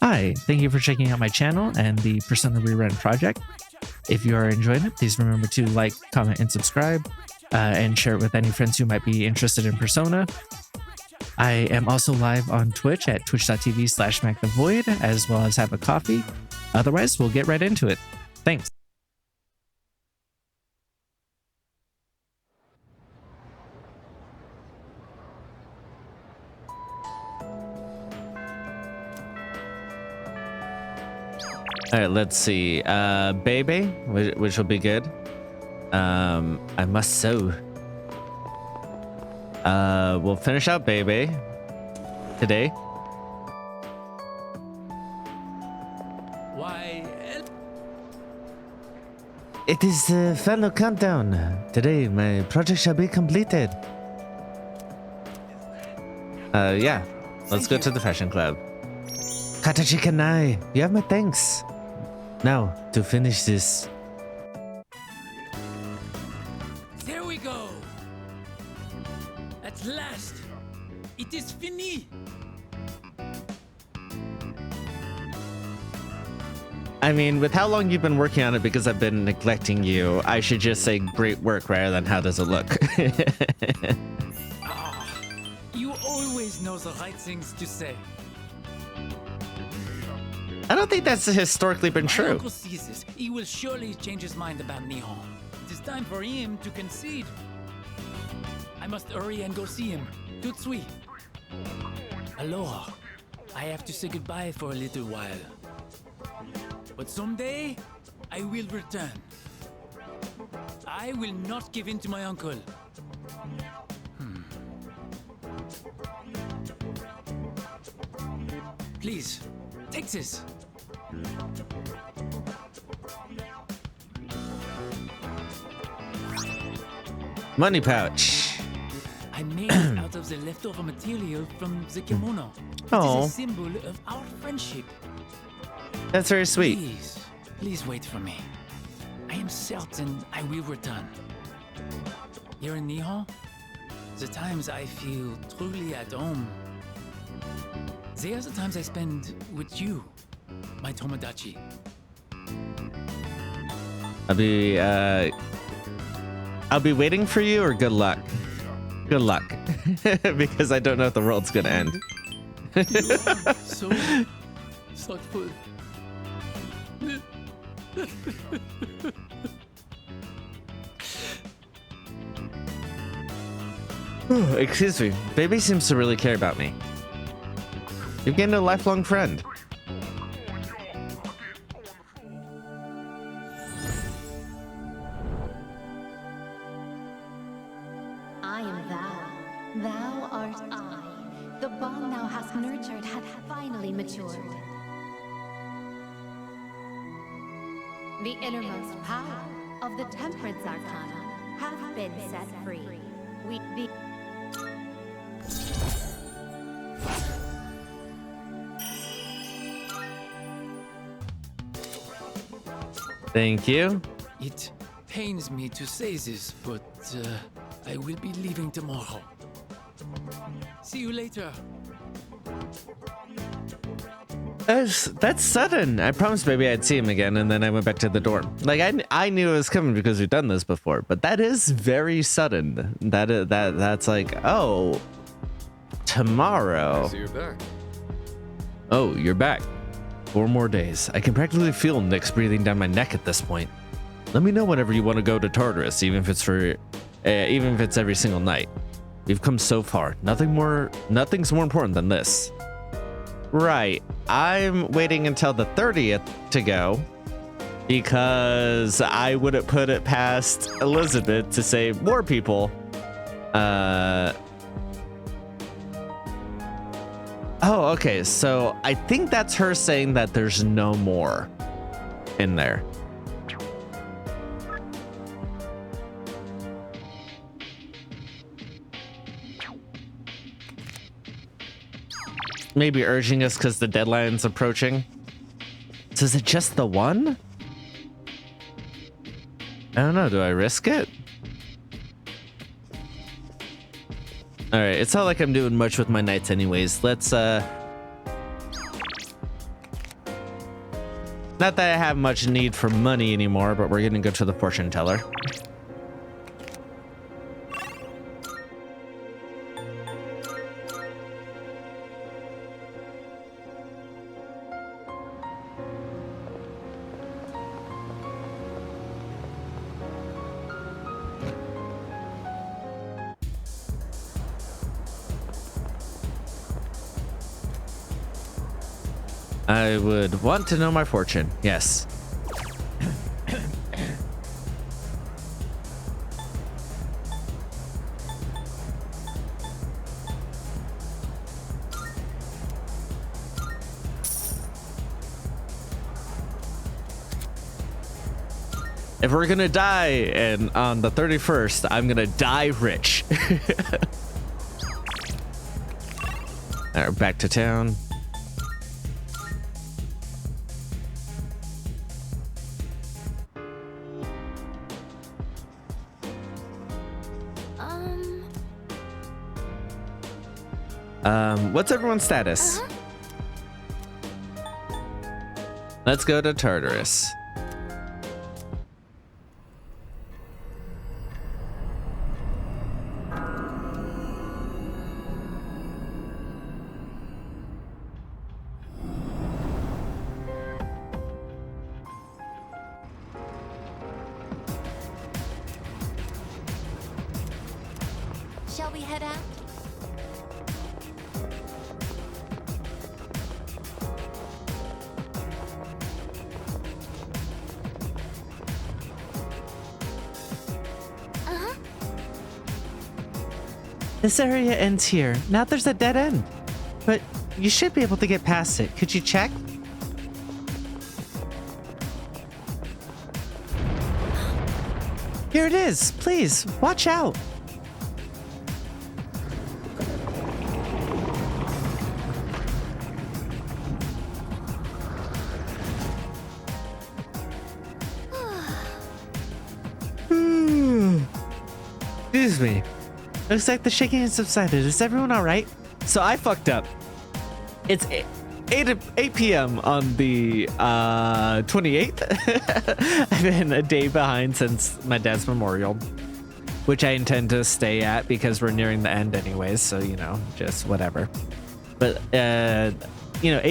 Hi, thank you for checking out my channel and the Persona Rerun project. If you are enjoying it, please remember to like, comment, and subscribe, and share it with any friends who might be interested in Persona. I am also live on Twitch at twitch.tv/MacTheVoid, as well as have a coffee. Otherwise, we'll get right into it. Thanks. All right, let's see. Bebe, which will be good. I must sew. We'll finish out Bebe today. Why? It is the final countdown. Today, my project shall be completed. Yeah. Let's go to the fashion club. Katachi Kanai, you have my thanks. Now, to finish this. There we go. At last, it is fini. I mean, with how long you've been working on it because I've been neglecting you, I should just say great work rather than how does it look. You always know the right things to say. I don't think that's historically been My true. uncle sees this. He will surely change his mind about Nihon. It is time for him to concede. I must hurry and go see him. Tutsui. Aloha. I have to say goodbye for a little while. But someday, I will return. I will not give in to my uncle. Please, take this. Money pouch. I made it out of the leftover material from the kimono. It Oh. is a symbol of our friendship. That's very sweet. Please wait for me. I am certain I will return. Here in Nihon, the times I feel truly at home, they are the times I spend with you, my Tomodachi. I'll be waiting for you, or good luck. Good luck. Because I don't know if the world's gonna end. So thoughtful. Excuse me. Baby seems to really care about me. You've gained a lifelong friend. I am thou. Thou art I. The bond thou hast nurtured hath finally matured. The innermost power of the Temperance Arcana hath been set free. Thank you. It pains me to say this, but I will be leaving tomorrow. See you later. That's sudden. I promised baby I'd see him again, and then I went back to the dorm. Like I knew it was coming because we've done this before, but that is very sudden. That's like, oh, tomorrow. So you're back. Oh, you're back. 4 more days. I can practically feel Nyx breathing down my neck at this point. Let me know whenever you want to go to Tartarus, even if it's every single night. We've come so far. Nothing's more important than this. Right. I'm waiting until the 30th to go because I wouldn't put it past Elizabeth to save more people. Oh, okay. So I think that's her saying that there's no more in there. Maybe urging us because the deadline's approaching. So is it just the one? I don't know. Do I risk it? All right. It's not like I'm doing much with my nights anyways. Let's Not that I have much need for money anymore, but we're gonna go to the fortune teller. I would want to know my fortune. Yes. If we're gonna die and on the 31st, I'm gonna die rich. All right, back to town. What's everyone's status? Let's go to Tartarus. Shall we head out? This area ends here. Now there's a dead end. But you should be able to get past it. Could you check? Here it is. Please, watch out. Excuse me. Looks like the shaking has subsided. Is everyone all right? So I fucked up. It's 8 p.m. on the 28th. I've been a day behind since my dad's memorial, which I intend to stay at because we're nearing the end anyways. So, you know, just whatever. But, 8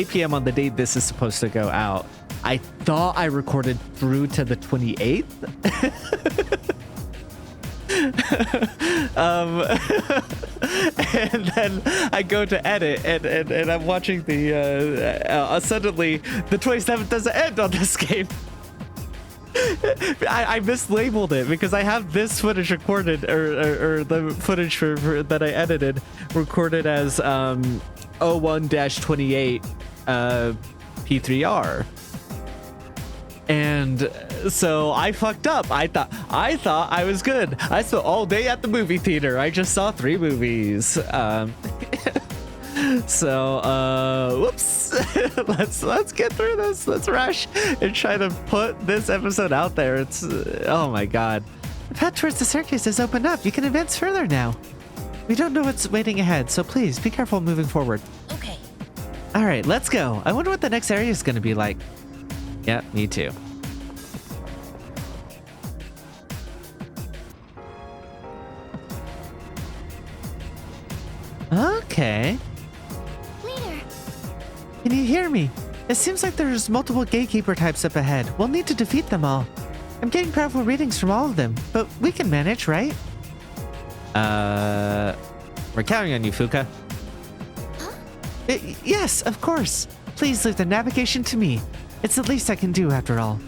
p.m. on the day this is supposed to go out. I thought I recorded through to the 28th. And then I go to edit and I'm watching the suddenly the 27th doesn't end on this game. I mislabeled it because I have this footage recorded or the footage for that I edited recorded as 01-28 P3R. And so I fucked up. I thought I was good. I spent all day at the movie theater. I just saw 3 movies. Whoops. let's get through this. Let's rush and try to put this episode out there. It's oh my god. The path towards the circus is opened up. You can advance further now. We don't know what's waiting ahead, so please be careful moving forward. Okay. All right, let's go. I wonder what the next area is going to be like. Yeah, me too. Okay. Leader. Can you hear me? It seems like there's multiple gatekeeper types up ahead. We'll need to defeat them all. I'm getting powerful readings from all of them, but we can manage, right? We're counting on you, Fuka. Yes, of course. Please leave the navigation to me. It's the least I can do after all.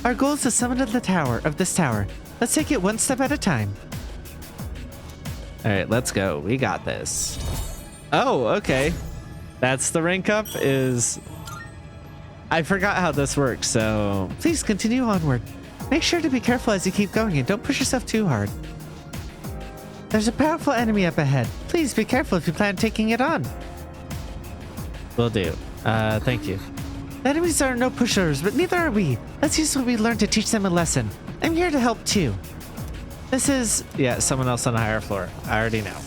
Our goal is to summon to the tower of this tower. Let's take it one step at a time. All right, let's go. We got this. Oh, okay. That's the rank up is... I forgot how this works, so... Please continue onward. Make sure to be careful as you keep going and don't push yourself too hard. There's a powerful enemy up ahead. Please be careful if you plan taking it on. Will do. Thank you. The enemies are no pushers, but neither are we. Let's use what we learned to teach them a lesson. I'm here to help too. This is... Yeah, someone else on a higher floor. I already know.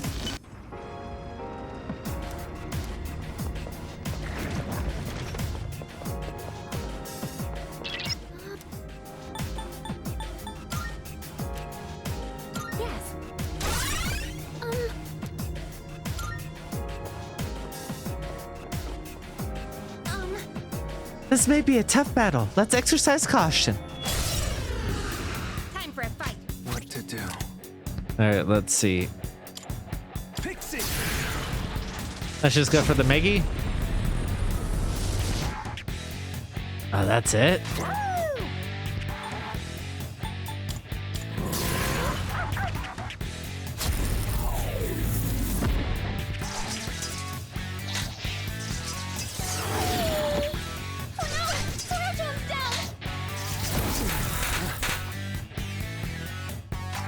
This may be a tough battle. Let's exercise caution. Time for a fight. What to do? All right, let's see. Pixie! Let's just go for the Meggy. Oh, that's it?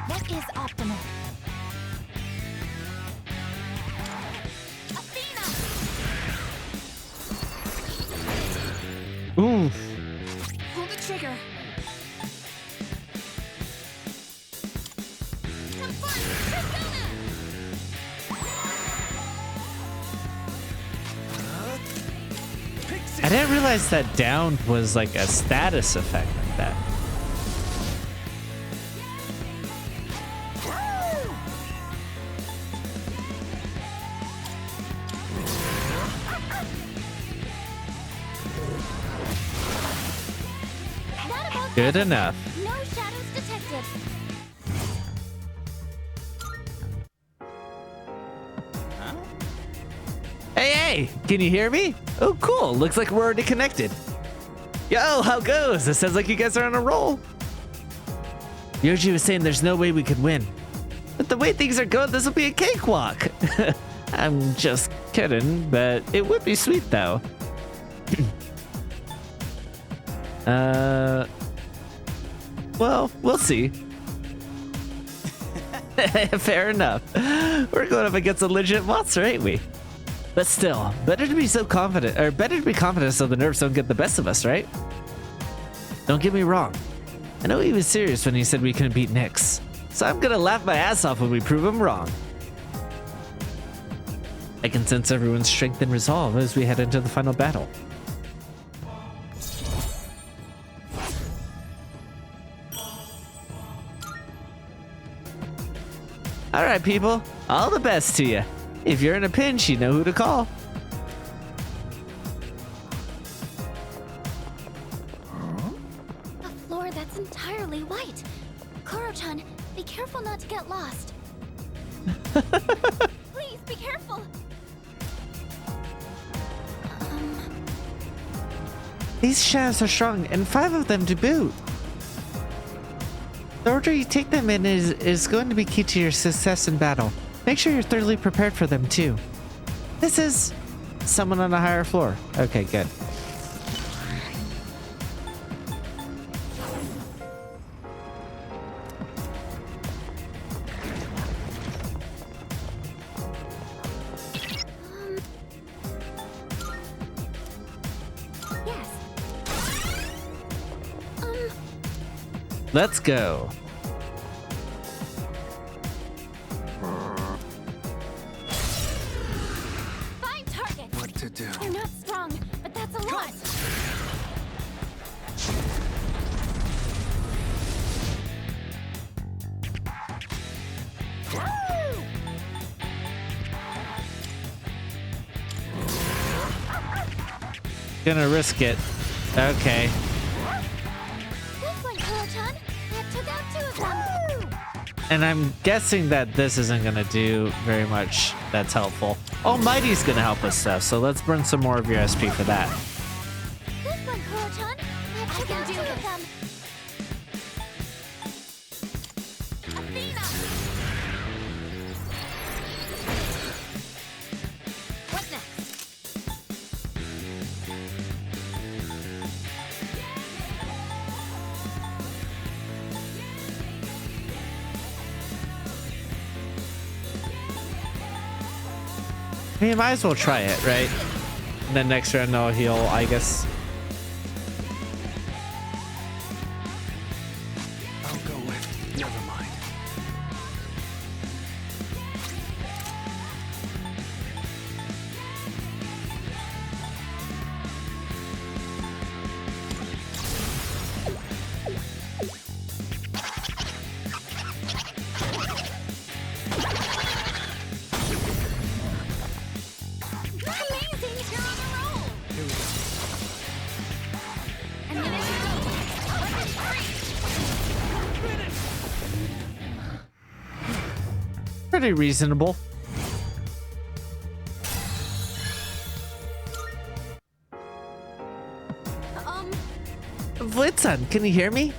That is optimal. Athena! Ooh. Pull the trigger. Have fun, Pixie! I didn't realize that down was like a status effect like that. Not about Good enough. no shadows detected. Hey, hey! Can you hear me? Oh, cool. Looks like we're already connected. Yo, how goes? It sounds like you guys are on a roll. Yoji was saying there's no way we could win. But the way things are going, this will be a cakewalk. I'm just kidding, but it would be sweet though. Well, we'll see. Fair enough. We're going up against a legit monster, ain't we? But still, better to be confident so the nerves don't get the best of us, right? Don't get me wrong. I know he was serious when he said we couldn't beat Nyx. So I'm gonna laugh my ass off when we prove him wrong. I can sense everyone's strength and resolve as we head into the final battle. Alright people, all the best to you. If you're in a pinch, you know who to call. A floor that's entirely white. Koro-chan, be careful not to get lost. Please be careful. These shadows are strong, and 5 of them to boot. The order you take them in is going to be key to your success in battle. Make sure you're thoroughly prepared for them, too. This is someone on a higher floor. Okay, good. Yes. Let's go. Find target. What to do? They're not strong, but that's a lot. Gonna risk it. Okay. Good one, Koro-chan. That took out 2 of them. And I'm guessing that this isn't gonna do very much that's helpful. Almighty's gonna help us though, so let's burn some more of your SP for that. Good one, Koro-chan. That took out 2 of them. Athena! What next? I mean, might as well try it, right? And then next round I'll heal, I guess. I'll go with. Never mind. Amazing! You're on a roll! pretty reasonable. Blitzon, can you hear me?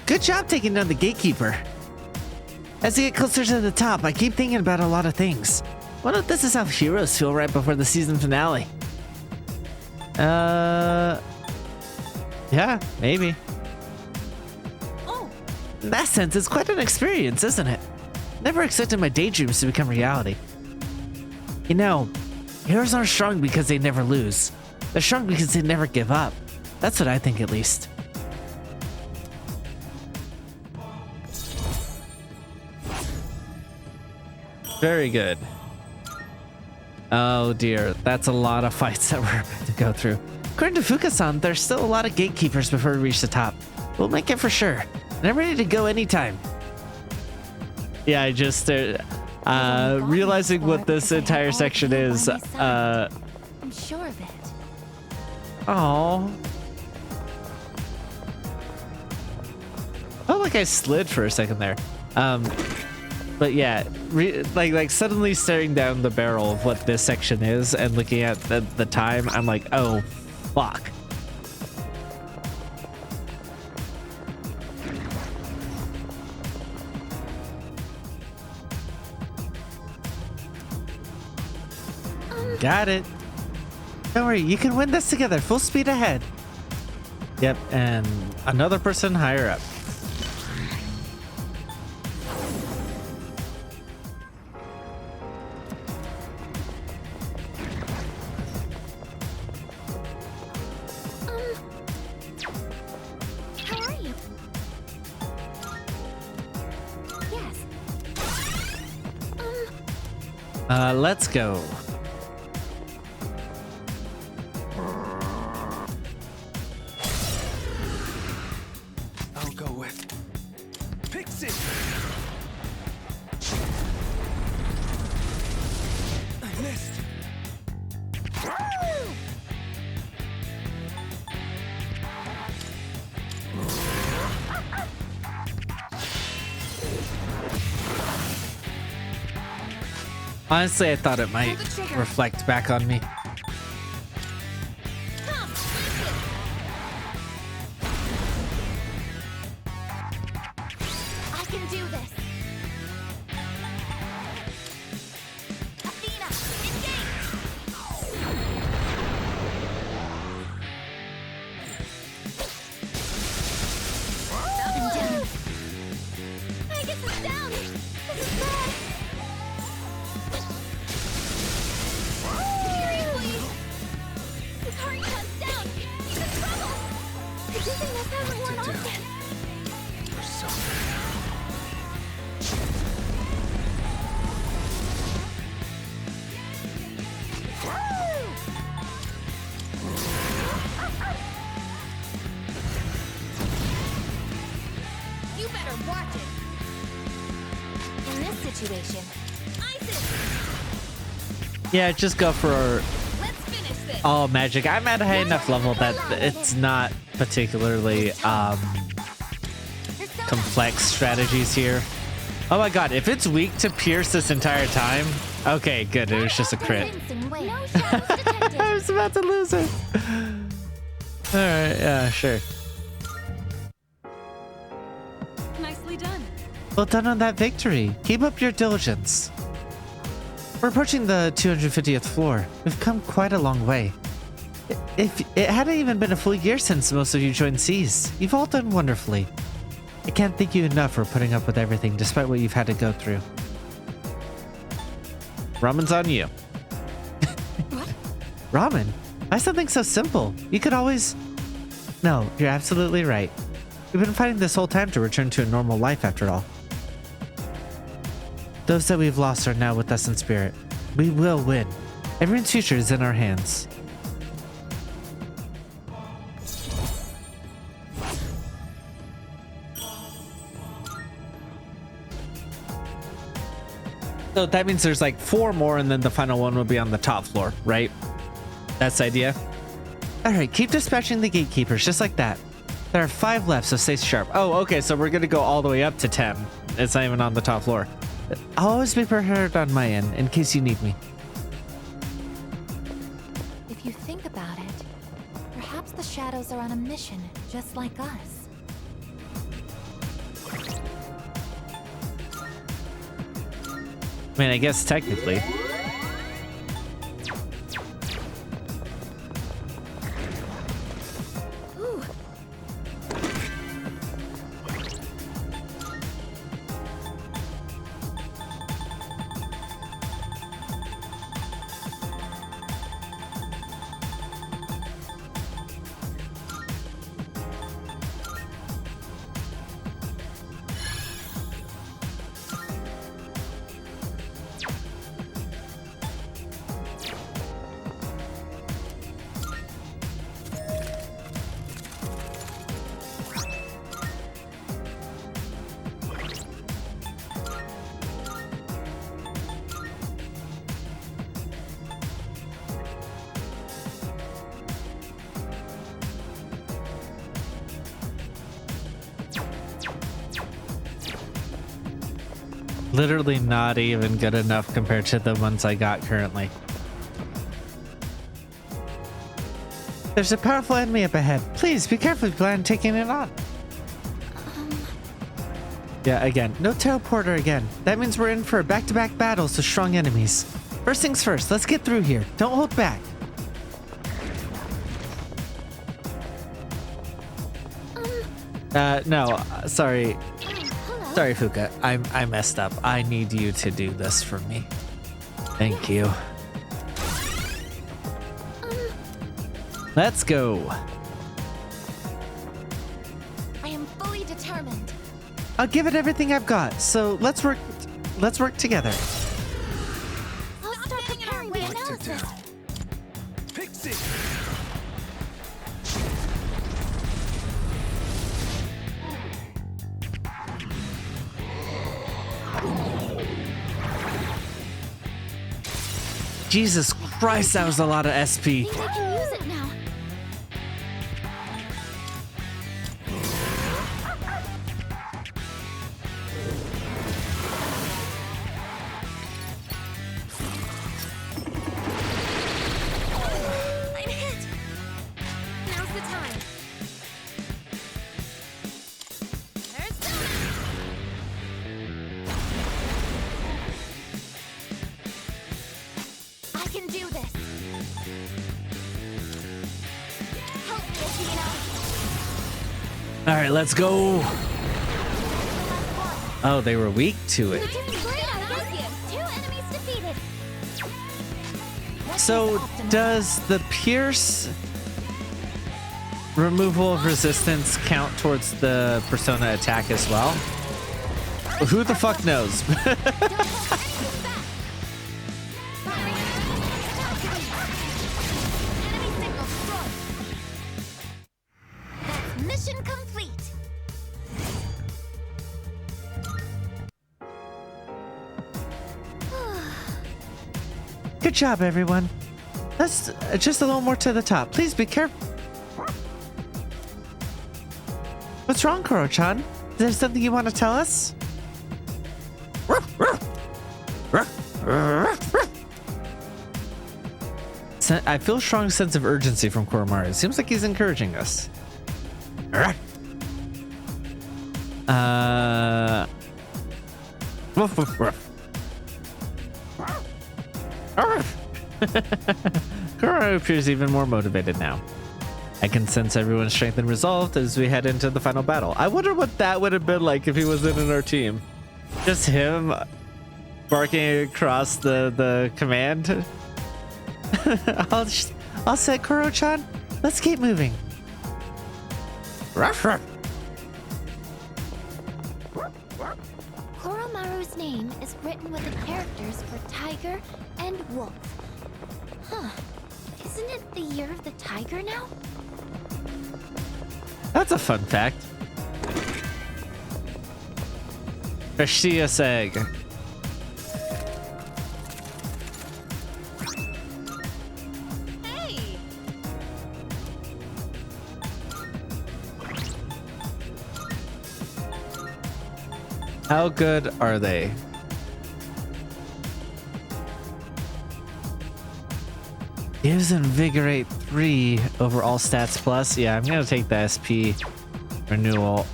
Good job taking down the gatekeeper. As you get closer to the top, I keep thinking about a lot of things. What if this is how heroes feel right before the season finale? Yeah, maybe. In that sense, it's quite an experience, isn't it? Never expected my daydreams to become reality. You know, heroes aren't strong because they never lose. They're strong because they never give up. That's what I think, at least. Very good. Oh dear, that's a lot of fights that we're about to go through. According to Fuka-san, there's still a lot of gatekeepers before we reach the top. We'll make it for sure. And I'm ready to go anytime. Yeah, I just realizing what this entire section is. I'm sure of it. Oh. Oh, like I slid for a second there. But yeah, like suddenly staring down the barrel of what this section is and looking at the time, I'm like, oh, fuck. Got it. Don't worry, you can win this together. Full speed ahead. Yep, and another person higher up. How are you? Yes. Let's go. I'll go with Pixie. I missed. Honestly, I thought it might reflect back on me. I can do this. Athena, engage! I'm down. I get this down. This is bad. Seriously? His heart comes down. He's in trouble. Good thing that's everyone to do? else. You're so You better watch it. In this situation, Isis, Yeah, just go for let's finish this. all magic. I'm at a high enough level that it's not particularly There's so complex strategies here. Oh my god, if it's weak to pierce this entire time, okay, good. It was just a crit. convincing way. No shadows detected. I was about to lose it. All right, yeah, sure. Nicely done. Well done on that victory. Keep up your diligence. We're approaching the 250th floor. We've come quite a long way. If it hadn't even been a full year since most of you joined Seas, you've all done wonderfully. I can't thank you enough for putting up with everything despite what you've had to go through. Ramen's on you. Ramen? Why something so simple? You could always... No, you're absolutely right. We've been fighting this whole time to return to a normal life after all. Those that we've lost are now with us in spirit. We will win. Everyone's future is in our hands. So that means there's like 4 more and then the final one will be on the top floor, right? That's the idea? Alright, keep dispatching the gatekeepers just like that. There are 5 left, so stay sharp. Oh, okay, so we're gonna go all the way up to 10. It's not even on the top floor. I'll always be prepared on my end in case you need me. If you think about it, perhaps the shadows are on a mission, just like us. I mean, I guess technically. Ooh. Literally not even good enough compared to the ones I got currently. There's a powerful enemy up ahead. Please be careful if you plan on taking it on. Yeah, again, no teleporter again. That means we're in for back-to-back battles with strong enemies. First things first, let's get through here. Don't hold back. No, sorry. Hello. Sorry, Fuka. I messed up. I need you to do this for me. Thank you. Let's go. I am fully determined. I'll give it everything I've got. So let's work together. I'll start preparing the analysis. Pixie! Jesus Christ, that was a lot of SP. I think I can use it now. I'm hit. Now's the time. There's I can do this. Help me, Athena. All right, let's go. Oh, they were weak to it. You're doing great, Olympian. 2 enemies defeated. So does the Pierce removal of resistance count towards the Persona attack as well? Who the fuck knows? Don't hold anything back. Firing. Enemy signal destroyed. That's mission complete. Good job, everyone. Let's just a little more to the top. Please be careful. What's wrong, Koro-chan? Is there something you want to tell us? I feel a strong sense of urgency from Koromaru. It seems like he's encouraging us. Koromaru appears even more motivated now. I can sense everyone's strength and resolve as we head into the final battle. I wonder what that would have been like if he wasn't in our team. Just him barking across the command. I'll say, Koro-chan, let's keep moving. Ruff, ruff. Koromaru's name is written with the characters for tiger and wolf. Huh. Isn't it the year of the tiger now? That's a fun fact. Precious egg. Hey! How good are they? Gives Invigorate 3 over all stats plus. Yeah, I'm gonna take the SP renewal.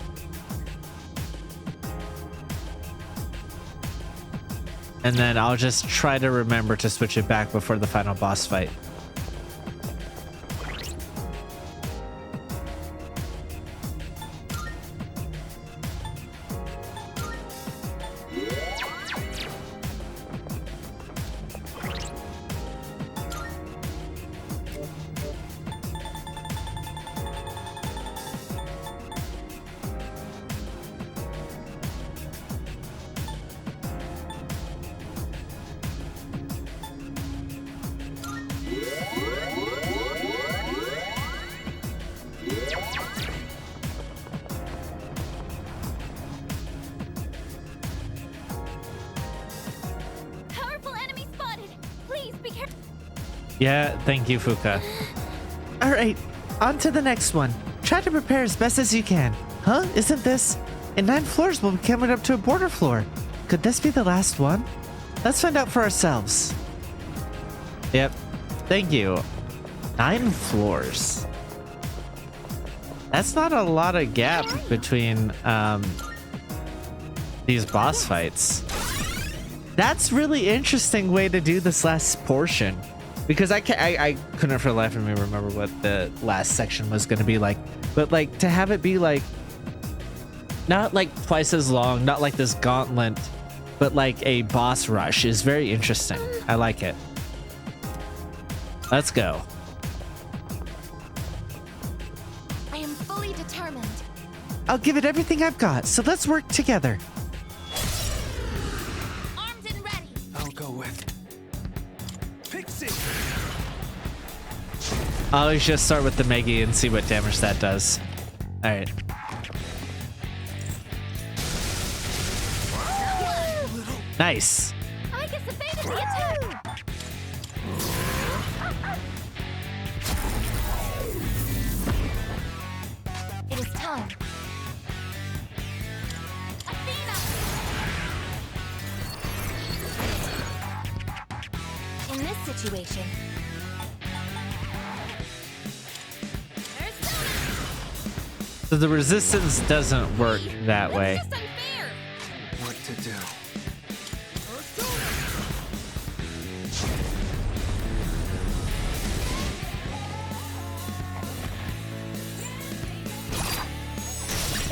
And then I'll just try to remember to switch it back before the final boss fight. Powerful enemy spotted. Please be careful. Yeah, thank you, Fuka. All right, on to the next one. Try to prepare as best as you can. Huh? Isn't this? In 9 floors, we'll be coming up to a border floor. Could this be the last one? Let's find out for ourselves. Yep. Thank you. 9 floors. That's not a lot of gap between these boss fights. That's really interesting way to do this last portion, because I couldn't for the life of me remember what the last section was going to be like, but like to have it be like not like twice as long, not like this gauntlet, but like a boss rush is very interesting. I like it. Let's go. I am fully determined. I'll give it everything I've got, so let's work together. Armed and ready. I'll go with Pixie. I'll always just start with the Megi and see what damage that does. All right. Nice. I guess evaded the attack. It is time. Athena! In this situation, So the resistance doesn't work that way. that's just unfair. What to do?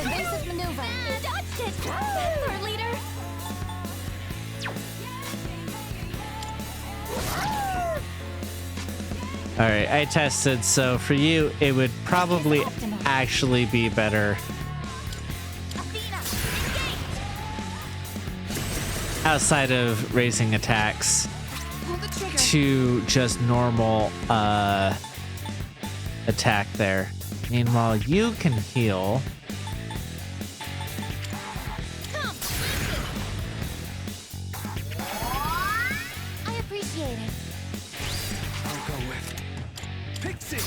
Evasive maneuver. Dodged it. That's our leader. All right, I tested. So for you, it would probably actually be better Athena, engage. outside of raising attacks Pull the trigger. to just normal attack there. Meanwhile, you can heal. Come. I appreciate it. I'll go with Pixie.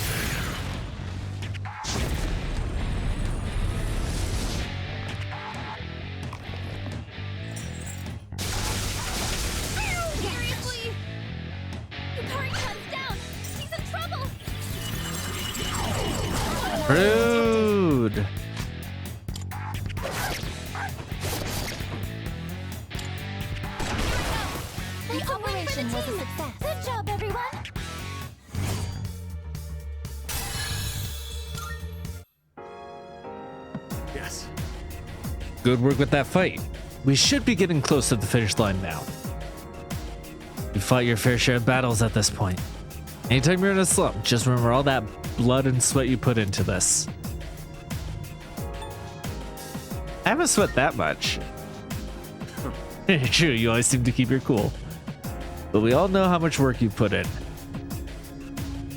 Seriously? Yukari comes down. She's in trouble. Rude. The operation was a success. Good job, everyone. Yes. Good work with that fight. We should be getting close to the finish line now. You fought your fair share of battles at this point. Anytime you're in a slump, just remember all that blood and sweat you put into this. I haven't sweat that much. True, you always seem to keep your cool. But we all know how much work you put in.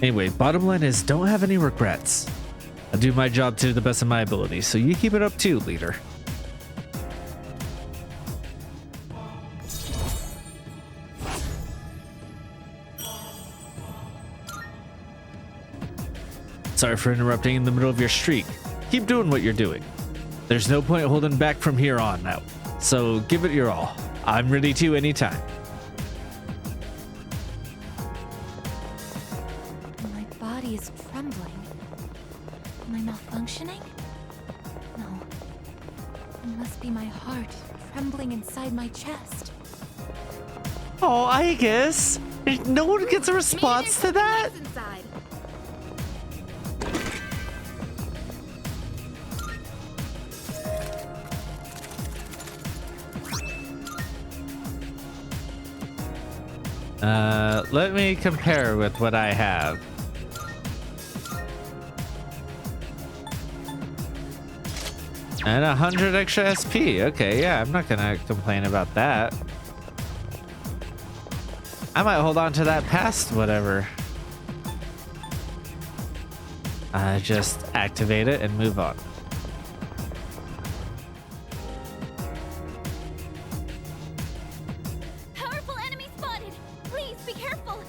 Anyway, bottom line is don't have any regrets. I'll do my job to the best of my ability, so you keep it up too, leader. Sorry for interrupting in the middle of your streak. Keep doing what you're doing. There's no point holding back from here on out, so give it your all. I'm ready to anytime. trembling. Am I malfunctioning? No. It must be my heart trembling inside my chest. Oh, I guess. No one gets a response to that? Inside. Let me compare with what I have. And 100 extra SP. Okay, yeah, I'm not gonna complain about that. I might hold on to that past whatever. Just activate it and move on. Powerful enemy spotted. Please be careful.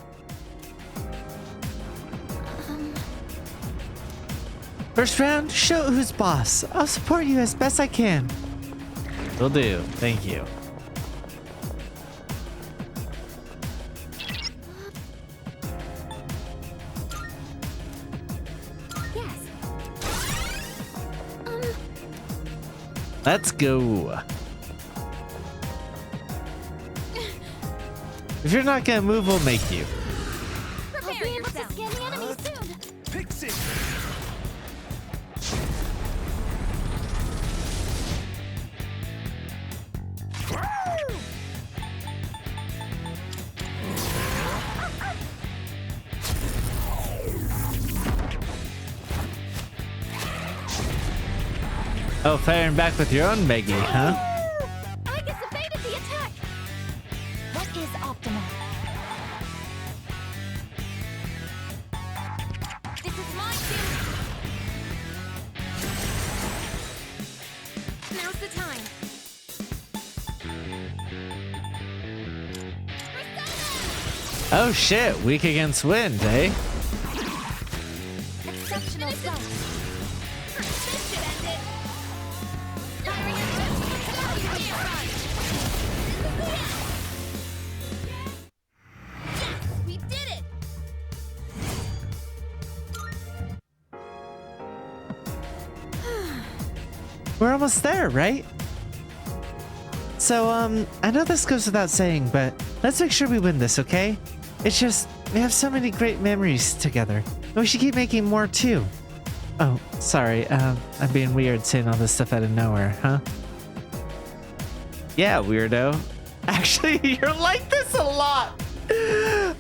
First round, show who's boss. I'll support you as best I can. Will do. Thank you. Yes. Let's go. If you're not gonna move, we'll make you. I'll be able to scan the enemy soon. Pixie! Oh, firing back with your own Meggy, huh? I guess evaded the attack. What is optimal? This is my cue. Now's the time. Oh shit, weak against wind, eh? Exceptional stuff. This should end it. Yes, we did it. We're almost there, right? So, I know this goes without saying, but let's make sure we win this, okay? It's just, we have so many great memories together, and we should keep making more too. Oh, sorry, I'm being weird saying all this stuff out of nowhere, huh? Yeah, weirdo. Actually, you're like this a lot.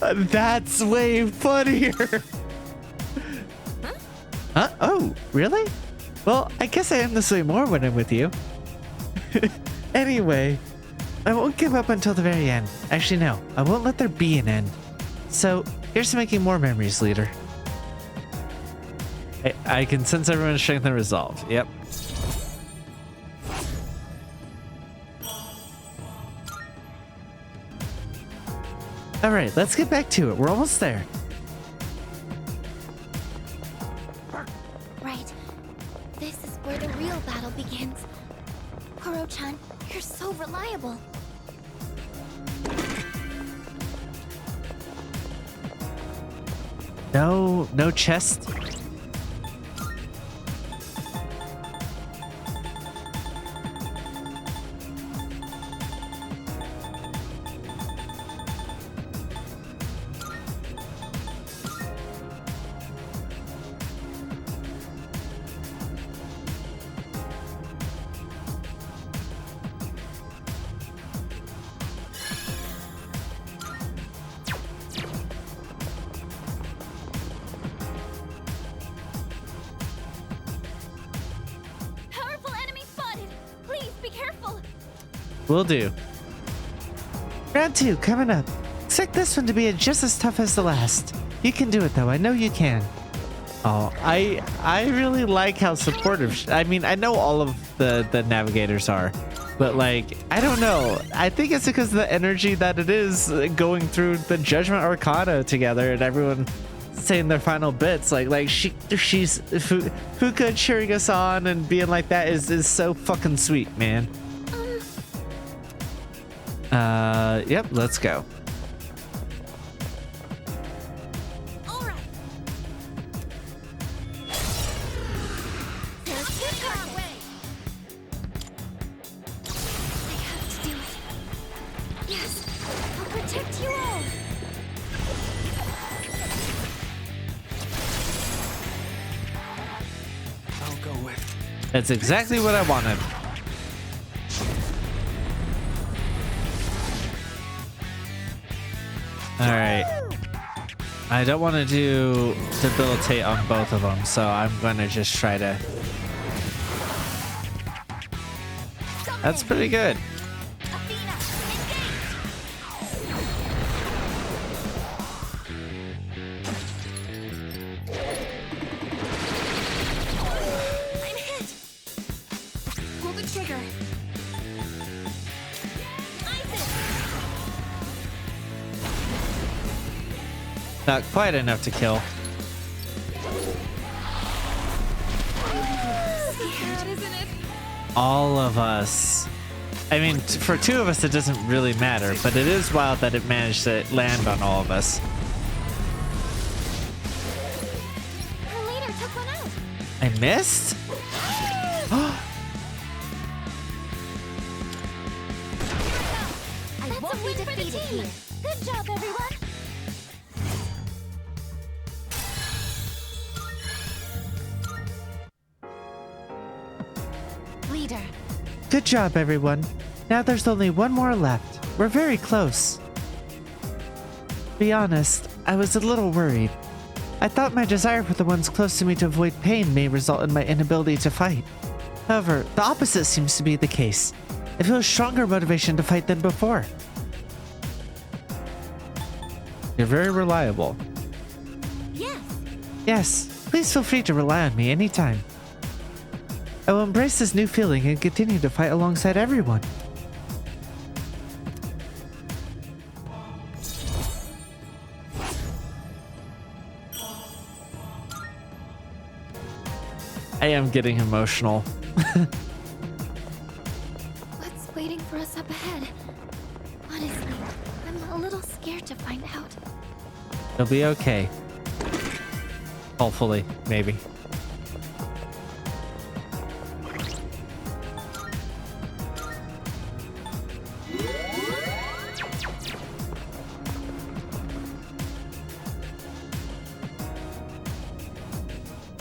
That's way funnier. Huh? Oh, really? Well, I guess I am this way more when I'm with you. Anyway, I won't give up until the very end. Actually, no, I won't let there be an end. So, here's to making more memories, leader. I can sense everyone's strength and resolve. Yep. All right, let's get back to it. We're almost there. Right. This is where the real battle begins. Koro-chan, you're so reliable. No chest. Powerful enemy spotted. Please be careful. Will do. Round 2 coming up. Expect this one to be just as tough as the last. You can do it though. I know you can. Oh, I really like how supportive. I mean, I know all of the navigators are, but like, I don't know. I think it's because of the energy that it is going through the Judgment Arcana together and everyone saying their final bits. Like she's Fuka cheering us on and being like that is so fucking sweet, man. Yep, let's go. All right. That's exactly what I wanted. All right. I don't want to do debilitate on both of them, so I'm going to just try to... That's pretty good. Athena, engage! I'm hit! Pull the trigger. Isaac! Not quite enough to kill. Scared, isn't it? All of us. I mean, for two of us, it doesn't really matter, but it is wild that it managed to land on all of us. Her leader took one out. I missed? I won't be defeated here. Good job, everyone. Leader. Good job, everyone. Now there's only one more left. We're very close. To be honest, I was a little worried. I thought my desire for the ones close to me to avoid pain may result in my inability to fight. However, the opposite seems to be the case. I feel a stronger motivation to fight than before. You're very reliable. Yes. Yes, please feel free to rely on me anytime. I will embrace this new feeling and continue to fight alongside everyone. I am getting emotional. What's waiting for us up ahead? Honestly, I'm a little scared to find out. It'll be okay. Hopefully, maybe.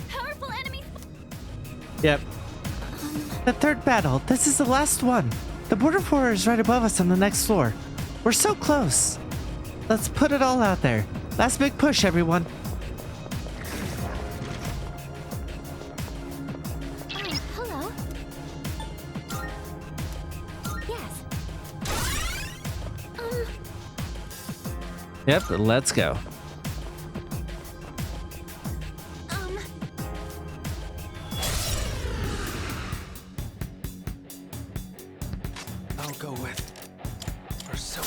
Powerful enemies. Yep. The third battle. This is the last one. The border floor is right above us on the next floor. We're so close. Let's put it all out there. Last big push, everyone. Oh, hello. Yes. Yep, let's go. Um. I'll go with. Or so.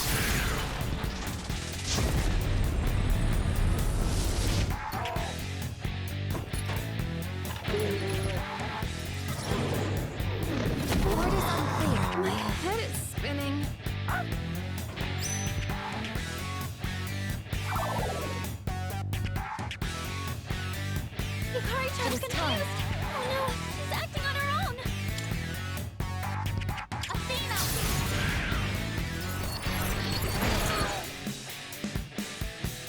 Board is unclear. My head is spinning. Yukari-chan's confused. Oh no, she's acting on her own. Athena!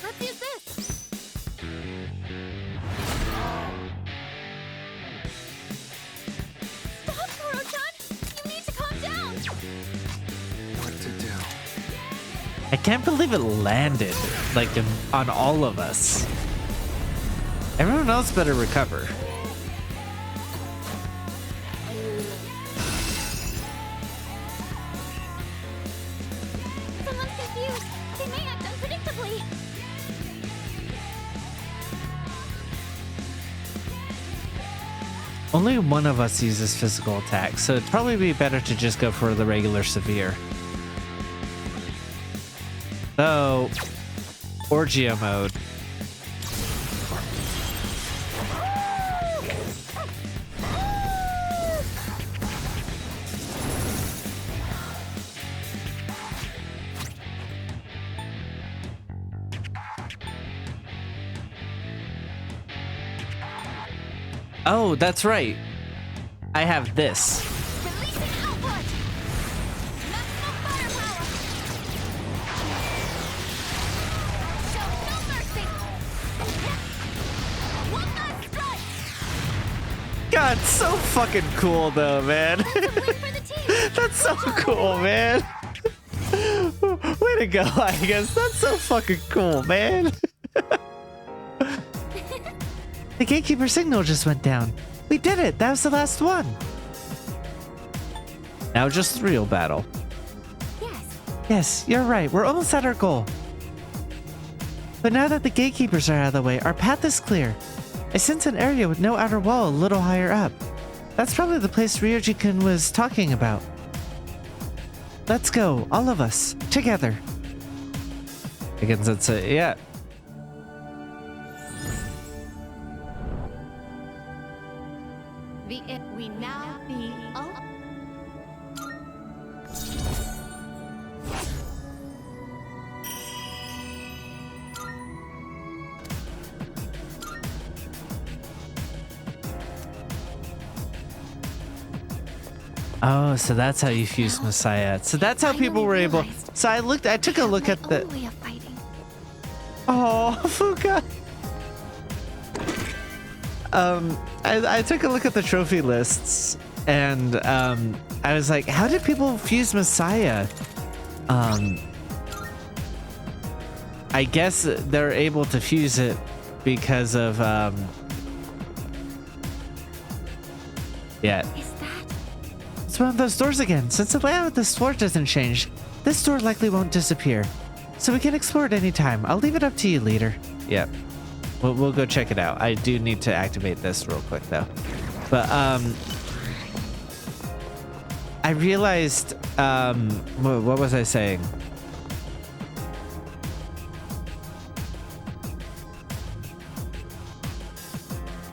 Let's use this. Stop, Koro-chan! You need to calm down! What to do? I can't believe it landed, like, on all of us. Everyone else better recover. Someone's confused. They may act unpredictably. Only one of us uses physical attacks, so it'd probably be better to just go for the regular severe. So, Orgia mode. Oh, that's right. I have this. Releasing output! Maximum firepower! Show no mercy! One last strike! God, so fucking cool though, man. Win for the team. That's so cool, man. Way to go, I guess. That's so fucking cool, man. The gatekeeper signal just went down. We did it. That was the last one. Now just real battle. Yes. Yes, you're right. We're almost at our goal. But now that the gatekeepers are out of the way, our path is clear. I sense an area with no outer wall a little higher up. That's probably the place Ryoji-kun was talking about. Let's go, all of us, together. I guess that's it, yeah. We now be. Oh. Oh, so that's how you fuse Messiah. So that's how people were able. So I took a look at the. Way of fighting. Oh, Fuka. I took a look at the trophy lists, and I was like, how did people fuse Messiah? I guess they're able to fuse it because of yeah. Is that? It's one of those doors again. Since the layout of this floor doesn't change, this door likely won't disappear. So we can explore it anytime. I'll leave it up to you, leader. Yep. We'll go check it out. I do need to activate this real quick though. But I realized what was I saying?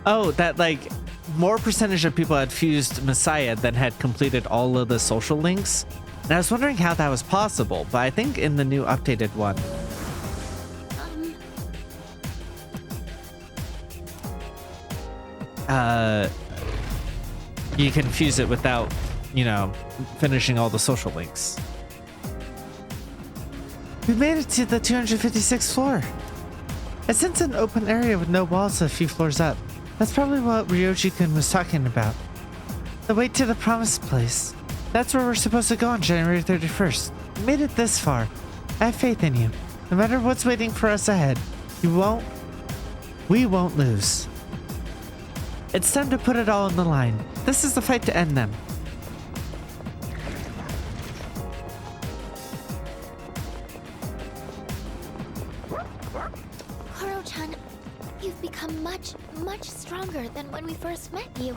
Oh, that like more percentage of people had fused Messiah than had completed all of the social links. And I was wondering how that was possible, but I think in the new updated one. You can fuse it without, you know, finishing all the social links. We made it to the 256th floor. I sense an open area with no walls a few floors up. That's probably what Ryoji-kun was talking about. The way to the promised place. That's where we're supposed to go on January 31st. We made it this far. I have faith in you. No matter what's waiting for us ahead, we won't lose. It's time to put it all on the line. This is the fight to end them. Koro-chan, you've become much stronger than when we first met you.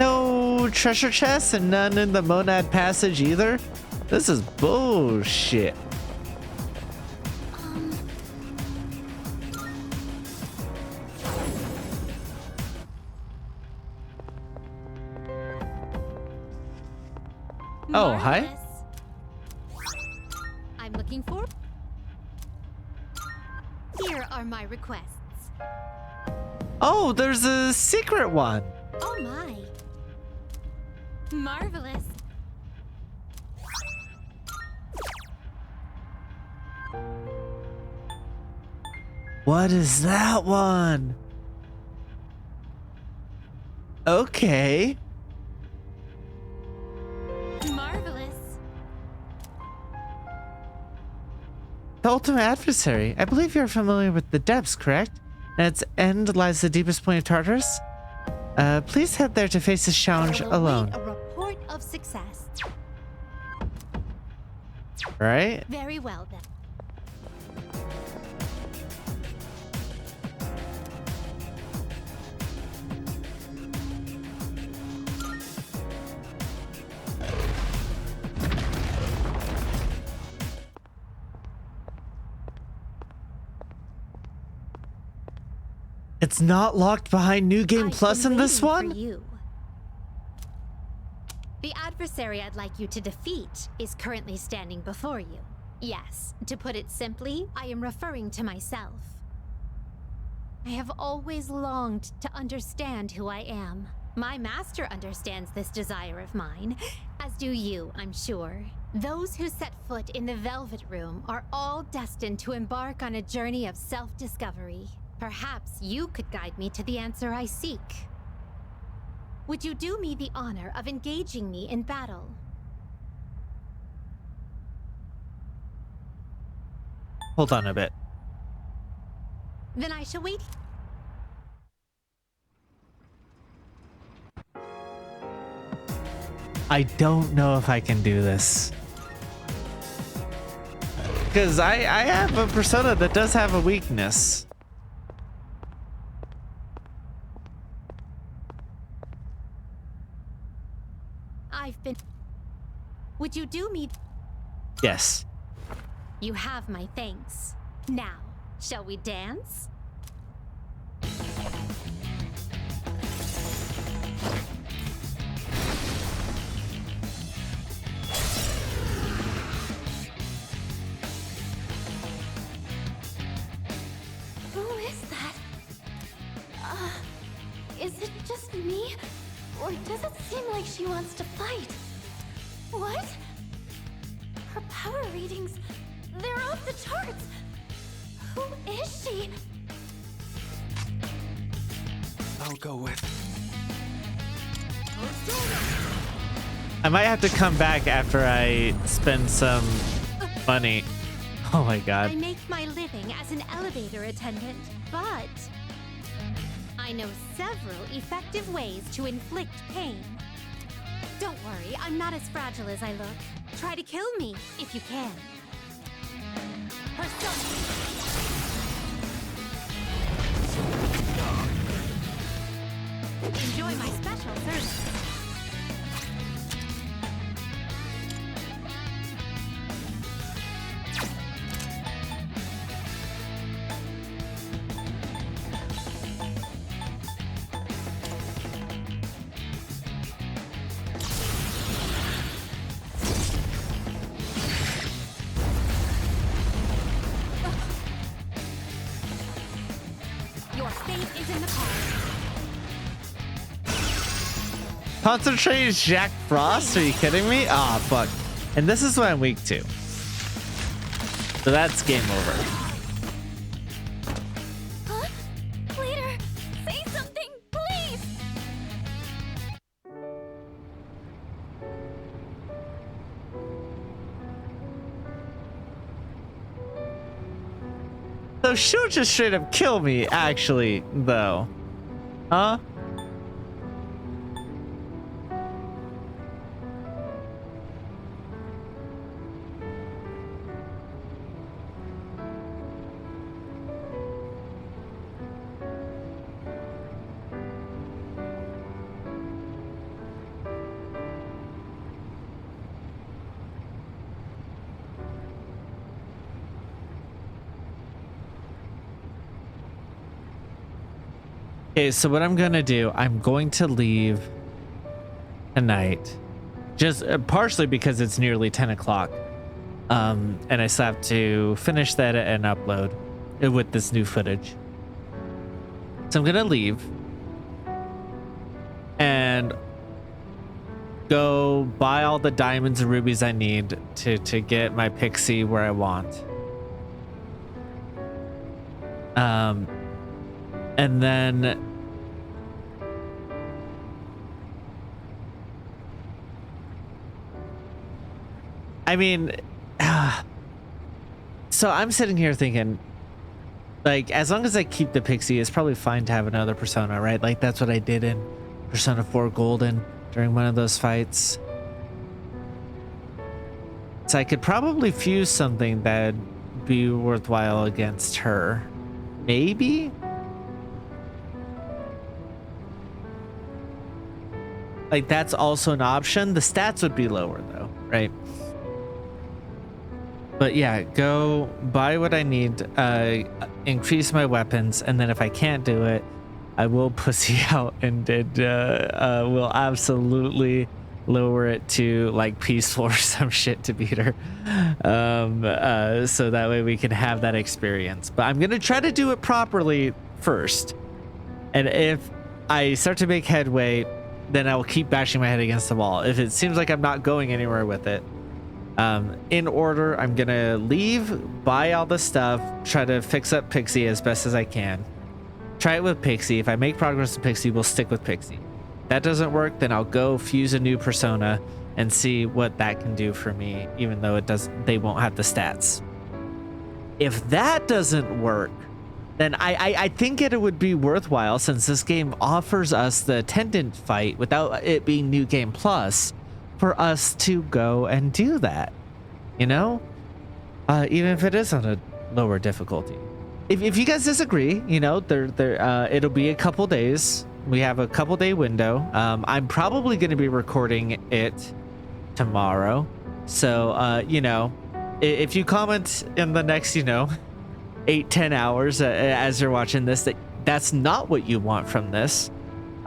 No treasure chests and none in the Monad Passage either? This is bullshit. Oh, hi. Marvelous. I'm looking for. Here are my requests. Oh, there's a secret one. Oh my. Marvelous. What is that one? Okay. Marvelous. The ultimate adversary. I believe you're familiar with the depths, correct? And its end lies the deepest point of Tartarus? Please head there to face this challenge I will alone. wait a report of success. Right? Very well then. It's not locked behind New Game I've Plus been in this waiting for one? you. The adversary I'd like you to defeat is currently standing before you. Yes, to put it simply, I am referring to myself. I have always longed to understand who I am. My master understands this desire of mine, as do you, I'm sure. Those who set foot in the Velvet Room are all destined to embark on a journey of self-discovery. Perhaps you could guide me to the answer I seek. Would you do me the honor of engaging me in battle? Hold on a bit. Then I shall wait. I don't know if I can do this. Because I have a persona that does have a weakness. I've been... Would you do me... Yes. You have my thanks. Now, shall we dance? Who is that? Is it just me? Or does it seem like she wants to fight? What? Her power readings, they're off the charts! Who is she? I'll go with. I might have to come back after I spend some money. Oh my I god. make my living as an elevator attendant, but I know several effective ways to inflict pain. Don't worry, I'm not as fragile as I look. Try to kill me if you can. Enjoy my special service. Your fate is in the cards. Concentrated Jack Frost? Are you kidding me? Ah, fuck. And this is what I'm weak to. So that's game over. Huh? Leader, say something, please! So she'll just straight up kill me, actually, though. Huh? Okay, so what I'm gonna do, I'm going to leave tonight, just partially because it's nearly 10 o'clock, and I still have to finish that and upload it with this new footage. So I'm gonna leave and go buy all the diamonds and rubies I need to get my pixie where I want. And then I mean, so I'm sitting here thinking, like, as long as I keep the pixie, it's probably fine to have another persona, right? Like, that's what I did in Persona 4 Golden during one of those fights. So I could probably fuse something that'd be worthwhile against her. Maybe? Like, that's also an option. The stats would be lower, though, right? But yeah, go buy what I need, increase my weapons, and then if I can't do it, I will pussy out and will absolutely lower it to like peaceful or some shit to beat her, so that way we can have that experience. But I'm gonna try to do it properly first, and if I start to make headway, then I will keep bashing my head against the wall. If it seems like I'm not going anywhere with it, in order, I'm gonna leave, buy all the stuff, try to fix up Pixie as best as I can. Try it with Pixie. If I make progress with Pixie, we'll stick with Pixie. that doesn't work, then I'll go fuse a new persona and see what that can do for me, even though they won't have the stats. If that doesn't work, then I think it would be worthwhile, since this game offers us the attendant fight without it being New Game Plus, for us to go and do that, you know? Even if it is on a lower difficulty. If you guys disagree, you know, it'll be a couple days. We have a couple day window. I'm probably going to be recording it tomorrow. So, you know, if you comment in the next, you know, 8-10 hours as you're watching this, that's not what you want from this,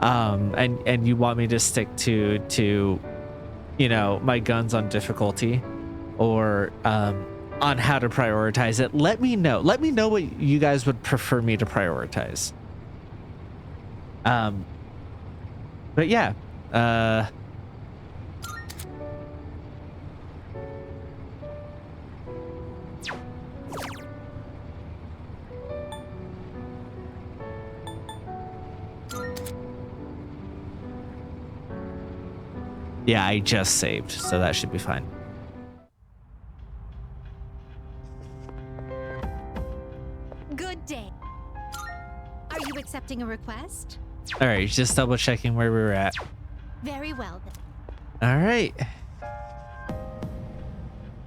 and you want me to stick to you know, my guns on difficulty, or on how to prioritize it, let me know what you guys would prefer me to prioritize. But yeah, yeah, I just saved, so that should be fine. Good day. Are you accepting a request? All right, just double checking where we were at. Very well then. All right,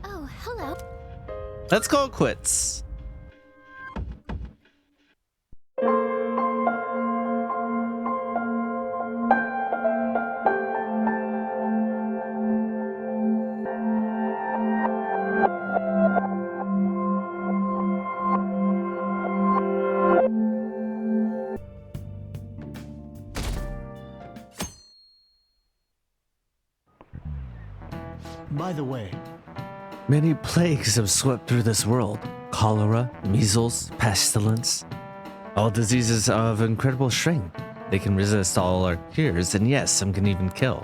Oh, hello. let's call it quits. By the way, Many plagues have swept through this world. Cholera, measles, pestilence. All diseases of incredible strength. They can resist all our cures, and yes, some can even kill.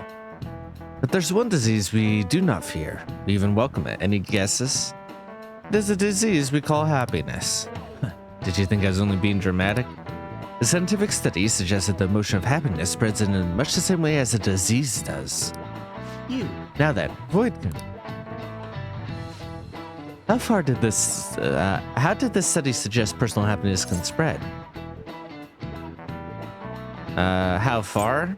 But there's one disease we do not fear. We even welcome it. Any guesses? It is a disease we call happiness. Did you think I was only being dramatic? The scientific study suggested the emotion of happiness spreads in much the same way as a disease does. Now then, Voidkin. How did this study suggest personal happiness can spread? How far?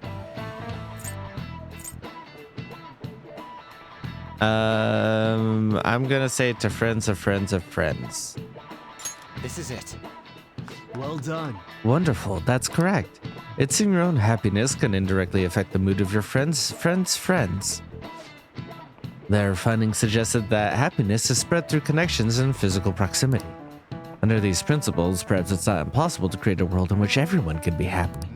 I'm gonna say to friends of friends of friends. this is it. Well done. Wonderful, that's correct. It seems your own happiness can indirectly affect the mood of your friends' friends. Their findings suggested that happiness is spread through connections and physical proximity. Under these principles, perhaps it's not impossible to create a world in which everyone can be happy.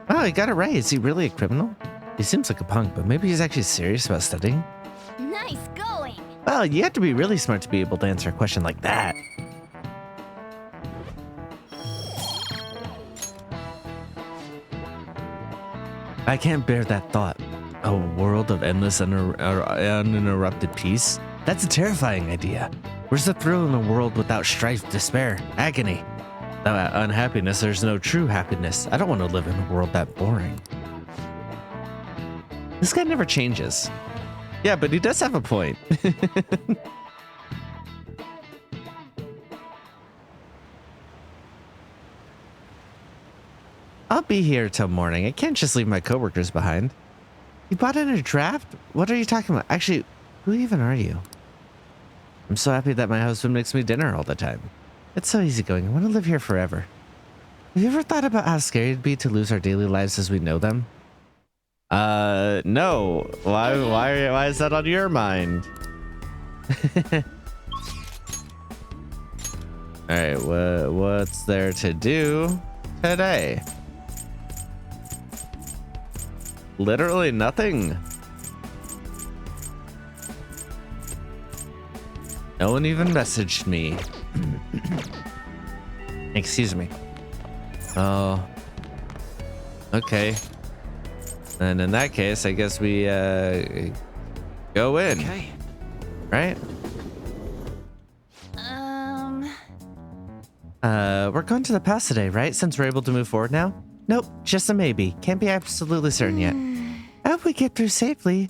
Oh, he got it right. Is he really a criminal? He seems like a punk, but maybe he's actually serious about studying. Nice going. Well, you have to be really smart to be able to answer a question like that. I can't bear that thought. A world of endless uninterrupted peace? That's a terrifying idea. Where's the thrill in a world without strife, despair, agony? Without unhappiness, there's no true happiness. I don't want to live in a world that boring. This guy never changes. Yeah, but he does have a point. I'll be here till morning. I can't just leave my coworkers behind. You bought in a draft? What are you talking about? Actually, who even are you? I'm so happy that my husband makes me dinner all the time. It's so easygoing. I want to live here forever. Have you ever thought about how scary it'd be to lose our daily lives as we know them? No. Why is that on your mind? All right, what's there to do today? Literally nothing. No one even messaged me. Excuse me. Oh. Okay. And in that case, I guess we go in. Okay. Right? We're going to the past today, right? Since we're able to move forward now? Nope, just a maybe. Can't be absolutely certain yet. I hope we get through safely.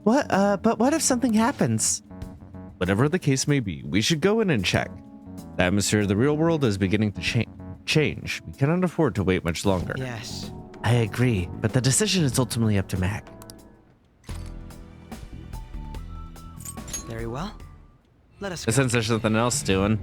But what if something happens? Whatever the case may be, we should go in and check. The atmosphere of the real world is beginning to change. We cannot afford to wait much longer. Yes. I agree, but the decision is ultimately up to Mac. Very well. Let us go. Since there's something else doing.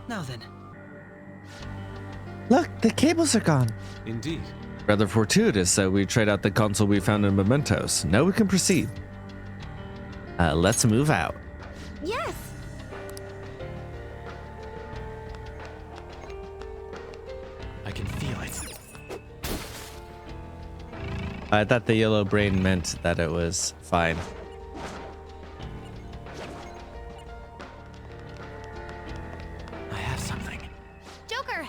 Now then. Look, the cables are gone. Indeed. Rather fortuitous that we tried out the console we found in Mementos. Now we can proceed. Let's move out. Yes! I can feel it. I thought the yellow brain meant that it was fine. I have something. Joker!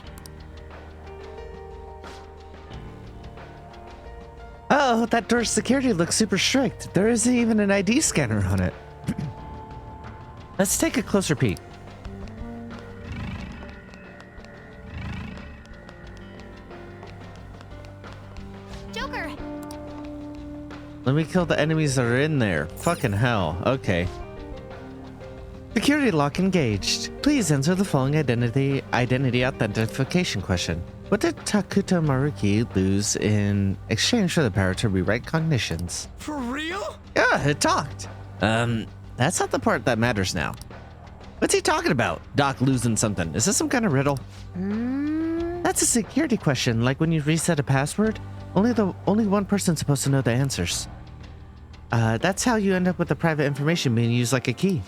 Oh, that door's security looks super strict. There isn't even an ID scanner on it. Let's take a closer peek. Joker! Let me kill the enemies that are in there. Fucking hell. Okay. Security lock engaged. Please answer the following identity authentication question. What did Takuto Maruki lose in exchange for the power to rewrite cognitions? For real? Yeah, it talked. That's not the part that matters now. What's he talking about? Doc losing something. Is this some kind of riddle? That's a security question, like when you reset a password. Only one person's supposed to know the answers. That's how you end up with the private information being used like a key.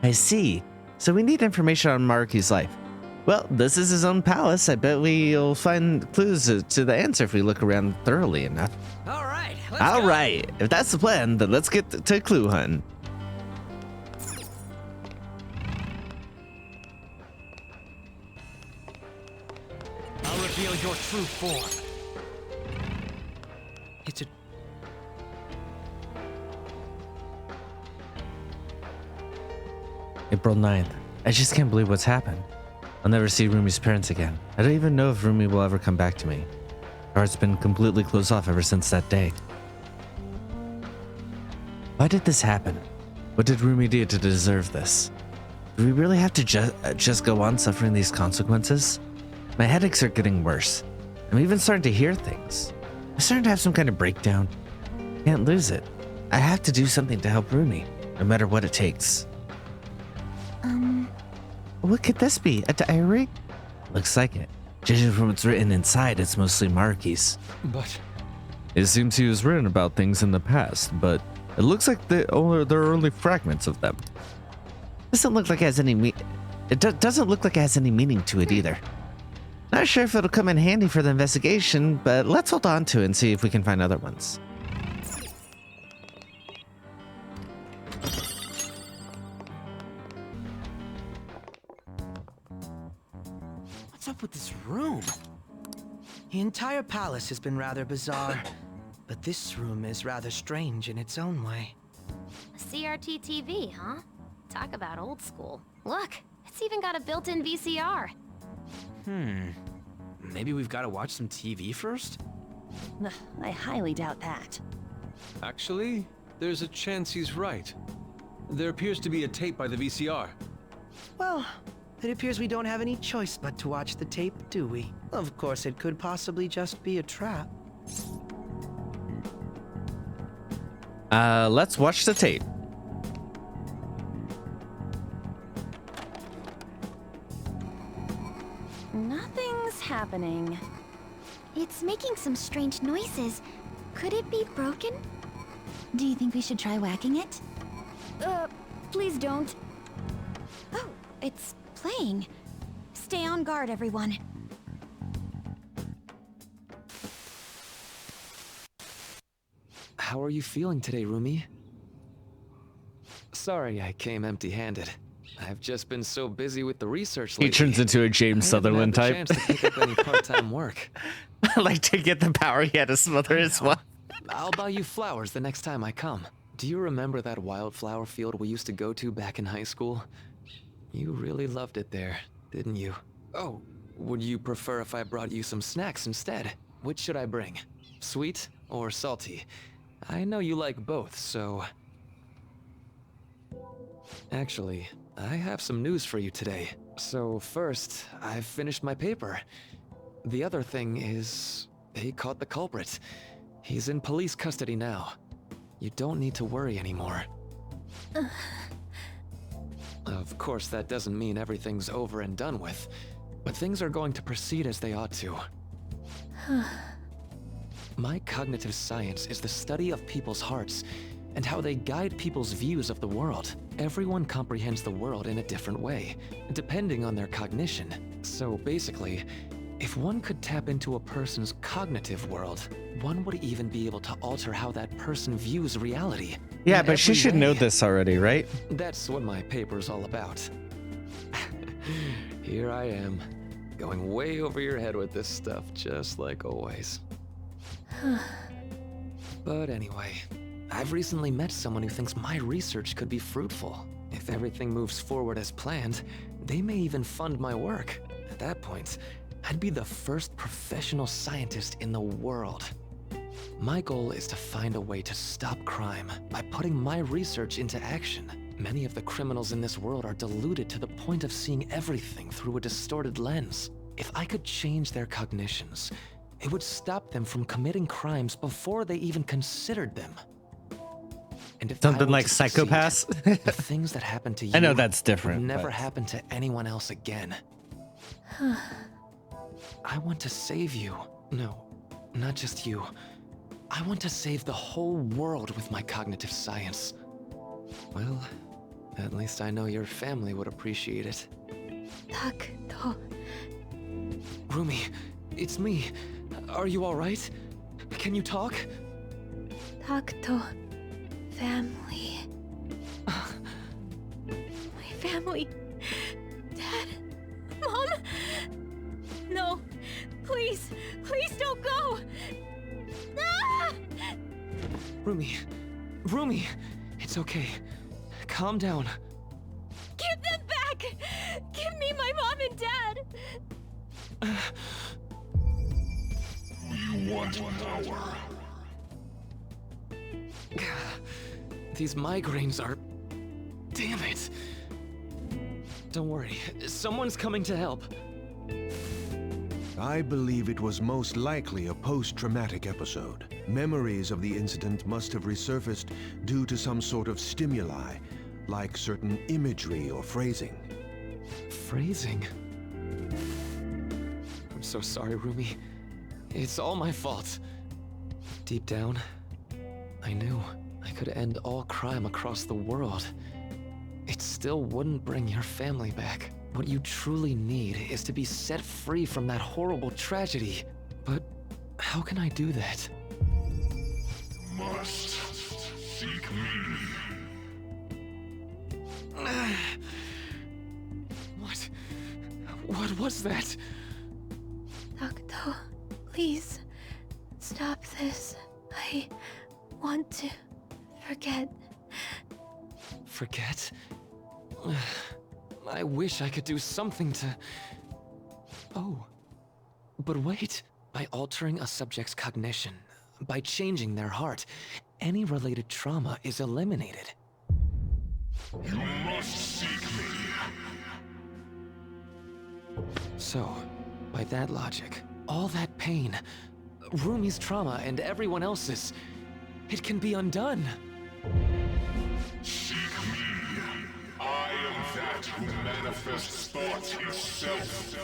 I see. So we need information on Maruki's life. Well, this is his own palace. I bet we'll find clues to the answer if we look around thoroughly enough. All right. All right. If that's the plan, then let's get to clue hunting. I'll reveal your true form. It's a... April 9th. I just can't believe what's happened. I'll never see Rumi's parents again. I don't even know if Rumi will ever come back to me. Her heart's been completely closed off ever since that day. Why did this happen? What did Rumi do to deserve this? Do we really have to just go on suffering these consequences? My headaches are getting worse. I'm even starting to hear things. I'm starting to have some kind of breakdown. Can't lose it. I have to do something to help Rumi, no matter what it takes. What could this be? A diary? Looks like it. Judging from what's written inside, it's mostly Maruki's. But It seems he was written about things in the past, but it looks like there are only fragments of them. Doesn't look like it has any doesn't look like it has any meaning to it either. Not sure if it'll come in handy for the investigation, but let's hold on to it and see if we can find other ones. What's up with this room? The entire palace has been rather bizarre, but this room is rather strange in its own way. A CRT TV, huh? Talk about old school. Look, it's even got a built-in VCR. Maybe we've got to watch some TV first? Ugh, I highly doubt that. actually, there's a chance he's right. There appears to be a tape by the VCR. Well, it appears we don't have any choice but to watch the tape, do we? Of course, it could possibly just be a trap. Let's watch the tape. Nothing's happening. It's making some strange noises. Could it be broken? Do you think we should try whacking it? Please don't. Oh, it's playing. Stay on guard, everyone. How are you feeling today, Rumi? Sorry I came empty-handed. I've just been so busy with the research lately. He turns into a James Sutherland I haven't type. had the chance to pick up any part-time work. Like to get the power he had to smother his wife. I'll buy you flowers the next time I come. Do you remember that wildflower field we used to go to back in high school? You really loved it there, didn't you? Oh, would you prefer if I brought you some snacks instead? Which should I bring? Sweet or salty? I know you like both, so... Actually, I have some news for you today. So first, I've finished my paper. The other thing is, they caught the culprit. He's in police custody now. You don't need to worry anymore. Of course, that doesn't mean everything's over and done with, but things are going to proceed as they ought to. My cognitive science is the study of people's hearts and how they guide people's views of the world. Everyone comprehends the world in a different way, depending on their cognition. So basically, if one could tap into a person's cognitive world, one would even be able to alter how that person views reality. Yeah, in but she every should know way. this already, right? That's what my paper's all about. Here I am, going way over your head with this stuff, just like always. But anyway, I've recently met someone who thinks my research could be fruitful. If everything moves forward as planned, they may even fund my work. At that point, I'd be the first professional scientist in the world. My goal is to find a way to stop crime by putting my research into action. Many of the criminals in this world are deluded to the point of seeing everything through a distorted lens. If I could change their cognitions, it would stop them from committing crimes before they even considered them. And if I Something were like to succeed, Psychopaths? the things that happen to you I know that's would different. never but- happen to anyone else again. I want to save you. No, not just you. I want to save the whole world with my cognitive science. Well, at least I know your family would appreciate it. Takuto. Rumi, it's me. Are you alright? Can you talk? Takuto. Family. My family. Dad. Mom. No. Please. Please don't go. Ah! Rumi. Rumi! It's okay. Calm down. Give them back! Give me my mom and dad! You want power. These migraines are... Damn it. Don't worry. Someone's coming to help. I believe it was most likely a post-traumatic episode. Memories of the incident must have resurfaced due to some sort of stimuli, like certain imagery or phrasing. Phrasing? I'm so sorry, Rumi. It's all my fault. Deep down, I knew I could end all crime across the world. It still wouldn't bring your family back. What you truly need is to be set free from that horrible tragedy. But how can I do that? Must seek me. What was that? Takuto, please. Stop this. I want to forget. Forget? I wish I could do something to... Oh. But wait. By altering a subject's cognition, by changing their heart, any related trauma is eliminated. You must seek me. So, by that logic, all that pain, Rumi's trauma and everyone else's, it can be undone. Seek me. I am that who manifests thought itself.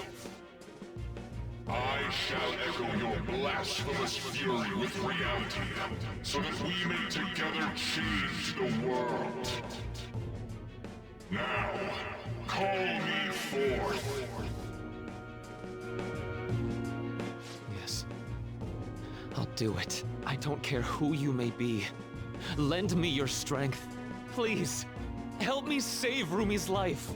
I shall echo your blasphemous fury with reality, so that we may together change the world. Now, call me forth. Yes. I'll do it. I don't care who you may be. Lend me your strength. Please. Help me save Rumi's life.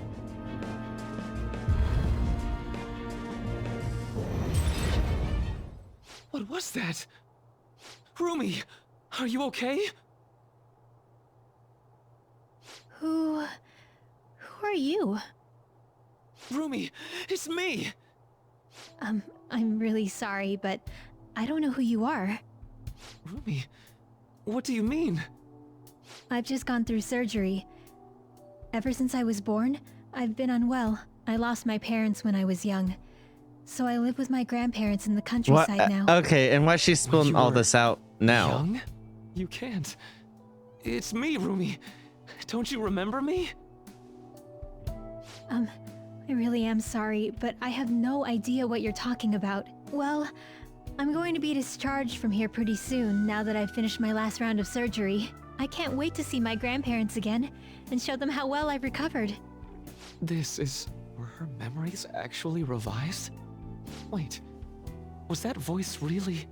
What was that? Rumi! Are you okay? Who are you? Rumi, it's me! I'm really sorry, but I don't know who you are. Rumi, what do you mean? I've just gone through surgery. Ever since I was born, I've been unwell. I lost my parents when I was young. So I live with my grandparents in the countryside now. Okay, and why's she spilling all this out now? Young? You can't. It's me, Rumi. Don't you remember me? I really am sorry, but I have no idea what you're talking about. Well, I'm going to be discharged from here pretty soon now that I've finished my last round of surgery. I can't wait to see my grandparents again and show them how well I've recovered. This is... Were her memories actually revised? Wait, was that voice really...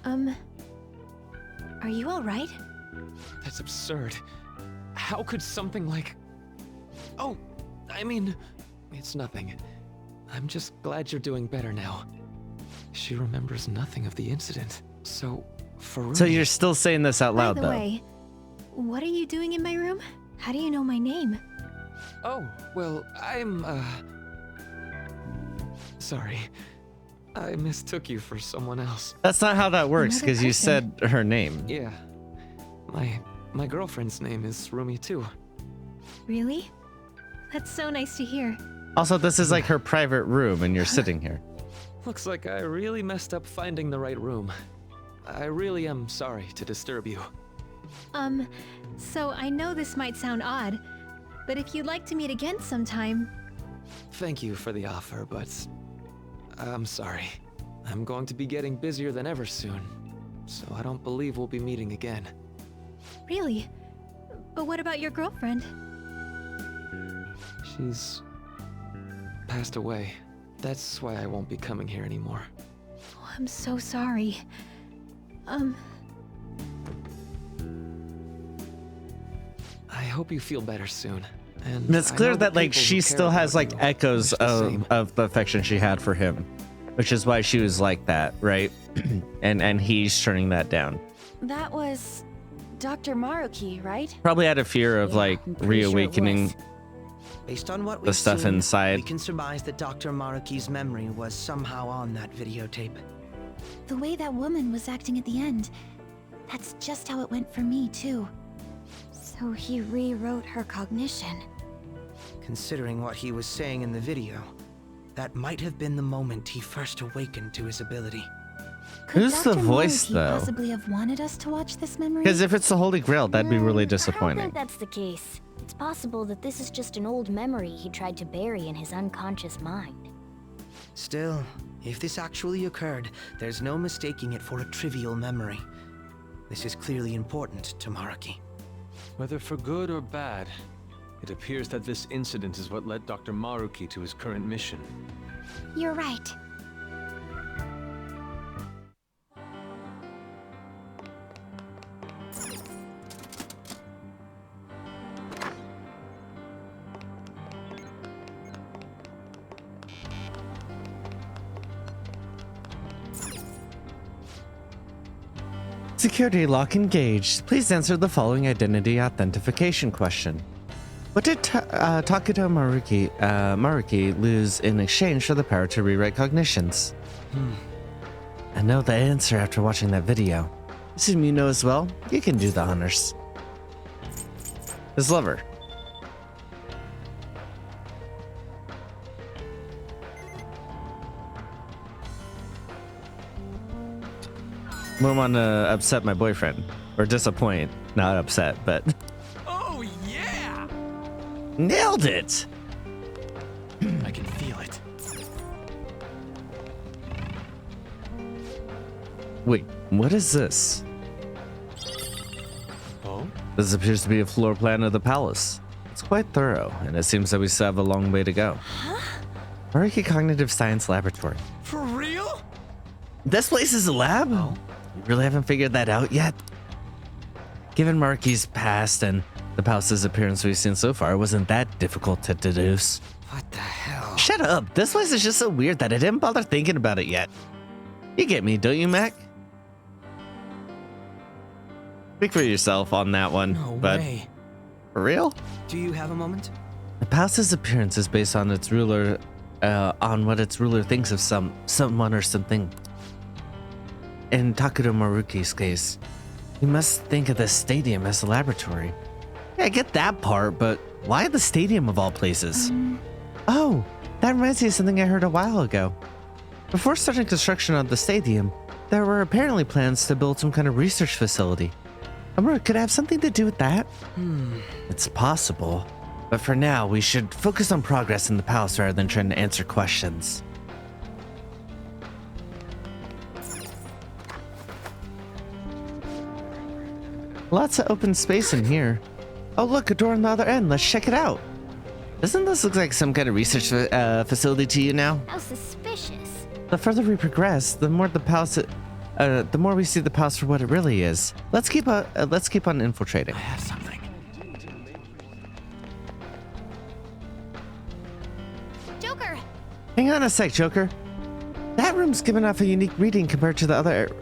Are you alright? That's absurd. How could something like... Oh, I mean, it's nothing. I'm just glad you're doing better now. She remembers nothing of the incident. So, for Rumi... So you're still saying this out loud, By the though? way, what are you doing in my room? How do you know my name? Oh, well, I'm, Sorry. I mistook you for someone else. That's not how that works, Another because you person. said her name. Yeah. My girlfriend's name is Rumi too. Really? That's so nice to hear. Also, this is like her private room, and you're sitting here. Looks like I really messed up finding the right room. I really am sorry to disturb you. So I know this might sound odd, but if you'd like to meet again sometime... Thank you for the offer, but I'm sorry. I'm going to be getting busier than ever soon, so I don't believe we'll be meeting again. Really? But what about your girlfriend? She's passed away. That's why I won't be coming here anymore. Oh, I'm so sorry. I hope you feel better soon. And it's I clear know that the like people she who still care has about like you echoes wish the same. of the affection she had for him, which is why she was like that, right? and he's turning that down. That was Dr. Maruki, right? Probably out of fear of Yeah, like I'm pretty sure it reawakening. was. Based on what The we've stuff seen, inside. we can surmise that Dr. Maruki's memory was somehow on that videotape. The way that woman was acting at the end, that's just how it went for me, too. So he rewrote her cognition. Considering what he was saying in the video, that might have been the moment he first awakened to his ability. Could Who's the Dr. voice, Maruki though? possibly have wanted us to watch this memory? Because if it's the Holy Grail, that'd be really I don't disappointing. think that's the case. It's possible that this is just an old memory he tried to bury in his unconscious mind. Still, if this actually occurred, there's no mistaking it for a trivial memory. This is clearly important to Maruki. Whether for good or bad, it appears that this incident is what led Dr. Maruki to his current mission. You're right. Security lock engaged. Please answer the following identity authentication question. What did Takuto Maruki lose in exchange for the power to rewrite cognitions? I know the answer after watching that video. Assume you know as well. You can do the honors. His lover. Wouldn't want to upset my boyfriend. Or disappoint. Not upset, but... Oh, yeah! Nailed it! I can feel it. Wait, what is this? Oh? This appears to be a floor plan of the palace. It's quite thorough, and it seems that we still have a long way to go. Maruki Cognitive Science Laboratory. For real? This place is a lab? Oh. You really haven't figured that out yet? Given Maruki's past and the palace's appearance we've seen so far, it wasn't that difficult to deduce. What the hell? Shut up! This place is just so weird that I didn't bother thinking about it yet. You get me, don't you, Mac? Speak for yourself on that one. No but way. for real? Do you have a moment? The palace's appearance is based on its ruler, on what its ruler thinks of someone or something. In Takuro Maruki's case, you must think of the stadium as a laboratory. Yeah, I get that part, but why the stadium of all places? Oh, that reminds me of something I heard a while ago. Before starting construction on the stadium, there were apparently plans to build some kind of research facility. Could it have something to do with that? It's possible. But for now, we should focus on progress in the palace rather than trying to answer questions. Lots of open space in here. Oh look, a door on the other end. Let's check it out. Doesn't this look like some kind of research facility to you now? How suspicious. The further we progress, the more we see the palace for what it really is. Let's keep on infiltrating. I have something. Joker! Hang on a sec, Joker. That room's giving off a unique reading compared to the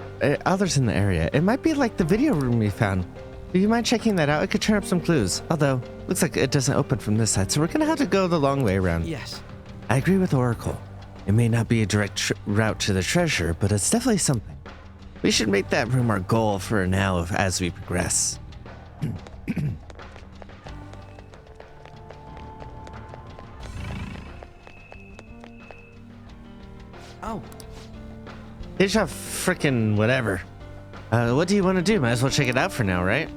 others in the area. It might be like the video room we found. Do you mind checking that out? It could turn up some clues. Although, looks like it doesn't open from this side, so we're gonna have to go the long way around. Yes. I agree with Oracle. It may not be a direct route to the treasure, but it's definitely something. We should make that room our goal for now as we progress. Oh, Deja frickin' whatever. What do you want to do? Might as well check it out for now, right?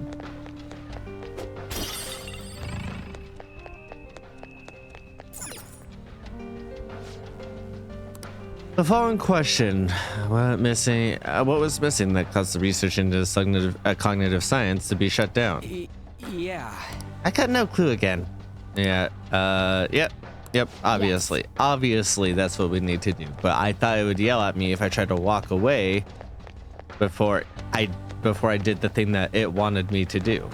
The following question: what was missing that caused the research into cognitive science to be shut down? yeah. I got no clue again. Yeah. Yep. Obviously. Yes. Obviously, that's what we need to do. But I thought it would yell at me if I tried to walk away before I did the thing that it wanted me to do.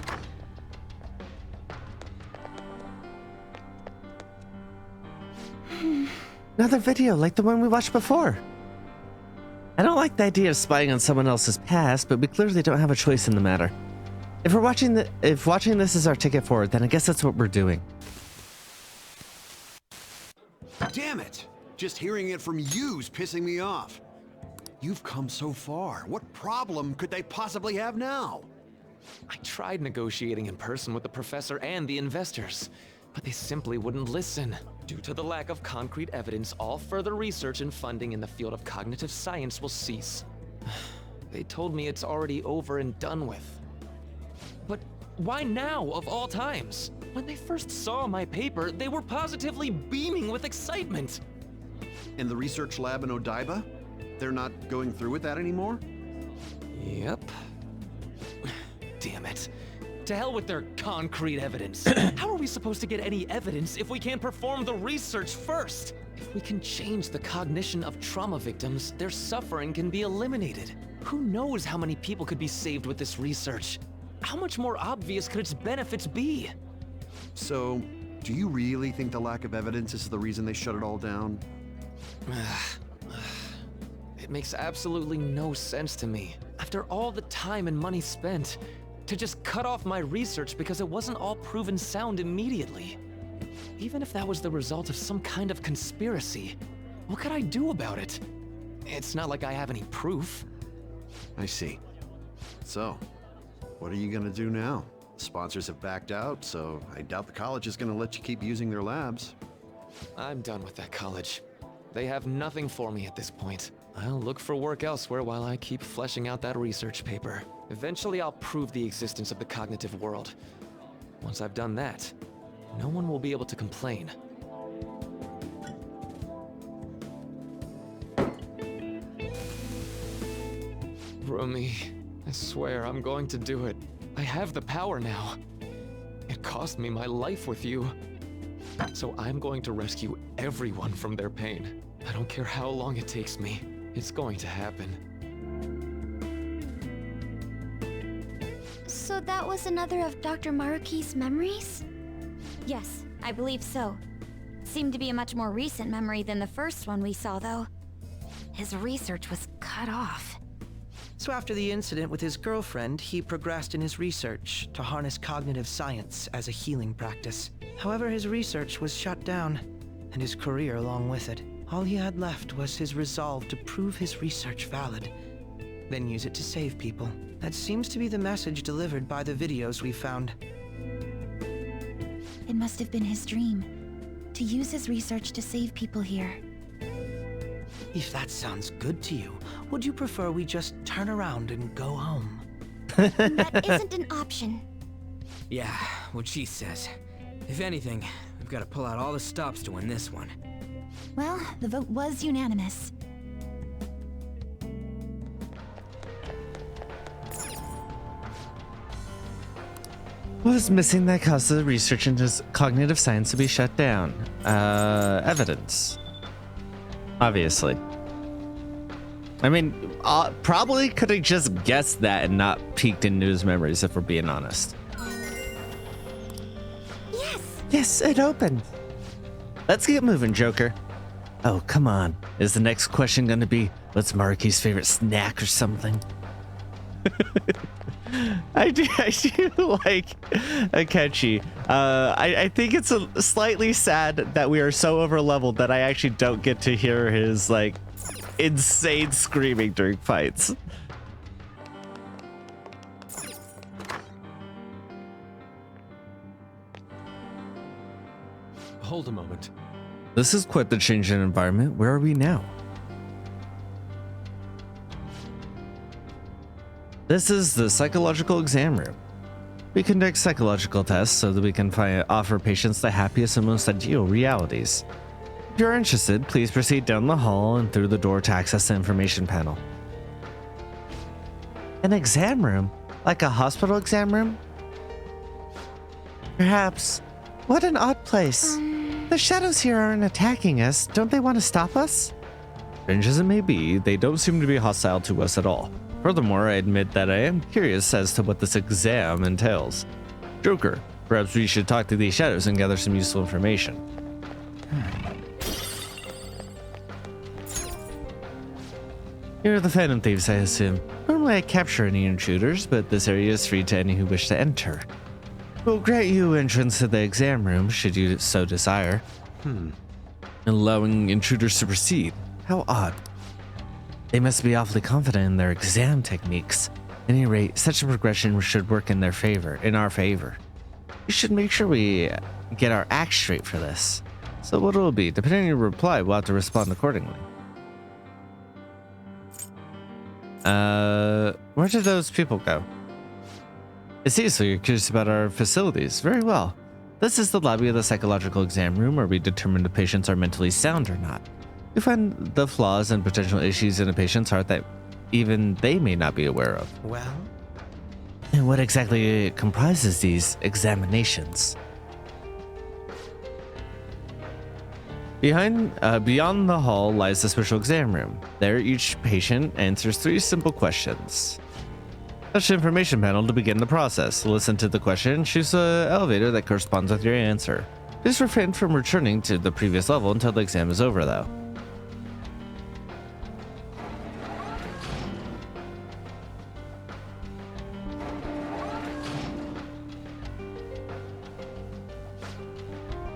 Another video like the one we watched before. I don't like the idea of spying on someone else's past, but we clearly don't have a choice in the matter. If watching this is our ticket forward, then I guess that's what we're doing. Damn it! Just hearing it from you's pissing me off. You've come so far. What problem could they possibly have now? I tried negotiating in person with the professor and the investors, but they simply wouldn't listen. Due to the lack of concrete evidence, all further research and funding in the field of cognitive science will cease. They told me it's already over and done with. But why now, of all times? When they first saw my paper, they were positively beaming with excitement. And the research lab in Odaiba? They're not going through with that anymore? Yep. Damn it. To hell with their concrete evidence. How are we supposed to get any evidence if we can't perform the research first? If we can change the cognition of trauma victims, their suffering can be eliminated. Who knows how many people could be saved with this research? How much more obvious could its benefits be? So, do you really think the lack of evidence is the reason they shut it all down? It makes absolutely no sense to me. After all the time and money spent, to just cut off my research because it wasn't all proven sound immediately. Even if that was the result of some kind of conspiracy, what could I do about it? It's not like I have any proof. I see. So, what are you gonna do now? Sponsors have backed out, so I doubt the college is gonna let you keep using their labs. I'm done with that college. They have nothing for me at this point. I'll look for work elsewhere while I keep fleshing out that research paper. Eventually, I'll prove the existence of the cognitive world. Once I've done that, no one will be able to complain. Rumi, I swear I'm going to do it. I have the power now. It cost me my life with you. So I'm going to rescue everyone from their pain. I don't care how long it takes me. It's going to happen. So that was another of Dr. Maruki's memories? Yes, I believe so. Seemed to be a much more recent memory than the first one we saw, though. His research was cut off. So after the incident with his girlfriend, he progressed in his research to harness cognitive science as a healing practice. However, his research was shut down, and his career along with it. All he had left was his resolve to prove his research valid, then use it to save people. That seems to be the message delivered by the videos we found. It must have been his dream, to use his research to save people here. If that sounds good to you, would you prefer we just turn around and go home? That isn't an option. Yeah, what she says. If anything, we've got to pull out all the stops to win this one. Well, the vote was unanimous. What was missing that caused the research into cognitive science to be shut down? Evidence. Obviously. I mean, probably could have just guessed that and not peeked in news memories, if we're being honest. Yes! Yes, it opened. Let's get moving, Joker. Oh, come on. Is the next question going to be, what's Maruki's favorite snack or something? I do like Akechi. I think it's slightly sad that we are so over leveled that I actually don't get to hear his like insane screaming during fights. Hold a moment. This is quite the change in environment. Where are we now? This is the psychological exam room. We conduct psychological tests so that we can offer patients the happiest and most ideal realities. If you're interested, please proceed down the hall and through the door to access the information panel. An exam room? Like a hospital exam room? Perhaps. What an odd place. The shadows here aren't attacking us. Don't they want to stop us? Strange as it may be, they don't seem to be hostile to us at all. Furthermore, I admit that I am curious as to what this exam entails. Joker, perhaps we should talk to these shadows and gather some useful information. Here are the Phantom Thieves, I assume. Normally I capture any intruders, but this area is free to any who wish to enter. We'll grant you entrance to the exam room, should you so desire. Allowing intruders to proceed. How odd. They must be awfully confident in their exam techniques. At any rate, such a progression should work in our favor. We should make sure we get our act straight for this. So what will it be? Depending on your reply, we'll have to respond accordingly. Where did those people go? I see, so you're curious about our facilities. Very well. This is the lobby of the psychological exam room where we determine if patients are mentally sound or not. We find the flaws and potential issues in a patient's heart that even they may not be aware of. Well? And what exactly comprises these examinations? Beyond the hall lies the special exam room. There, each patient answers 3 simple questions. Touch the information panel to begin the process. Listen to the question, choose the elevator that corresponds with your answer. Please refrain from returning to the previous level until the exam is over, though.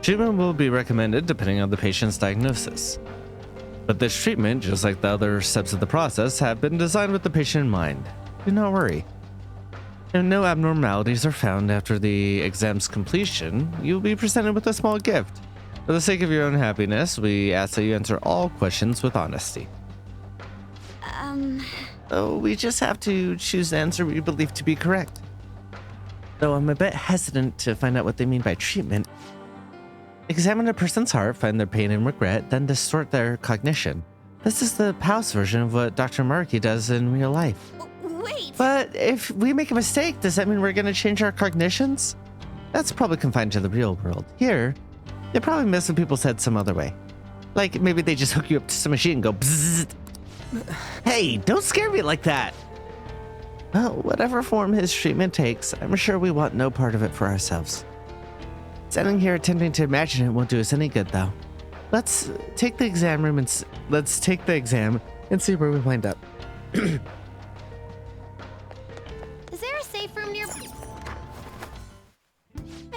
Treatment will be recommended depending on the patient's diagnosis. But this treatment, just like the other steps of the process, have been designed with the patient in mind. Do not worry. If no abnormalities are found after the exam's completion, you'll be presented with a small gift. For the sake of your own happiness, we ask that you answer all questions with honesty. Oh, we just have to choose the answer we believe to be correct. Though I'm a bit hesitant to find out what they mean by treatment. Examine a person's heart, find their pain and regret, then distort their cognition. This is the Palace version of what Dr. Maruki does in real life. Wait! But if we make a mistake, does that mean we're gonna change our cognitions? That's probably confined to the real world. Here, they probably miss when people said some other way. Like, maybe they just hook you up to some machine and go bzzzt. Hey, don't scare me like that! Well, whatever form his treatment takes, I'm sure we want no part of it for ourselves. Standing here attempting to imagine it won't do us any good, though. Let's take the exam and see where we wind up.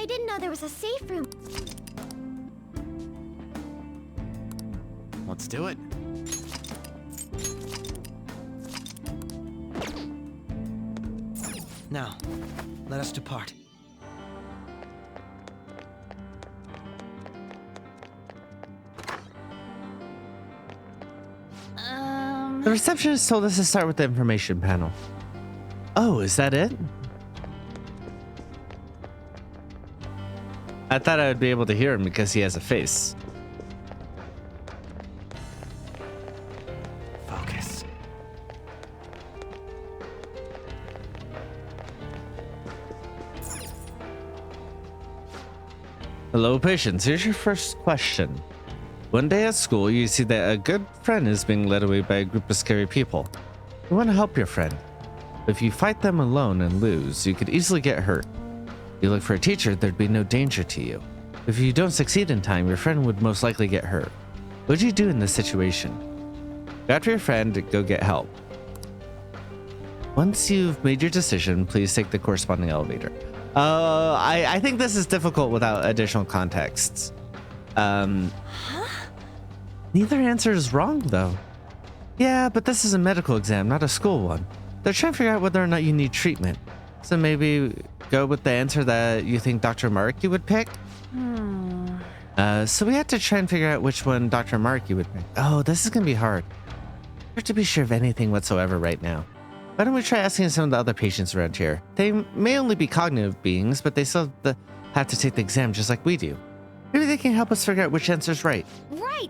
I didn't know there was a safe room. Let's do it. Now, let us depart. The receptionist told us to start with the information panel. Oh, is that it? I thought I would be able to hear him because he has a face. Focus. Hello, patients. Here's your first question. One day at school, you see that a good friend is being led away by a group of scary people. You want to help your friend. If you fight them alone and lose, you could easily get hurt. You look for a teacher, there'd be no danger to you. If you don't succeed in time, your friend would most likely get hurt. What would you do in this situation? Go after your friend, go get help. Once you've made your decision, please take the corresponding elevator. I think this is difficult without additional contexts. Neither answer is wrong, though. Yeah, but this is a medical exam, not a school one. They're trying to figure out whether or not you need treatment. So maybe go with the answer that you think Dr. Maruki would pick? So we have to try and figure out which one Dr. Maruki would pick. Oh, this is gonna be hard. Hard to be sure of anything whatsoever right now. Why don't we try asking some of the other patients around here? They may only be cognitive beings, but they still have to take the exam just like we do. Maybe they can help us figure out which answer's right. Right.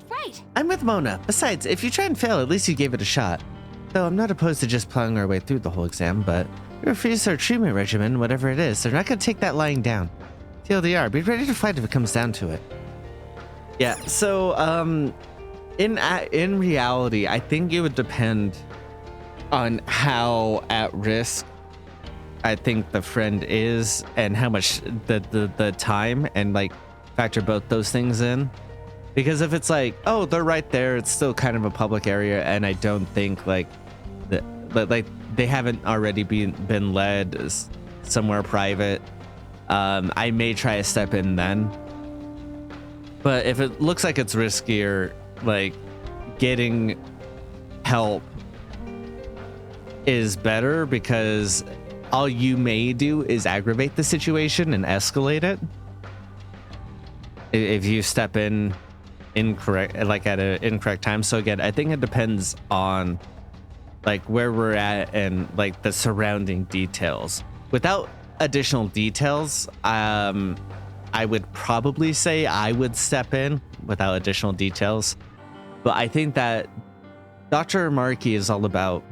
I'm with Mona. Besides, if you try and fail, at least you gave it a shot. Though I'm not opposed to just plowing our way through the whole exam, but we refuse our treatment regimen, whatever it is. They're not going to take that lying down. TLDR, be ready to fight if it comes down to it. Yeah, so, in reality, I think it would depend on how at risk I think the friend is and how much the time and like factor both those things in. Because if it's like, oh, they're right there, it's still kind of a public area, and I don't think like they haven't already been led somewhere private, I may try to step in then. But if it looks like it's riskier, like getting help is better because all you may do is aggravate the situation and escalate it. If you step in incorrect, like at an incorrect time. So again, I think it depends on like where we're at and like the surrounding details. Without additional details, I would probably say I would step in without additional details. But I think that Dr. Maruki is all about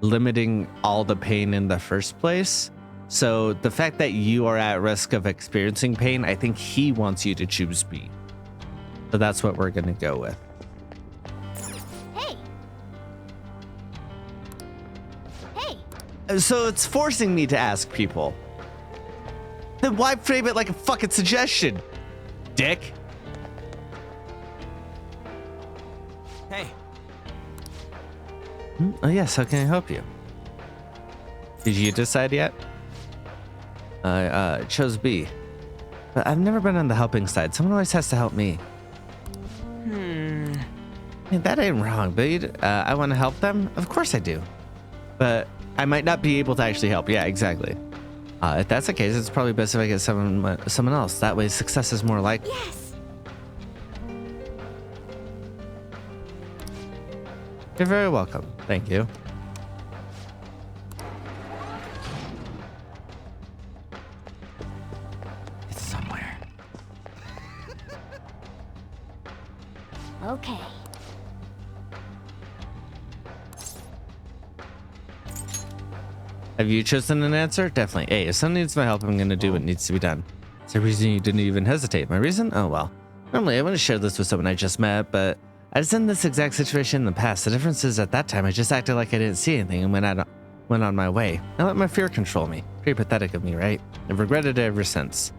limiting all the pain in the first place. So the fact that you are at risk of experiencing pain, I think he wants you to choose B. So that's what we're going to go with. Hey. So it's forcing me to ask people. Then why frame it like a fucking suggestion, dick? Hey. Oh yes, how can I help you? Did you decide yet? I chose B. But I've never been on the helping side. Someone always has to help me. I mean, that ain't wrong, but I want to help them? Of course I do. But I might not be able to actually help. Yeah, exactly. If that's the case, it's probably best if I get someone else. That way success is more likely. Yes. You're very welcome. Thank you. It's somewhere. Okay. Have you chosen an answer? Definitely A. If someone needs my help, I'm going to do what needs to be done. Is there a reason you didn't even hesitate? My reason? Oh, well. Normally, I wouldn't share this with someone I just met, but I was in this exact situation in the past. The difference is at that time, I just acted like I didn't see anything and went on my way. I let my fear control me. Pretty pathetic of me, right? I've regretted it ever since.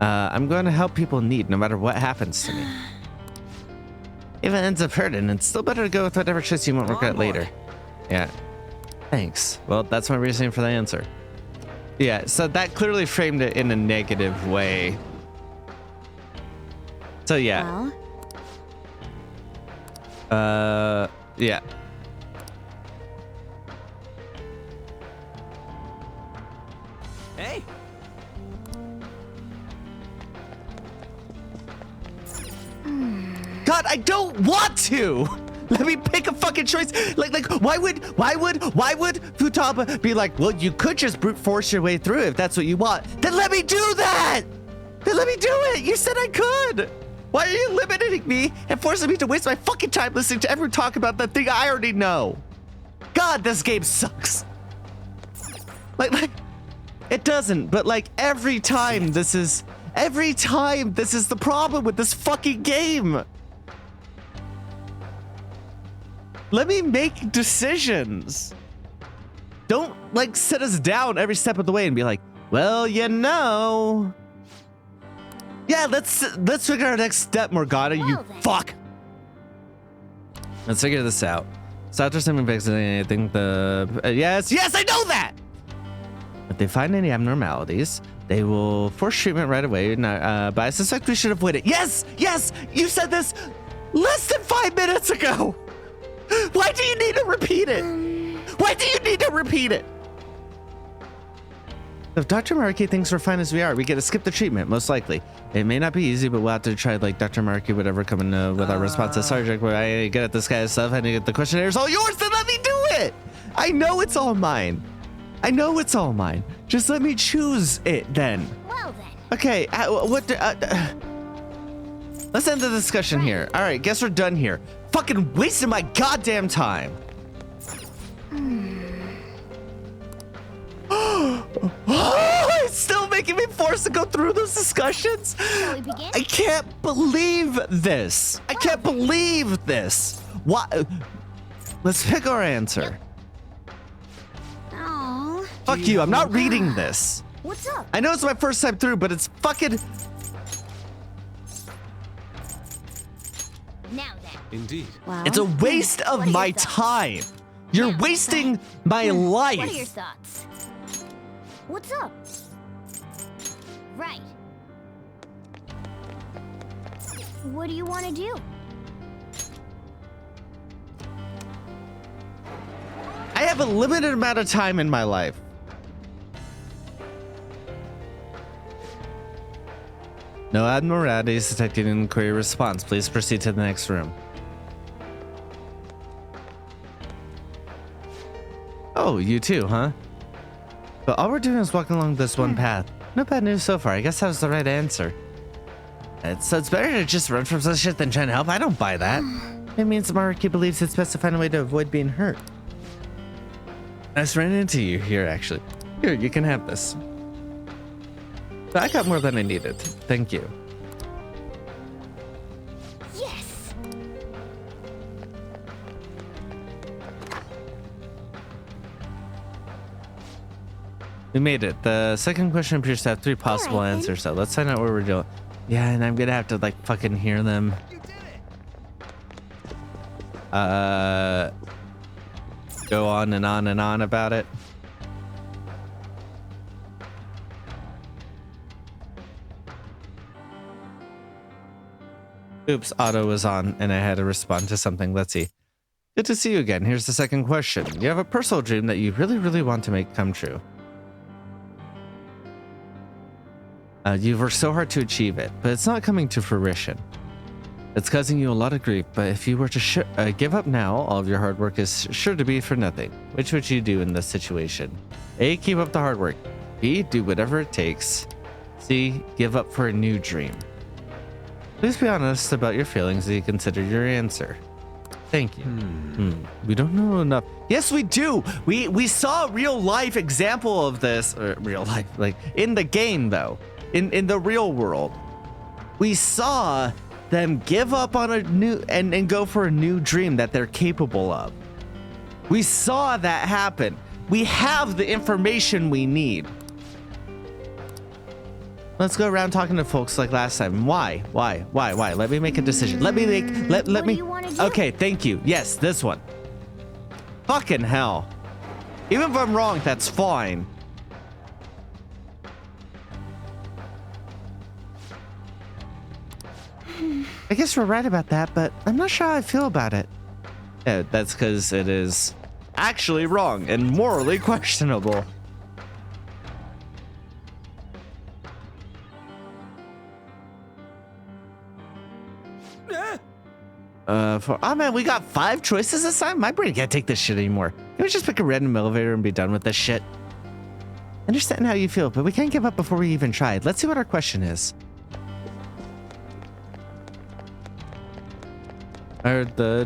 I'm going to help people in need no matter what happens to me. If it ends up hurting, it's still better to go with whatever choice you won't regret later. Yeah. Thanks. Well, that's my reasoning for the answer. Yeah, so that clearly framed it in a negative way. So yeah. Yeah. Hey! God, I don't want to! Let me pick a fucking choice. Like, why would Futaba be like, well, you could just brute force your way through it if that's what you want. Then let me do that! Then let me do it! You said I could! Why are you limiting me and forcing me to waste my fucking time listening to everyone talk about the thing I already know? God, this game sucks. Like, it doesn't, but like every time this is the problem with this fucking game. Let me make decisions. Don't like sit us down every step of the way and be like, well, you know. Yeah, let's figure out our next step, Morgana, you fuck. Let's figure this out. So after something fixing anything, yes, I know that. If they find any abnormalities, they will force treatment right away. But I suspect we should avoid it. Yes, you said this less than 5 minutes ago. Why do you need to repeat it? Why do you need to repeat it? If Dr. Maruki thinks we're fine as we are, we get to skip the treatment, most likely. It may not be easy, but we'll have to try, like, Dr. Maruki, whatever, coming with our responses. Sorry, where I get at this kind of stuff, I need to get the questionnaires all yours, then let me do it! I know it's all mine. Just let me choose it, then. Well, then. Okay, let's end the discussion here. All right, guess we're done here. Fucking wasting my goddamn time. It's still making me forced to go through those discussions. Shall we begin? I can't believe this. What? Let's pick our answer. Oh. Fuck you, I'm not reading this. What's up? I know it's my first time through, but it's fucking... Now then. Indeed. Well, It's a waste of what are my your thoughts? time. You're wasting my life. What are your thoughts? What's up? Right. What do you want to do? I have a limited amount of time in my life. No abnormalities detected in inquiry response. Please proceed to the next room. Oh, you too, huh? But all we're doing is walking along this one path. No bad news so far. I guess that was the right answer. It's better to just run from such shit than try to help. I don't buy that. It means Maruki believes it's best to find a way to avoid being hurt. I just ran into you here, actually. Here, you can have this. But I got more than I needed. Thank you. Yes. We made it. The second question appears to have 3 possible answers, so let's find out what we're doing. Yeah, and I'm gonna have to like fucking hear them. Go on and on and on about it. Oops, auto was on and I had to respond to something. Let's see. Good to see you again. Here's the second question. You have a personal dream that you really, really want to make come true. You've worked so hard to achieve it, but it's not coming to fruition. It's causing you a lot of grief, but if you were to give up now, all of your hard work is sure to be for nothing. Which would you do in this situation? A, keep up the hard work. B, do whatever it takes. C, give up for a new dream. Please be honest about your feelings as you consider your answer. Thank you. We don't know enough. Yes, we do. We saw a real life example of this, or real life, like in the game though. In the real world, we saw them give up on a new and go for a new dream that they're capable of. We saw that happen. We have the information we need. Let's go around talking to folks like last time. Why? Let me make a decision. Let me. Okay, thank you. Yes, this one. Fucking hell. Even if I'm wrong, that's fine. I guess we're right about that, but I'm not sure how I feel about it. Yeah, that's because it is actually wrong and morally questionable. Oh man, we got 5 choices this time? My brain can't take this shit anymore. Can we just pick a random elevator and be done with this shit? I understand how you feel, but we can't give up before we even tried. Let's see what our question is. I heard the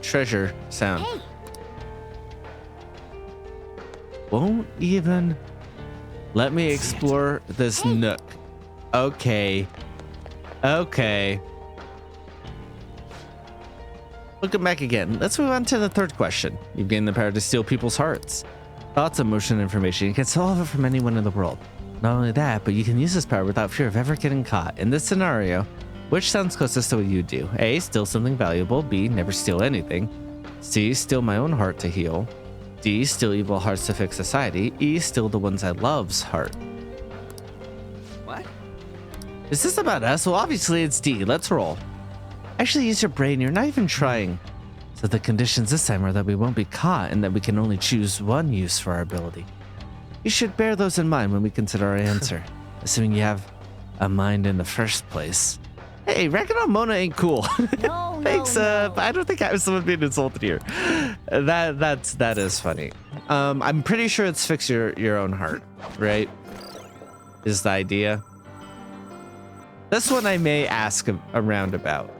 treasure sound. Hey, Won't even let me explore this nook. Okay. Okay. Welcome back again. Let's move on to the third question. You've gained the power to steal people's hearts. Thoughts, emotion, information. You can solve it from anyone in the world. Not only that, but you can use this power without fear of ever getting caught. In this scenario, which sounds closest to what you do? A, steal something valuable. B, never steal anything. C, steal my own heart to heal. D, steal evil hearts to fix society. E, steal the ones I love's heart. What? Is this about us? Well, obviously it's D. Let's roll. Actually, use your brain. You're not even trying. So the conditions this time are that we won't be caught and that we can only choose one use for our ability. You should bear those in mind when we consider our answer, assuming you have a mind in the first place. Hey, ragging on Mona ain't cool. no, Thanks, no. I don't think I was someone being insulted here. That is funny. I'm pretty sure it's fix your own heart, right? Is the idea. This one I may ask around about.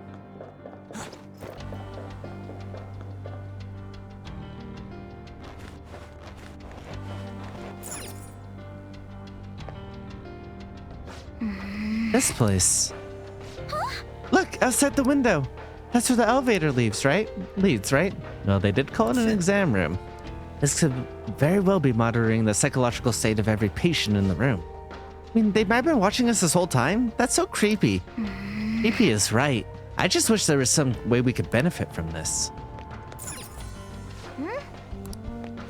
This place. Look, outside the window. That's where the elevator leads, right? Well, they did call it an exam room. This could very well be monitoring the psychological state of every patient in the room. I mean, they might have been watching us this whole time. That's so creepy. Creepy is right. I just wish there was some way we could benefit from this.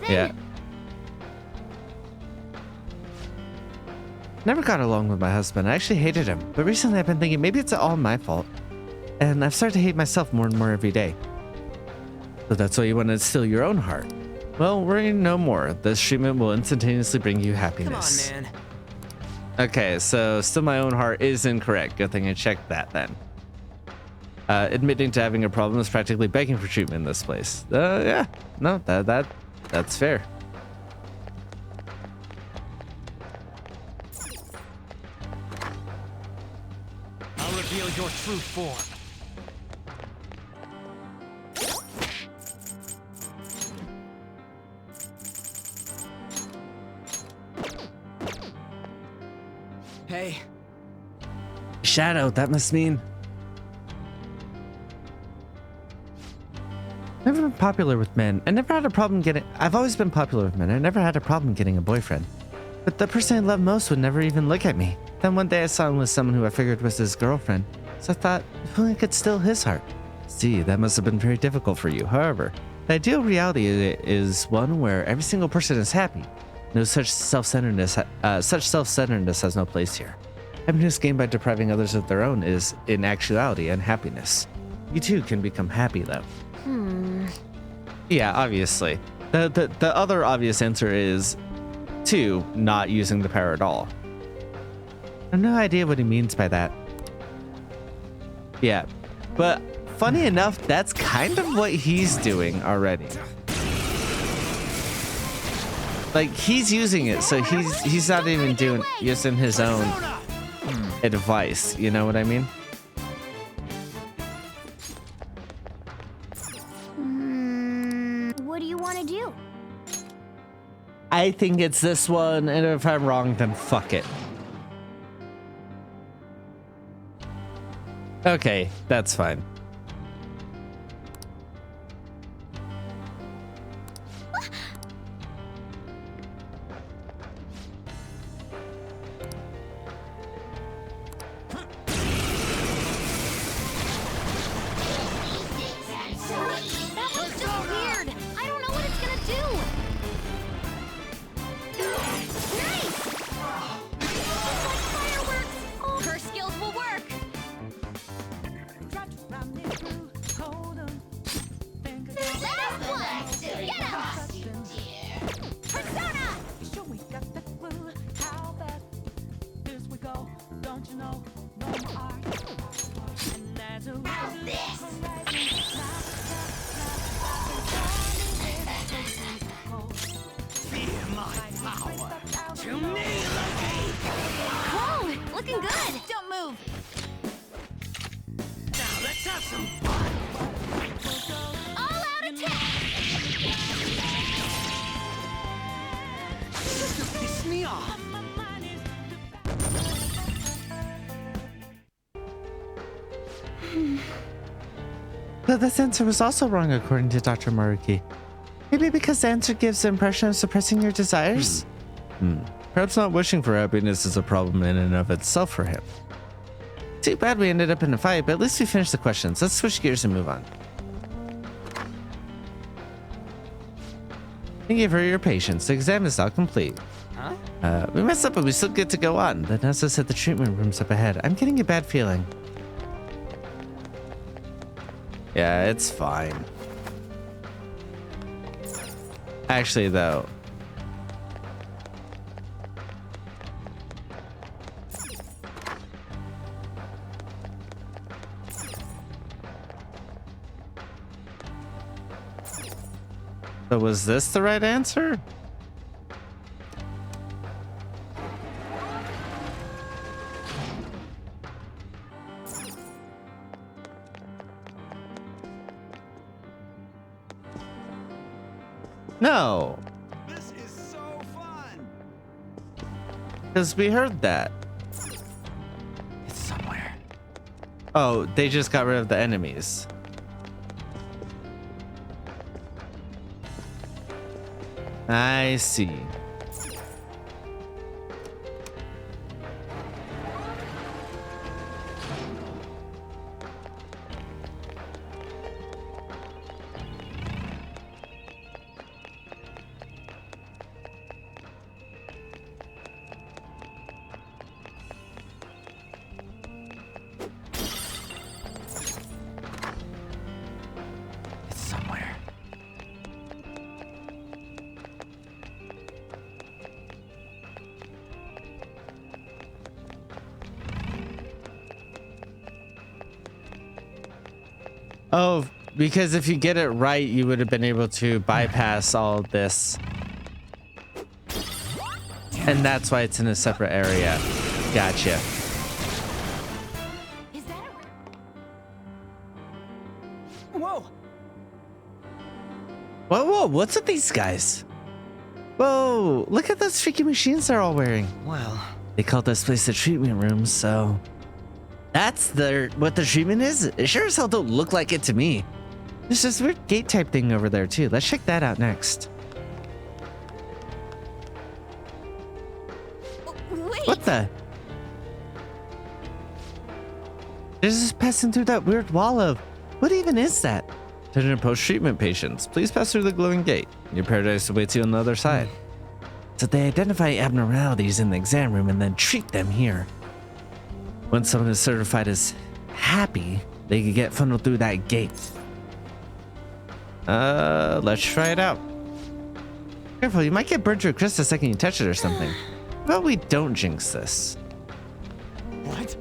Yeah. Never got along with my husband. I actually hated him. But recently I've been thinking maybe it's all my fault. And I've started to hate myself more and more every day. So that's why you want to steal your own heart. Well, worry no more. This treatment will instantaneously bring you happiness. Come on, man. Okay, so steal my own heart is incorrect. Good thing I checked that then. Admitting to having a problem is practically begging for treatment in this place. Yeah, no, that's fair. I'll reveal your true form. Hey. Shadow, that must mean... Never been popular with men. I've always been popular with men. I never had a problem getting a boyfriend. But the person I loved most would never even look at me. Then one day I saw him with someone who I figured was his girlfriend. So I thought, if only I could steal his heart. See, that must have been very difficult for you. However, The ideal reality is one where every single person is happy. No such self-centeredness has no place here. Happiness gained by depriving others of their own is, in actuality, unhappiness. You too can become happy, though. yeah, obviously. The other obvious answer is 2, not using the power at all. I have no idea what he means by that. Yeah, but funny enough, that's kind of what he's doing already. Like, he's using it, so he's not even using his own advice, you know what I mean? What do you want to do? I think it's this one, and if I'm wrong, then fuck it. Okay, that's fine. That looks so weird. I don't know what it's gonna do. Nice! Looks like fireworks. Oh, her skills will work. Whoa, looking good. Don't move. Now let's have some fun. All out attack. Piss me off. But this answer was also wrong according to Dr. Maruki. Maybe because the answer gives the impression of suppressing your desires? Perhaps not wishing for happiness is a problem in and of itself for him. Too bad we ended up in a fight, but at least we finished the questions. Let's switch gears and move on. Thank you for your patience. The exam is now complete. We messed up, but we still get to go on. The nurse said the treatment room's up ahead. I'm getting a bad feeling. Yeah, it's fine. Actually, though. So was this the right answer? No. This is so fun. Because we heard that. It's somewhere. Oh, they just got rid of the enemies. I see. It's somewhere. Oh, because if you get it right, you would have been able to bypass all this. And that's why it's in a separate area. Gotcha. Whoa! Whoa, what's with these guys? Whoa, look at those freaking machines they're all wearing. Well, They called this place the treatment room, so... That's what the treatment is? It sure as hell don't look like it to me. There's this weird gate type thing over there too. Let's check that out next. Wait. What the? There's just passing through that weird wall of... What even is that? Attention post-treatment patients, please pass through the glowing gate. Your paradise awaits you on the other side. So they identify abnormalities in the exam room and then treat them here. Once someone is certified as happy, they can get funneled through that gate. Let's try it out. Careful, you might get burned to a crisp the second you touch it or something. How about we don't jinx this? What?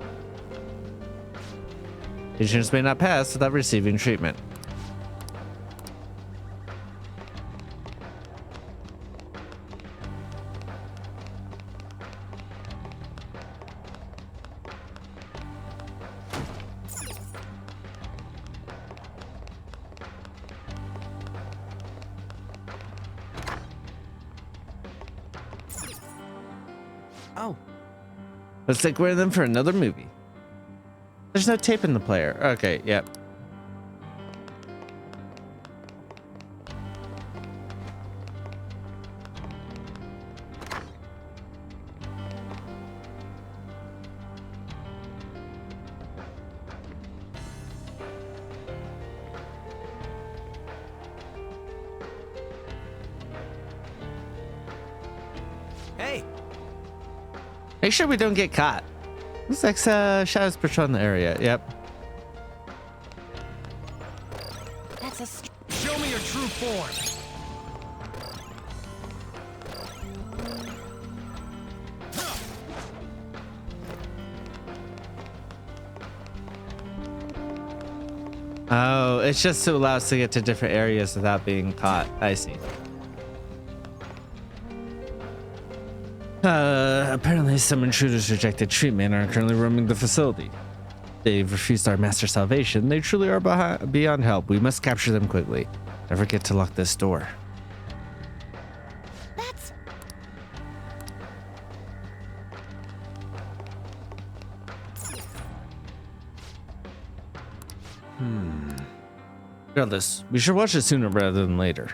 Patients may not pass without receiving treatment. oh, Looks like we're in them for another movie. There's no tape in the player. Okay, yep. hey, Make sure we don't get caught. Looks like shadows patrolling the area. Yep. That's a Show me your true form. Oh, it's just to allow us to get to different areas without being caught. I see. Apparently some intruders rejected treatment and are currently roaming the facility. They've refused our master salvation. They truly are beyond help. We must capture them quickly. Don't forget to lock this door. That's... Regardless, we should watch it sooner rather than later.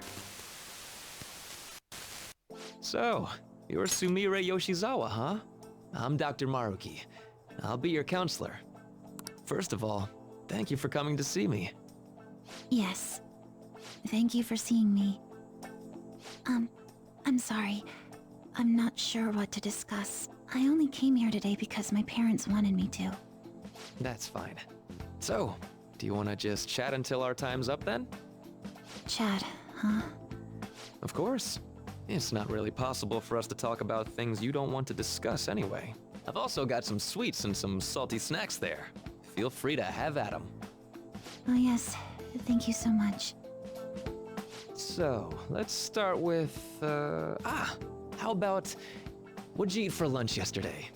So, you're Sumire Yoshizawa, huh? I'm Dr. Maruki. I'll be your counselor. First of all, thank you for coming to see me. Yes. Thank you for seeing me. I'm sorry. I'm not sure what to discuss. I only came here today because my parents wanted me to. That's fine. So, do you want to just chat until our time's up then? Chat, huh? Of course. It's not really possible for us to talk about things you don't want to discuss anyway. I've also got some sweets and some salty snacks there. Feel free to have at them. Oh yes, thank you so much. So, let's start with, how about, what'd you eat for lunch yesterday?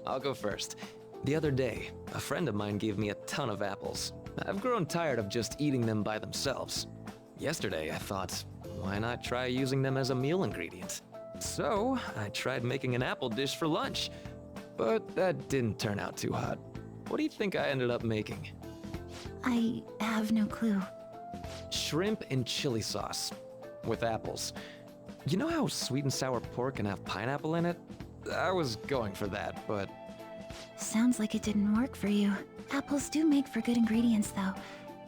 I'll go first. The other day, a friend of mine gave me a ton of apples. I've grown tired of just eating them by themselves. Yesterday, I thought, why not try using them as a meal ingredient? So, I tried making an apple dish for lunch, but that didn't turn out too hot. What do you think I ended up making? I have no clue. Shrimp and chili sauce with apples. You know how sweet and sour pork can have pineapple in it? I was going for that, but... Sounds like it didn't work for you. Apples do make for good ingredients, though.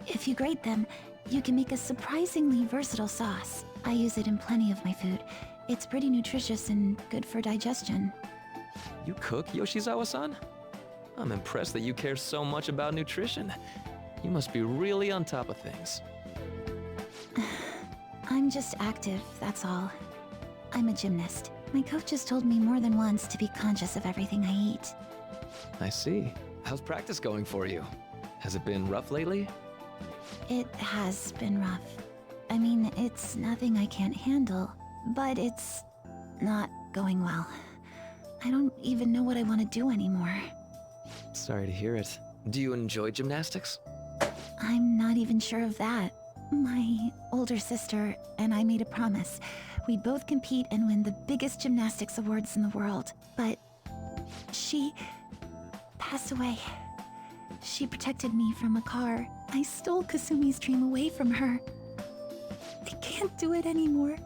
If you grate them, you can make a surprisingly versatile sauce. I use it in plenty of my food. It's pretty nutritious and good for digestion. You cook, Yoshizawa-san? I'm impressed that you care so much about nutrition. You must be really on top of things. I'm just active, that's all. I'm a gymnast. My coach has told me more than once to be conscious of everything I eat. I see. How's practice going for you? Has it been rough lately? It has been rough. I mean, it's nothing I can't handle, but it's not going well. I don't even know what I want to do anymore. Sorry to hear it. Do you enjoy gymnastics? I'm not even sure of that. My older sister and I made a promise. We'd both compete and win the biggest gymnastics awards in the world. But she passed away. She protected me from a car. I stole Kasumi's dream away from her. I can't do it anymore.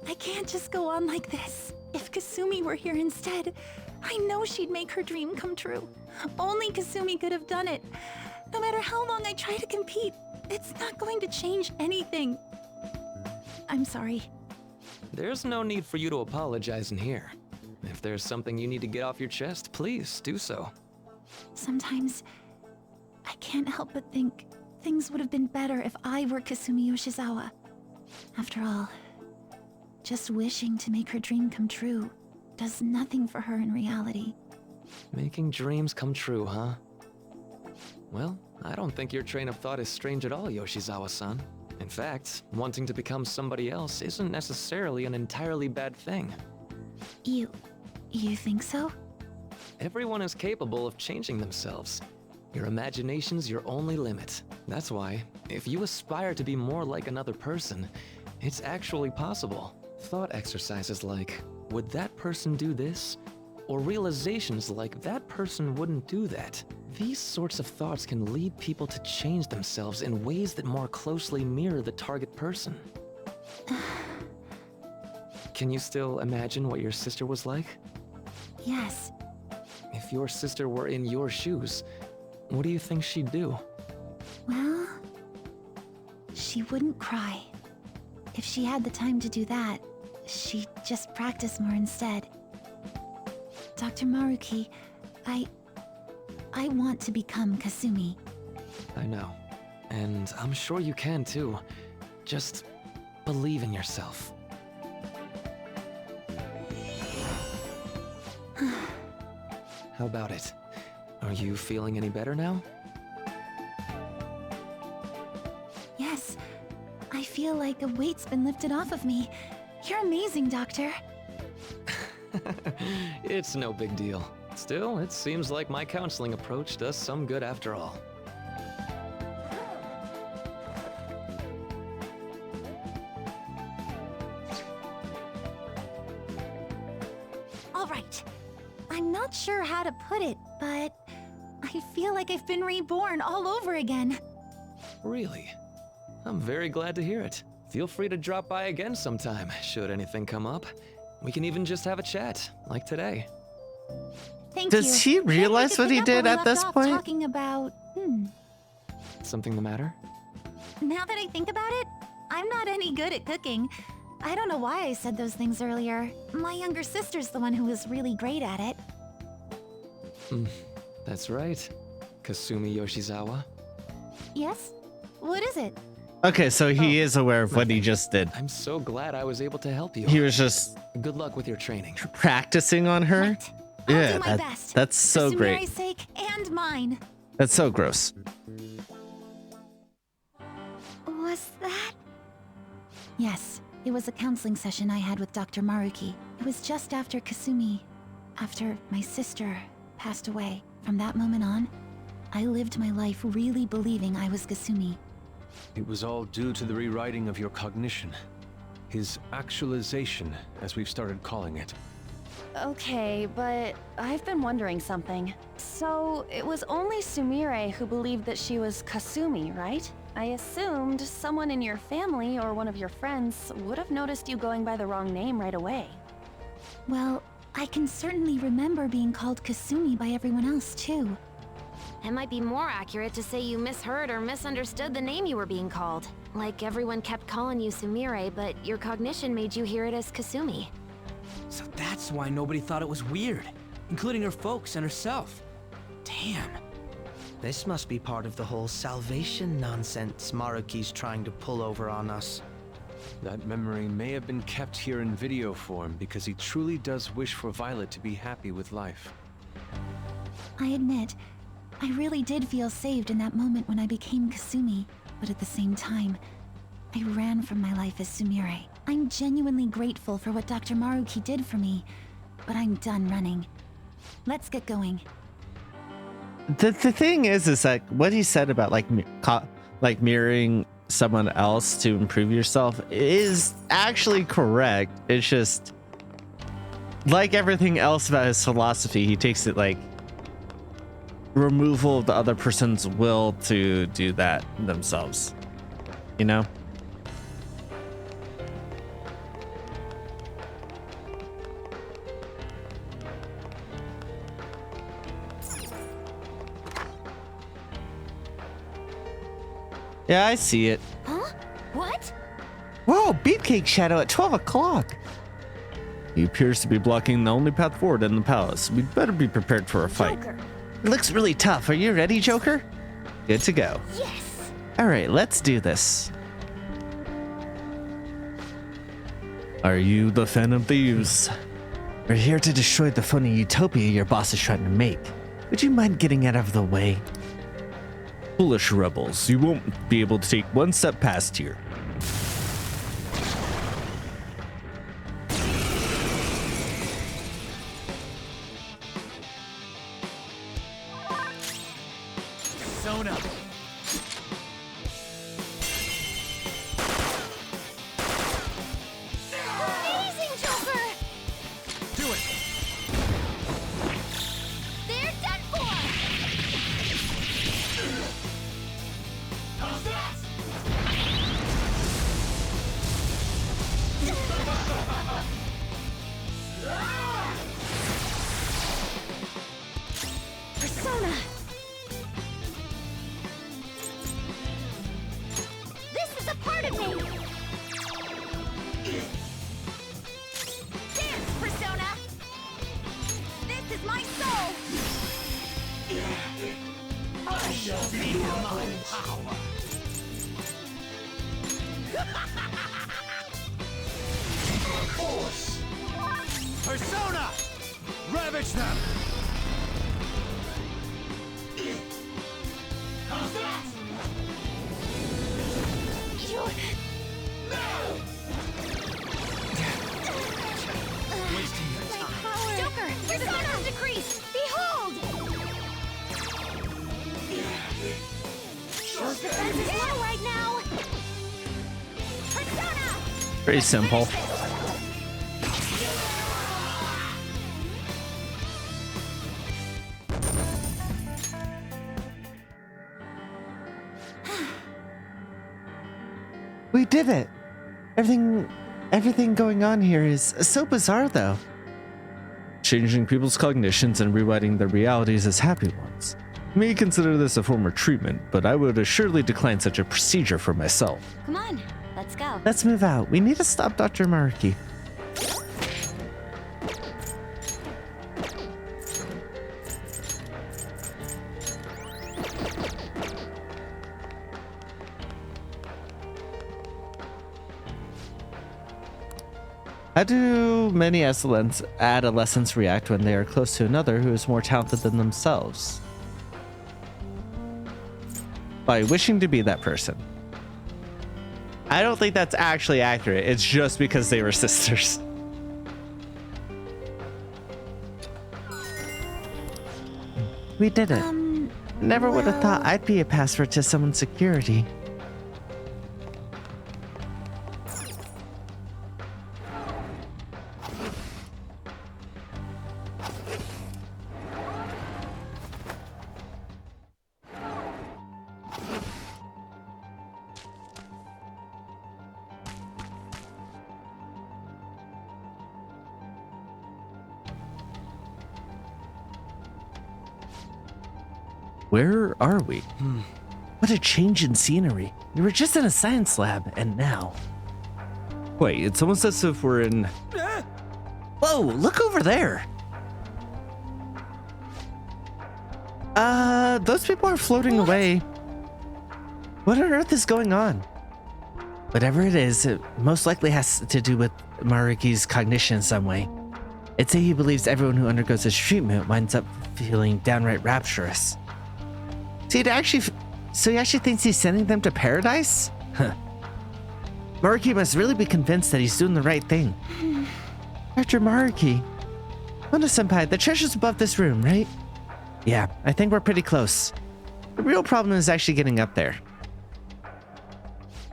I can't just go on like this. If Kasumi were here instead, I know she'd make her dream come true. Only Kasumi could have done it. No matter how long I try to compete, it's not going to change anything. I'm sorry. There's no need for you to apologize in here. If there's something you need to get off your chest, please do so. Sometimes I can't help but think things would have been better if I were Kasumi Yoshizawa. After all, just wishing to make her dream come true does nothing for her in reality. Making dreams come true, huh? Well, I don't think your train of thought is strange at all, Yoshizawa-san. In fact, wanting to become somebody else isn't necessarily an entirely bad thing. You think so? Everyone is capable of changing themselves. Your imagination's your only limit. That's why, if you aspire to be more like another person, it's actually possible. Thought exercises like, would that person do this? Or realizations like, that person wouldn't do that. These sorts of thoughts can lead people to change themselves in ways that more closely mirror the target person. Can you still imagine what your sister was like? Yes. If your sister were in your shoes, what do you think she'd do? Well, she wouldn't cry. If she had the time to do that, she'd just practice more instead. Dr. Maruki, I want to become Kasumi. I know. And I'm sure you can too. Just believe in yourself. How about it? Are you feeling any better now? feel like a weight's been lifted off of me. You're amazing, Doctor. It's no big deal. Still, it seems like my counseling approach does some good after all. All right. I'm not sure how to put it, but I feel like I've been reborn all over again. Really? I'm very glad to hear it. Feel free to drop by again sometime, should anything come up. We can even just have a chat, like today. Thank Does you. he realize what he did at this point? Talking about, Something the matter? Now that I think about it, I'm not any good at cooking. I don't know why I said those things earlier. My younger sister's the one who was really great at it. That's right. Kasumi Yoshizawa. Yes? What is it? Okay, so he is aware of what he just did. I'm so glad I was able to help you. He was just Good luck with your training. practicing on her. Right. I'll Yeah, do my best. that's so For great. Sumire's sake and mine. That's so gross. Was that? Yes, it was a counseling session I had with Dr. Maruki. It was just after after my sister passed away. From that moment on, I lived my life really believing I was Kasumi. It was all due to the rewriting of your cognition. His actualization, as we've started calling it. Okay, but I've been wondering something. So, it was only Sumire who believed that she was Kasumi, right? I assumed someone in your family or one of your friends would have noticed you going by the wrong name right away. Well, I can certainly remember being called Kasumi by everyone else, too. It might be more accurate to say you misheard or misunderstood the name you were being called. Like everyone kept calling you Sumire, but your cognition made you hear it as Kasumi. So that's why nobody thought it was weird, including her folks and herself. Damn. This must be part of the whole salvation nonsense Maruki's trying to pull over on us. That memory may have been kept here in video form because he truly does wish for Violet to be happy with life. I admit, I really did feel saved in that moment when I became Kasumi, but at the same time, I ran from my life as Sumire. I'm genuinely grateful for what Dr. Maruki did for me, but I'm done running. Let's get going. The thing is like what he said about like mirroring someone else to improve yourself is actually correct. It's just like everything else about his philosophy, he takes it like removal of the other person's will to do that themselves, you know? Yeah, I see it. Huh? What? Whoa, Beefcake Shadow at 12 o'clock. He appears to be blocking the only path forward in the palace. We'd better be prepared for a fight. Joker. It looks really tough. Are you ready, Joker? Good to go. Yes! All right, let's do this. Are you the Phantom Thieves? We're here to destroy the phony utopia your boss is trying to make. Would you mind getting out of the way? Foolish rebels, you won't be able to take one step past here. Persona. Amazing, Joker! Do it. They're done for! How's that? Persona! This is a part of me! Dance, Persona! This is my soul! I shall be my power. Force. Persona. Ravage them. How's that? Pretty simple. We did it! Everything going on here is so bizarre, though. Changing people's cognitions and rewriting their realities as happy ones. You may consider this a form of treatment, but I would assuredly decline such a procedure for myself. Come on, let's go. Let's move out. We need to stop Dr. Maruki. How do many adolescents react when they are close to another who is more talented than themselves? By wishing to be that person. I don't think that's actually accurate. It's just because they were sisters. We did it. Never would have thought I'd be a password to someone's security. Where are we? What a change in scenery. We were just in a science lab, and now... Wait, it's almost as if we're in... Whoa, look over there! Those people are floating away. What on earth is going on? Whatever it is, it most likely has to do with Maruki's cognition in some way. I'd say he believes everyone who undergoes his treatment winds up feeling downright rapturous. So he actually thinks he's sending them to paradise? Huh. Maruki must really be convinced that he's doing the right thing. Dr. Maruki. Mona-senpai, the treasure's above this room, right? Yeah, I think we're pretty close. The real problem is actually getting up there.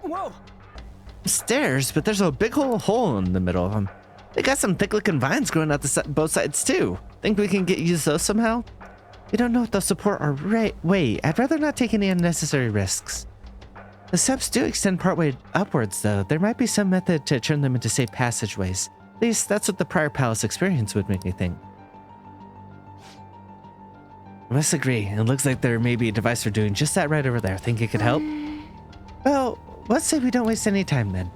Whoa! Stairs, but there's a big old hole in the middle of them. They got some thick-looking vines growing out both sides, too. Think we can use those somehow? We don't know if they'll support our way. I'd rather not take any unnecessary risks. The steps do extend partway upwards, though. There might be some method to turn them into safe passageways. At least that's what the prior palace experience would make me think. I must agree. It looks like there may be a device for doing just that right over there. Think it could help? Well, let's say we don't waste any time then.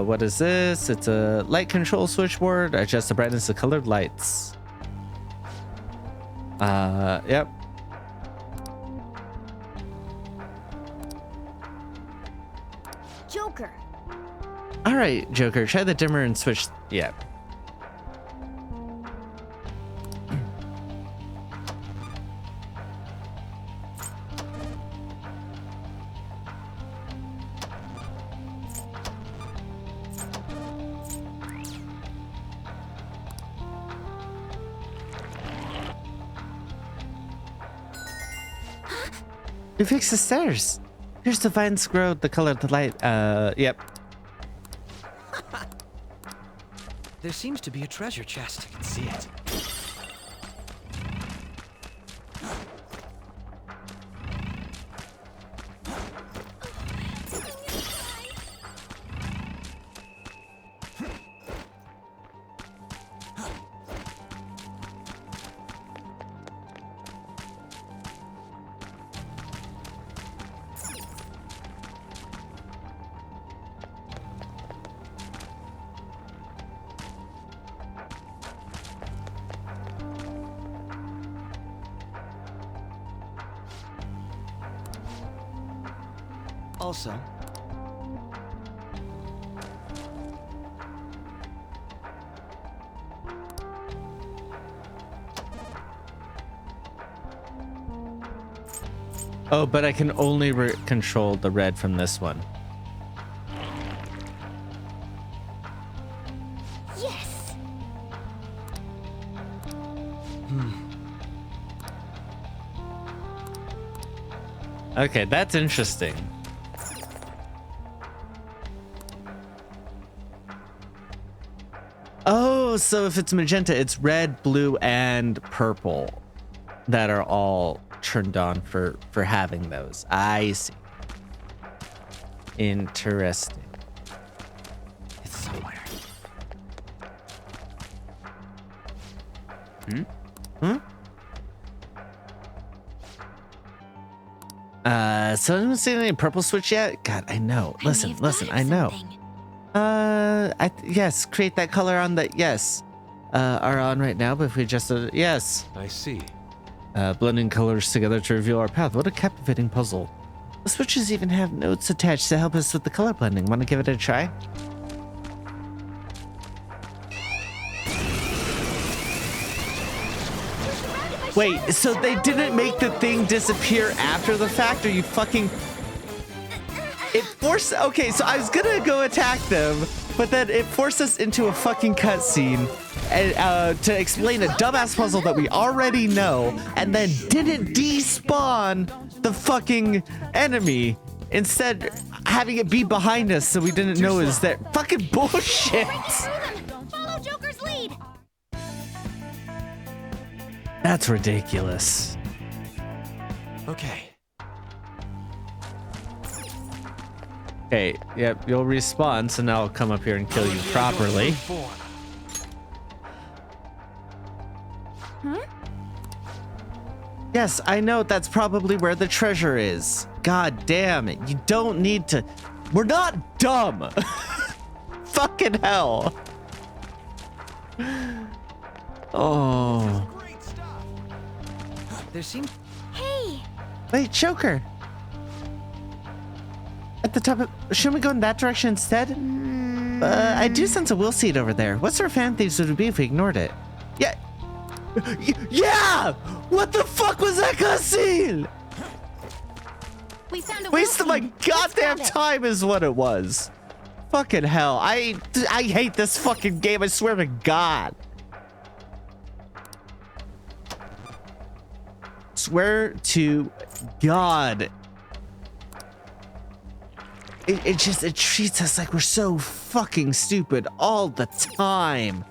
What is this? It's a light control switchboard. Adjust the brightness of colored lights. Yep. Joker. All right, Joker, try the dimmer and switch. Yeah. We fixed the stairs. Here's the vines grow the color of the light. Yep. There seems to be a treasure chest. I can see it. Also, oh, but I can only control the red from this one. Yes. Okay, that's interesting. Oh, so if it's magenta, it's red, blue, and purple that are all turned on for having those. I see. Interesting. It's somewhere. So anyone seen any purple switch yet? God, I know. Listen, I know. Yes, create that color on the, yes. Are on right now, but if we just, yes. I see. Blending colors together to reveal our path. What a captivating puzzle. The switches even have notes attached to help us with the color blending. Want to give it a try? Wait, so they didn't make the thing disappear after the fact? Are you fucking... It forced... Okay, so I was gonna go attack them, but then it forced us into a fucking cutscene and to explain a dumbass puzzle that we already know, and then didn't despawn the fucking enemy. Instead, having it be behind us so we didn't know is that fucking bullshit. Follow Joker's lead. That's ridiculous. Okay. Okay, yep, you'll respawn, so now I'll come up here and kill you properly. Yes, I know that's probably where the treasure is. God damn it, you don't need to... We're not dumb! Fucking hell. Oh. There seems... Hey! Wait, Joker! At the top of... Shouldn't we go in that direction instead? I do sense a will seed over there. What sort of fan thieves would it be if we ignored it? Yeah! Yeah! What the fuck was that cutscene? We found a Waste of my will seed. Let's goddamn grab it. time is what it was. Fucking hell. I hate this fucking game, I swear to God. Swear to God. It treats us like we're so fucking stupid all the time.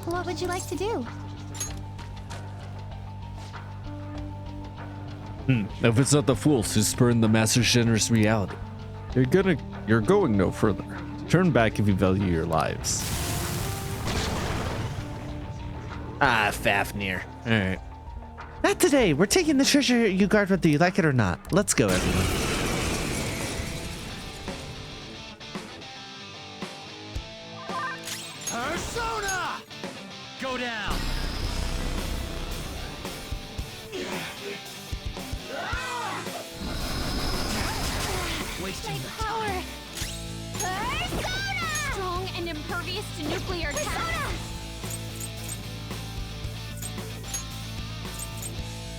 What would you like to do? If it's not the fools who spurn the Master's generous reality, you're going no further. Turn back if you value your lives. Ah, Fafnir. Alright. Not today. We're taking the treasure you guard whether you like it or not. Let's go, everyone. Persona! Go down! Wasting My power! Persona! Strong and impervious to nuclear attack.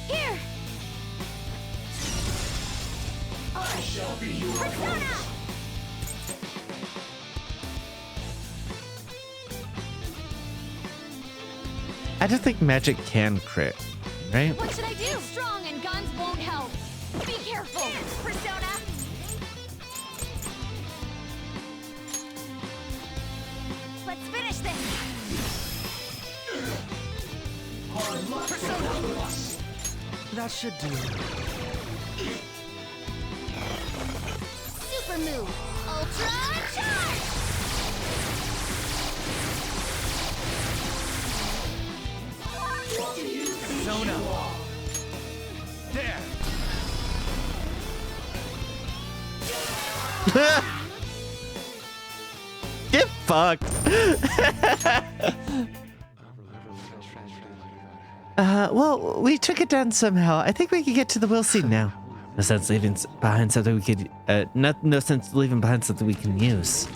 Here! I shall be your Persona! I don't think magic can crit, right? What should I do? Strong and guns won't help. Be careful, Persona! Let's finish this! Persona! That should do. Super move! Ultra charge! Persona! There! Get fucked. Well, we took it down somehow. I think we can get to the will seed now. No sense leaving behind something we could. No sense leaving behind something we can use.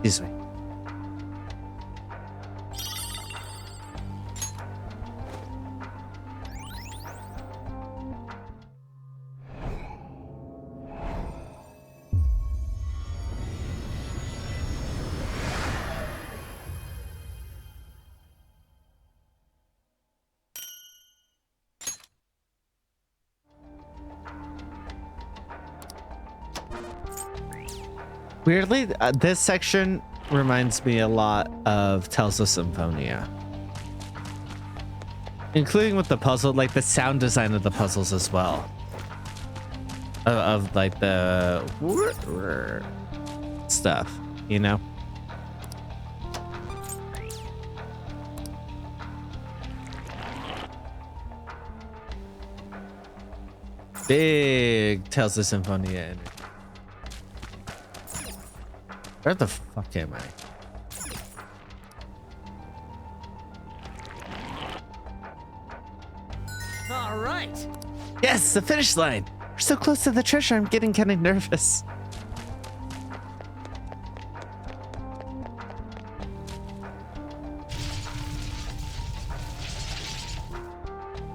This way. Weirdly, this section reminds me a lot of Tales of Symphonia. Including with the puzzle, like the sound design of the puzzles as well. Of like the stuff, you know? Big Tales of Symphonia energy. Where the fuck am I? All right. Yes, the finish line. We're so close to the treasure, I'm getting kind of nervous.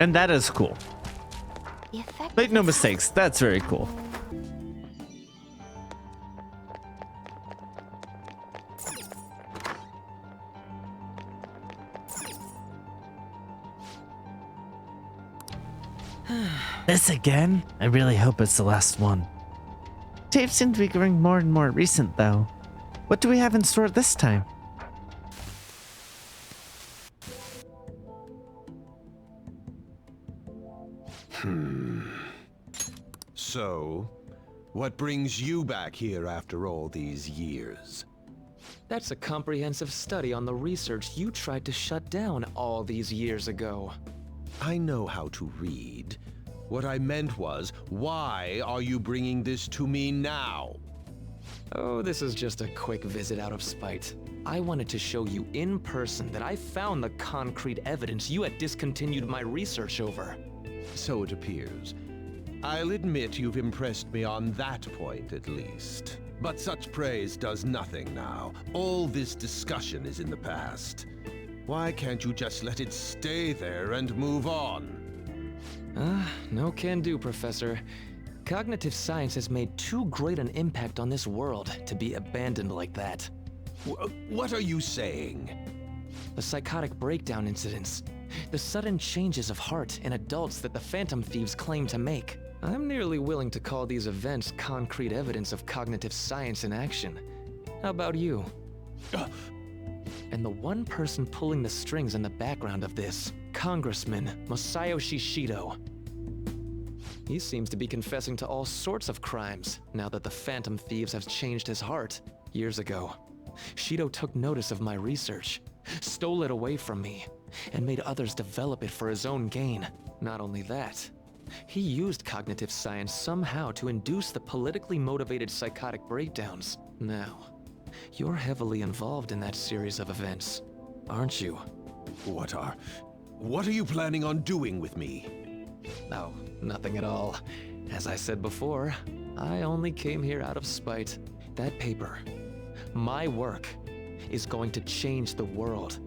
And that is cool. Make no mistakes, that's very cool. This again? I really hope it's the last one. Tapes seem to be growing more and more recent, though. What do we have in store this time? So, what brings you back here after all these years? That's a comprehensive study on the research you tried to shut down all these years ago. I know how to read. What I meant was, why are you bringing this to me now? Oh, this is just a quick visit out of spite. I wanted to show you in person that I found the concrete evidence you had discontinued my research over. So it appears. I'll admit you've impressed me on that point at least. But such praise does nothing now. All this discussion is in the past. Why can't you just let it stay there and move on? No can do, Professor. Cognitive science has made too great an impact on this world to be abandoned like that. What are you saying? The psychotic breakdown incidents. The sudden changes of heart in adults that the Phantom Thieves claim to make. I'm nearly willing to call these events concrete evidence of cognitive science in action. How about you? And the one person pulling the strings in the background of this, Congressman Masayoshi Shido. He seems to be confessing to all sorts of crimes now that the Phantom Thieves have changed his heart. Years ago, Shido took notice of my research, stole it away from me, and made others develop it for his own gain. Not only that, he used cognitive science somehow to induce the politically motivated psychotic breakdowns. Now, you're heavily involved in that series of events, aren't you? What are you planning on doing with me? Oh, nothing at all. As I said before, I only came here out of spite. That paper, my work, is going to change the world.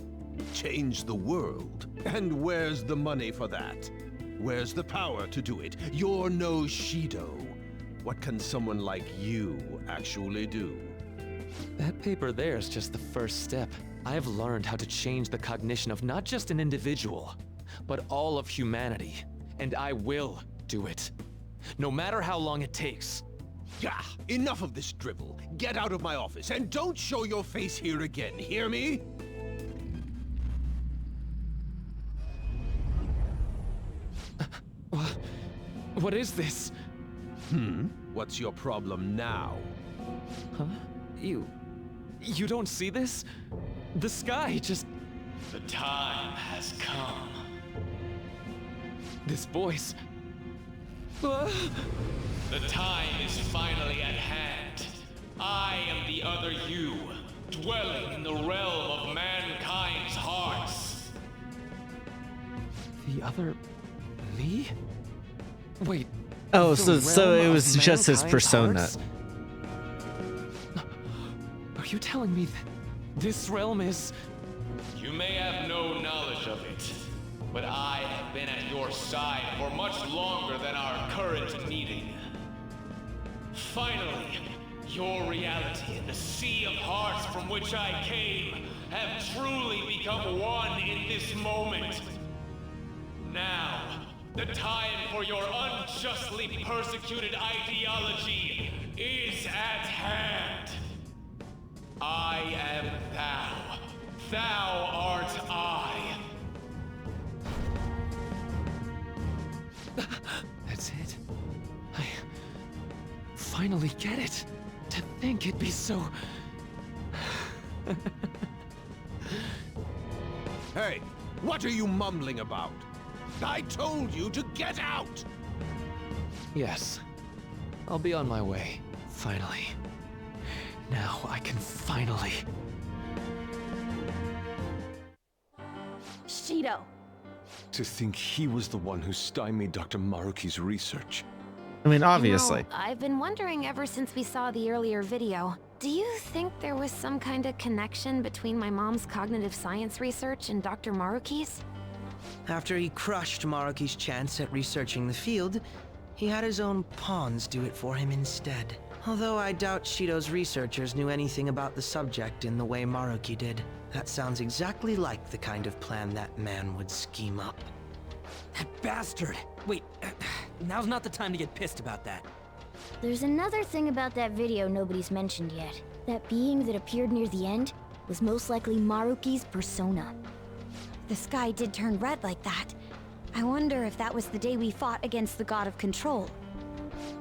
Change the world? And where's the money for that? Where's the power to do it? You're no Shido. What can someone like you actually do? That paper there is just the first step. I've learned how to change the cognition of not just an individual, but all of humanity. And I will do it. No matter how long it takes. Gah! Enough of this drivel. Get out of my office and don't show your face here again, hear me? What is this? What's your problem now? Huh? You don't see this? The sky just... The time has come. This voice... The time is finally at hand. I am the other you, dwelling in the realm of mankind's hearts. The other... me? Wait... Oh, so it was just his persona. Hearts? Are you telling me that this realm is... You may have no knowledge of it, but I have been at your side for much longer than our current meeting. Finally, your reality and the sea of hearts from which I came have truly become one in this moment. Now, the time for your unjustly persecuted ideology is at hand. I am thou. Thou art I. That's it. I finally get it. To think it'd be so... Hey, what are you mumbling about? I told you to get out! Yes. I'll be on my way. Finally. Now I can finally... Shido. To think he was the one who stymied Dr. Maruki's research. I mean, obviously. You know, I've been wondering ever since we saw the earlier video. Do you think there was some kind of connection between my mom's cognitive science research and Dr. Maruki's? After he crushed Maruki's chance at researching the field, he had his own pawns do it for him instead. Although I doubt Shido's researchers knew anything about the subject in the way Maruki did. That sounds exactly like the kind of plan that man would scheme up. That bastard! Wait, now's not the time to get pissed about that. There's another thing about that video nobody's mentioned yet. That being that appeared near the end was most likely Maruki's persona. The sky did turn red like that. I wonder if that was the day we fought against the God of Control.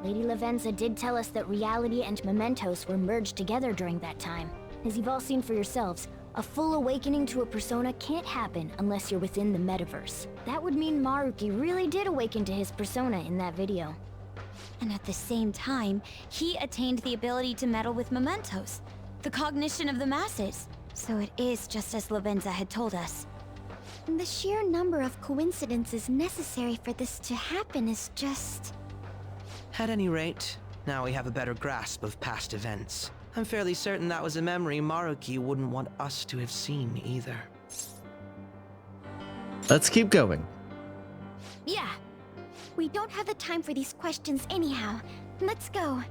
Lady Lavenza did tell us that reality and mementos were merged together during that time. As you've all seen for yourselves, a full awakening to a persona can't happen unless you're within the metaverse. That would mean Maruki really did awaken to his persona in that video. And at the same time, he attained the ability to meddle with mementos, the cognition of the masses. So it is just as Lavenza had told us. And the sheer number of coincidences necessary for this to happen is just... At any rate, now we have a better grasp of past events. I'm fairly certain that was a memory Maruki wouldn't want us to have seen either. Let's keep going. Yeah. We don't have the time for these questions anyhow. Let's go.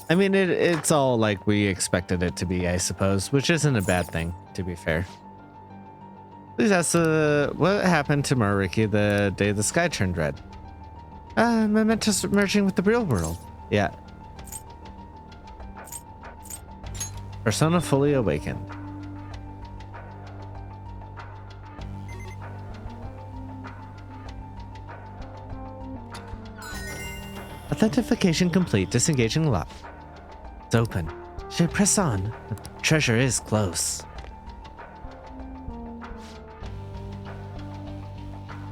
I mean, it's all like we expected it to be, I suppose, which isn't a bad thing, to be fair. Please ask what happened to Maruki the day the sky turned red. Mementos merging with the real world. Yeah. Persona fully awakened. Authentication complete. Disengaging lock. It's open. Should I press on? The treasure is close.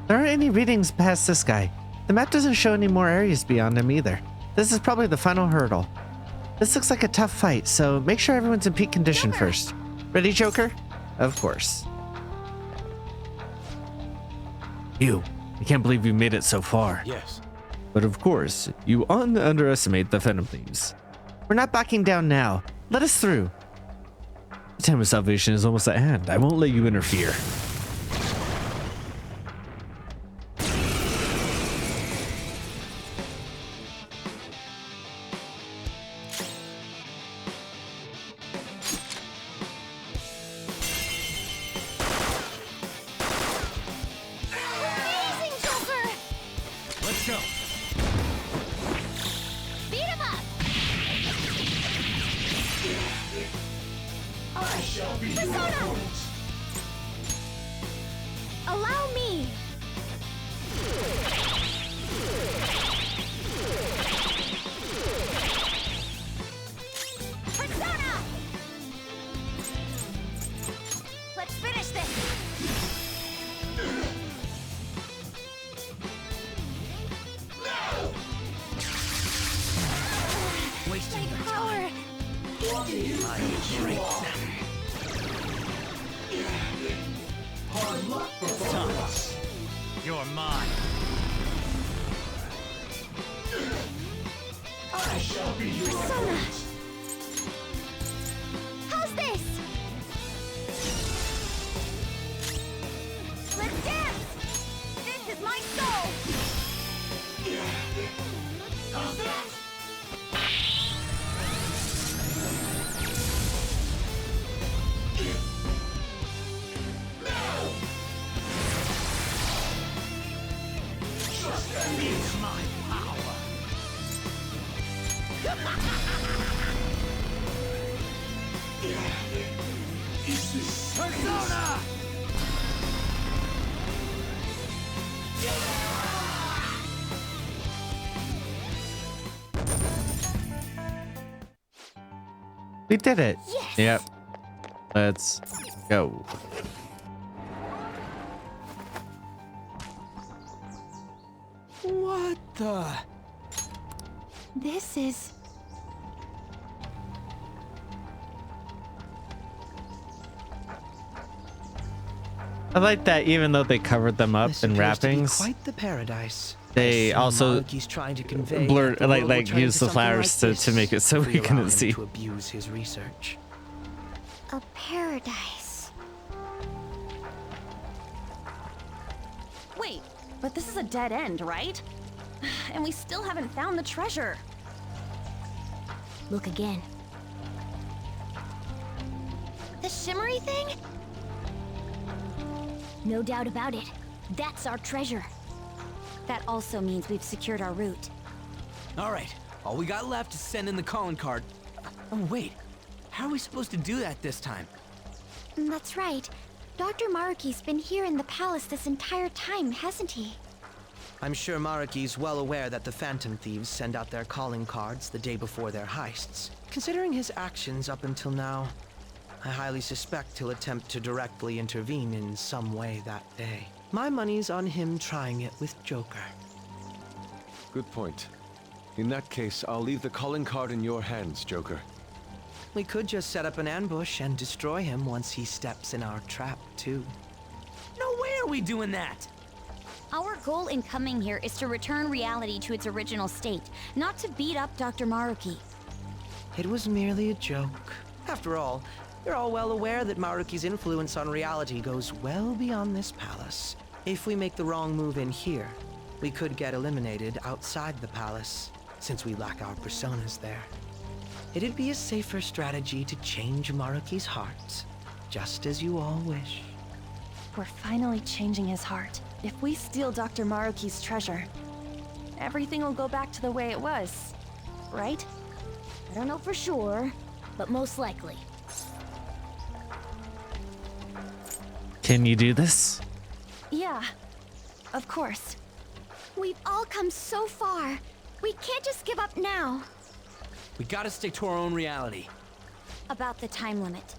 There aren't any readings past this guy. The map doesn't show any more areas beyond him either. This is probably the final hurdle. This looks like a tough fight, so make sure everyone's in peak condition first. Ready, Joker? Of course. You. I can't believe you made it so far. Yes. But of course, you underestimate the Phantom Thieves. We're not backing down now. Let us through. The time of salvation is almost at hand. I won't let you interfere. Allow me! Persona! Let's finish this! Wasting your power! I break them. Hard luck for Thomas. You're mine. I shall be your Persona! How's this? Let's dance! This is my soul! How's that? It's my power. Is this Persona! We did it. Yes. Yep. Let's go. What the? This is... I like that even though they covered them up This in appears to be wrappings, quite the paradise. they also Maruki's trying to convey blurred, that the world will like turn use into the something flowers like to make it so if we allow couldn't him see. to abuse his research. a paradise. Wait, but this is a dead end, right? And we still haven't found the treasure. Look again. The shimmery thing? No doubt about it. That's our treasure. That also means we've secured our route. All right, all we got left is send in the calling card. Oh, wait. How are we supposed to do that this time? That's right. Dr. Maruki's been here in the palace this entire time, hasn't he? I'm sure Maruki's well aware that the Phantom Thieves send out their calling cards the day before their heists. Considering his actions up until now, I highly suspect he'll attempt to directly intervene in some way that day. My money's on him trying it with Joker. Good point. In that case, I'll leave the calling card in your hands, Joker. We could just set up an ambush and destroy him once he steps in our trap, too. No way are we doing that! Our goal in coming here is to return reality to its original state, not to beat up Dr. Maruki. It was merely a joke. After all, you're all well aware that Maruki's influence on reality goes well beyond this palace. If we make the wrong move in here, we could get eliminated outside the palace, since we lack our personas there. It'd be a safer strategy to change Maruki's heart, just as you all wish. We're finally changing his heart. If we steal Dr. Maruki's treasure, everything will go back to the way it was, right? I don't know for sure, but most likely. Can you do this? Yeah, of course. We've all come so far. We can't just give up now. We gotta stick to our own reality. About the time limit.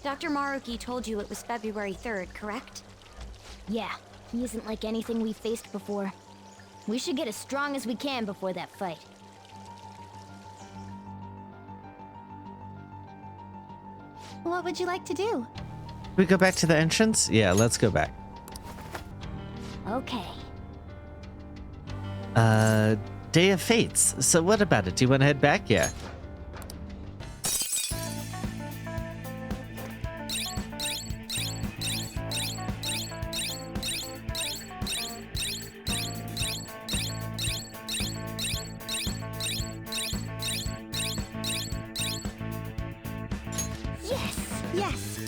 Dr. Maruki told you it was February 3rd, correct? Yeah, he isn't like anything we've faced before. We should get as strong as we can before that fight. What would you like to do? We go back to the entrance? Yeah, let's go back. Okay. Day of Fates. So what about it? Do you want to head back? Yeah. Yes, yes.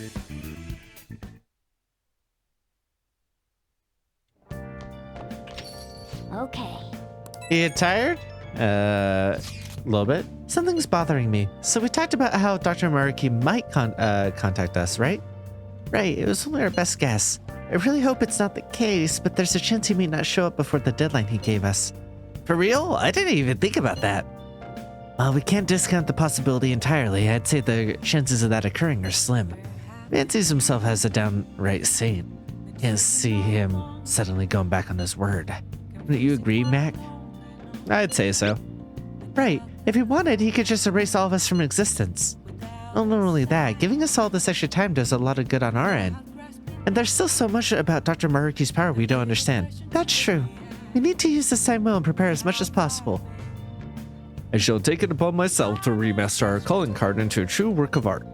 Okay. You tired? A little bit. Something's bothering me. So we talked about how Dr. Maruki might contact us, right? Right, it was only our best guess. I really hope it's not the case, but there's a chance he may not show up before the deadline he gave us. For real? I didn't even think about that. Well, we can't discount the possibility entirely. I'd say the chances of that occurring are slim. Man sees himself as a downright saint. Can't see him suddenly going back on his word. Wouldn't you agree, Mac? I'd say so. Right. If he wanted, he could just erase all of us from existence. Well, not only that, giving us all this extra time does a lot of good on our end. And there's still so much about Dr. Maruki's power we don't understand. That's true. We need to use this time well and prepare as much as possible. I shall take it upon myself to remaster our calling card into a true work of art.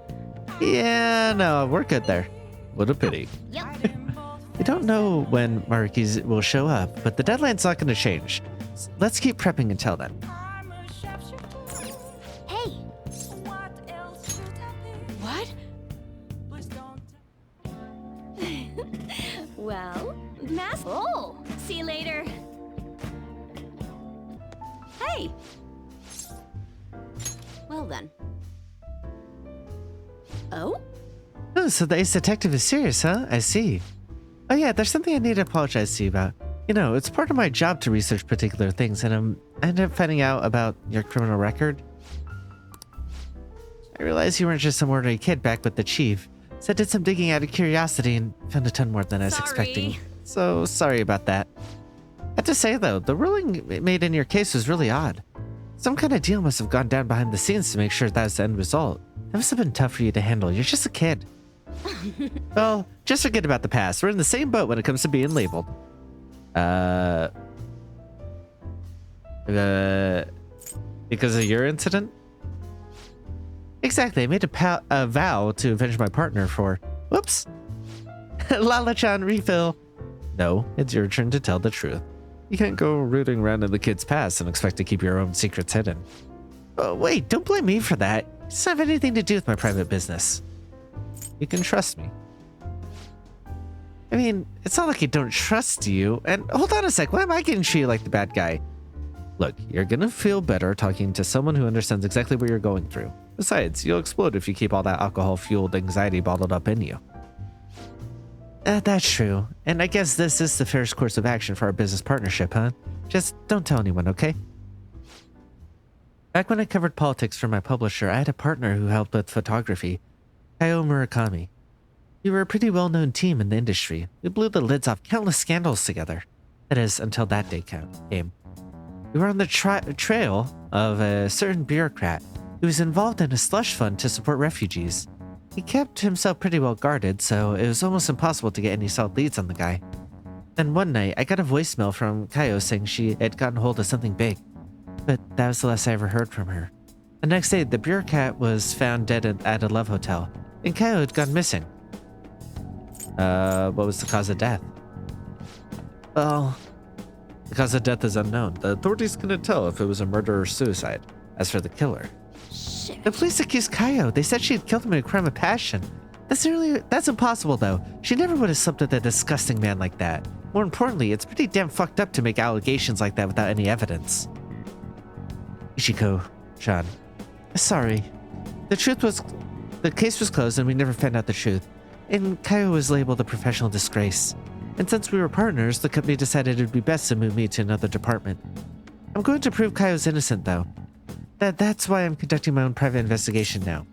Yeah, no, we're good there. What a pity. We don't know when Maruki will show up, but the deadline's not going to change. Let's keep prepping until then. Hey! What? Well, Oh! See you later. Hey! then. Oh? Oh, so the ace detective is serious, huh? I see. Oh yeah, there's something I need to apologize to you about. You know, it's part of my job to research particular things, and I ended up finding out about your criminal record. I realized you weren't just some ordinary kid back with the chief, so I did some digging out of curiosity and found a ton more than I was expecting. So, sorry about that. I have to say though, the ruling made in your case was really odd. Some kind of deal must have gone down behind the scenes to make sure that was the end result. That must have been tough for you to handle. You're just a kid. Well, just forget about the past. We're in the same boat when it comes to being labeled. Because of your incident? Exactly. I made a vow to avenge my partner for... Whoops. Lala-chan, refill. No, it's your turn to tell the truth. You can't go rooting around in the kid's past and expect to keep your own secrets hidden. Oh, wait, don't blame me for that. It doesn't have anything to do with my private business. You can trust me. I mean, it's not like I don't trust you. And hold on a sec, why am I getting treated like the bad guy? Look, you're gonna feel better talking to someone who understands exactly what you're going through. Besides, you'll explode if you keep all that alcohol-fueled anxiety bottled up in you. That's true. And I guess this is the fairest course of action for our business partnership, huh? Just don't tell anyone, okay? Back when I covered politics for my publisher, I had a partner who helped with photography, Kaio Murakami. We were a pretty well-known team in the industry. We blew the lids off countless scandals together. That is, until that day came. We were on the trail of a certain bureaucrat who was involved in a slush fund to support refugees. He kept himself pretty well guarded, so it was almost impossible to get any solid leads on the guy. Then one night, I got a voicemail from Kaio saying she had gotten hold of something big. But that was the last I ever heard from her. The next day, the bureaucrat was found dead at a love hotel, and Kaio had gone missing. What was the cause of death? Well, the cause of death is unknown. The authorities couldn't tell if it was a murder or suicide. As for the killer, the police accused Kaio. They said she had killed him in a crime of passion. That's impossible, though. She never would have slept with a disgusting man like that. More importantly, it's pretty damn fucked up to make allegations like that without any evidence. Ichiko-chan, sorry. The case was closed and we never found out the truth. And Kaio was labeled a professional disgrace. And since we were partners, the company decided it would be best to move me to another department. I'm going to prove Kaio's innocent, though. That's why I'm conducting my own private investigation now.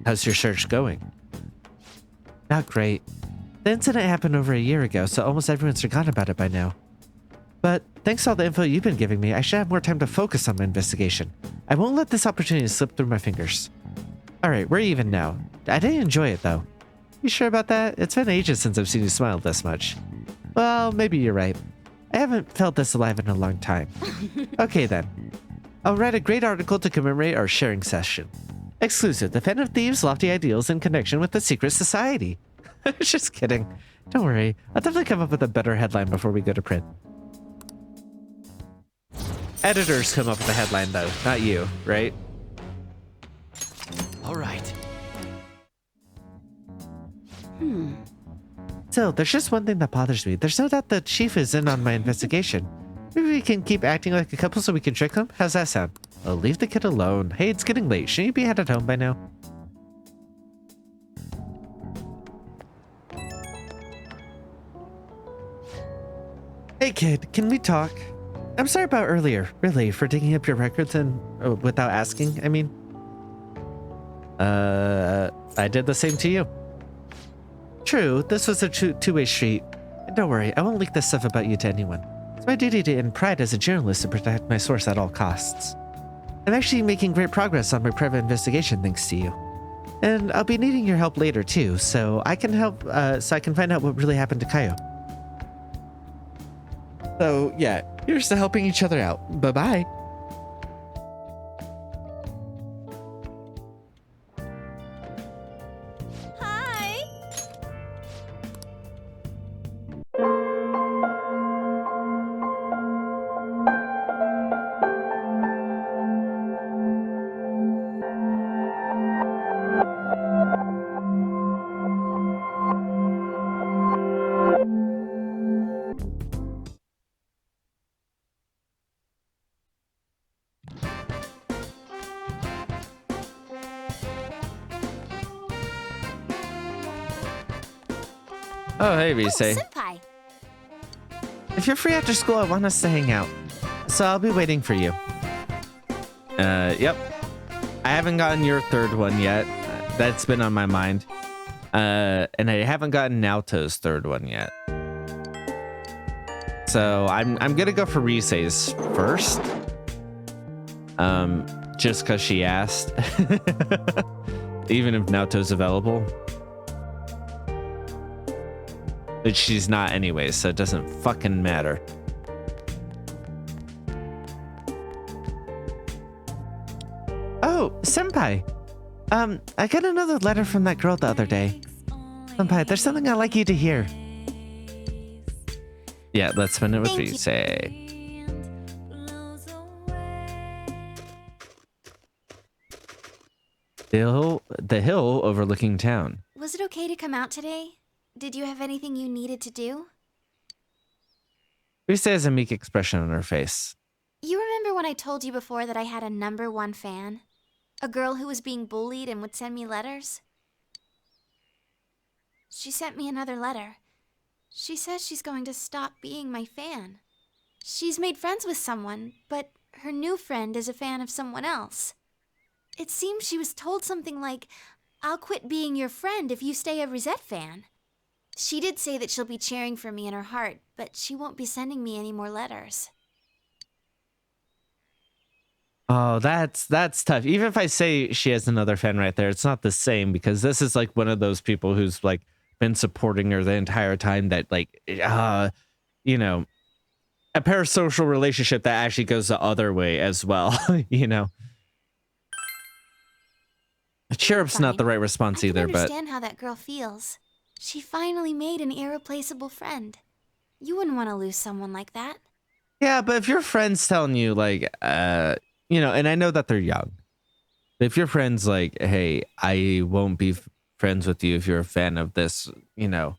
How's your search going? Not great. The incident happened over a year ago, so almost everyone's forgotten about it by now. But thanks to all the info you've been giving me, I should have more time to focus on my investigation. I won't let this opportunity slip through my fingers. Alright, we're even now. I didn't enjoy it, though. You sure about that? It's been ages since I've seen you smile this much. Well, maybe you're right. I haven't felt this alive in a long time. Okay, then. I'll write a great article to commemorate our sharing session. Exclusive, the Fen of Thieves' lofty ideals in connection with the secret society. Just kidding. Don't worry. I'll definitely come up with a better headline before we go to print. Editors come up with a headline, though, not you, right? All right. Still, there's just one thing that bothers me. There's no doubt the chief is in on my investigation. Maybe we can keep acting like a couple so we can trick him? How's that sound? Oh, leave the kid alone. Hey, it's getting late. Shouldn't you be headed home by now? Hey kid, can we talk? I'm sorry about earlier, really, for digging up your records and without asking, I mean. I did the same to you. True, this was a two-way street. And don't worry, I won't leak this stuff about you to anyone. It's my duty to and pride as a journalist to protect my source at all costs. I'm actually making great progress on my private investigation thanks to you. And I'll be needing your help later too, so I can help, so I can find out what really happened to Kaio. So yeah, here's to helping each other out. Bye-bye. Oh, hey, Visay. Senpai. If you're free after school, I want us to hang out. So I'll be waiting for you. Yep. I haven't gotten your third one yet. That's been on my mind. And I haven't gotten Naoto's third one yet. So I'm gonna go for Risei's first. Just cause she asked. Even if Naoto's available. But she's not anyway, so it doesn't fucking matter. Oh, Senpai. I got another letter from that girl the other day. Senpai, there's something I'd like you to hear. Yeah, let's spin it with Visay. The hill overlooking town. Was it okay to come out today? Did you have anything you needed to do? Visay has a meek expression on her face. You remember when I told you before that I had a #1 fan? A girl who was being bullied and would send me letters? She sent me another letter. She says she's going to stop being my fan. She's made friends with someone, but her new friend is a fan of someone else. It seems she was told something like, "I'll quit being your friend if you stay a Rosette fan." She did say that she'll be cheering for me in her heart, but she won't be sending me any more letters. Oh, that's tough. Even if I say she has another fan right there, it's not the same because this is like one of those people who's like been supporting her the entire time that like, you know, a parasocial relationship that actually goes the other way as well, you know. Chirrup's not the right response either, but... I understand how that girl feels. She finally made an irreplaceable friend. You wouldn't want to lose someone like that. Yeah, but if your friend's telling you like, you know, and I know that they're young, but if your friend's like, hey, I won't be friends with you if you're a fan of this, you know,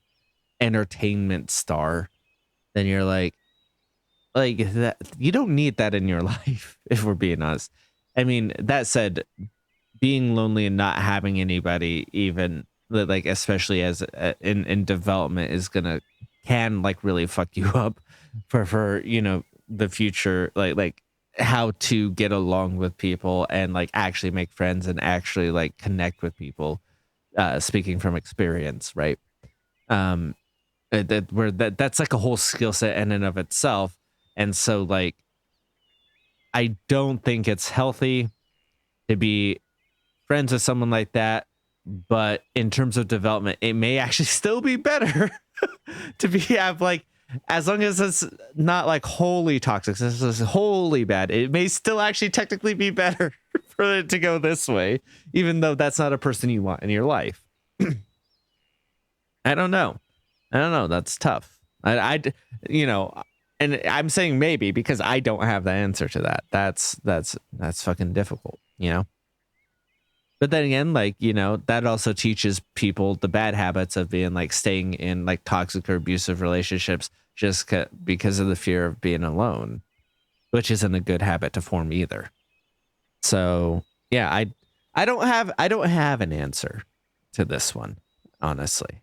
entertainment star, then you're like that. You don't need that in your life, if we're being honest. I mean, that said, being lonely and not having anybody, even like, especially as in development, can like really fuck you up for you know the future, like how to get along with people and like actually make friends and actually like connect with people. Speaking from experience, right? That's like a whole skill set in and of itself, and so like I don't think it's healthy to be friends with someone like that, but in terms of development, it may actually still be better to have like, as long as it's not like wholly toxic, this is wholly bad, it may still actually technically be better for it to go this way, even though that's not a person you want in your life. I don't know. That's tough. I you know, and I'm saying maybe because I don't have the answer to that. That's fucking difficult, you know? But then again, like, you know, that also teaches people the bad habits of being like staying in like toxic or abusive relationships just because of the fear of being alone, which isn't a good habit to form either. So yeah, I don't have an answer to this one, honestly.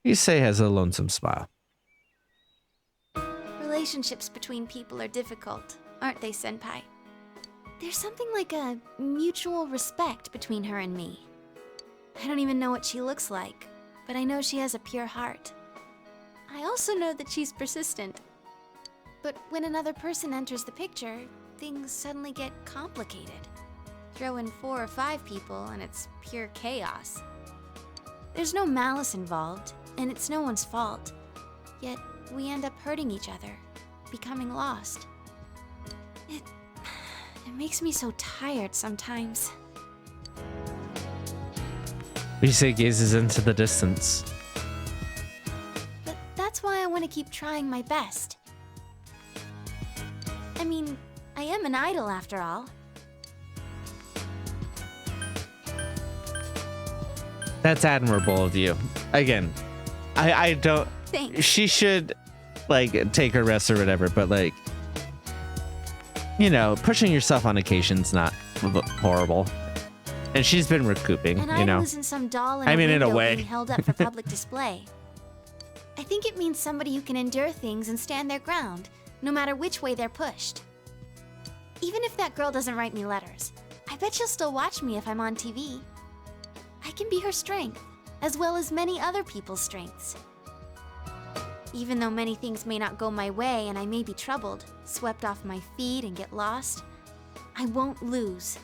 Visay has a lonesome smile. Relationships between people are difficult, aren't they, Senpai? There's something like a mutual respect between her and me. I don't even know what she looks like, but I know she has a pure heart. I also know that she's persistent. But when another person enters the picture, things suddenly get complicated. Throw in 4 or 5 people and it's pure chaos. There's no malice involved, and it's no one's fault. Yet we end up hurting each other, becoming lost. It makes me so tired sometimes. Visay gazes into the distance. But that's why I want to keep trying my best. I mean, I am an idol after all. That's admirable of you. Again, I don't... Thanks. She should, like, take a rest or whatever, but, like, you know, pushing yourself on occasion's not horrible. And she's been recouping, And you I know. wasn't some doll in I mean, in a window way. being held up for public display. I think it means somebody who can endure things and stand their ground, no matter which way they're pushed. Even if that girl doesn't write me letters, I bet she'll still watch me if I'm on TV. I can be her strength, as well as many other people's strengths. Even though many things may not go my way and I may be troubled, swept off my feet and get lost, I won't lose.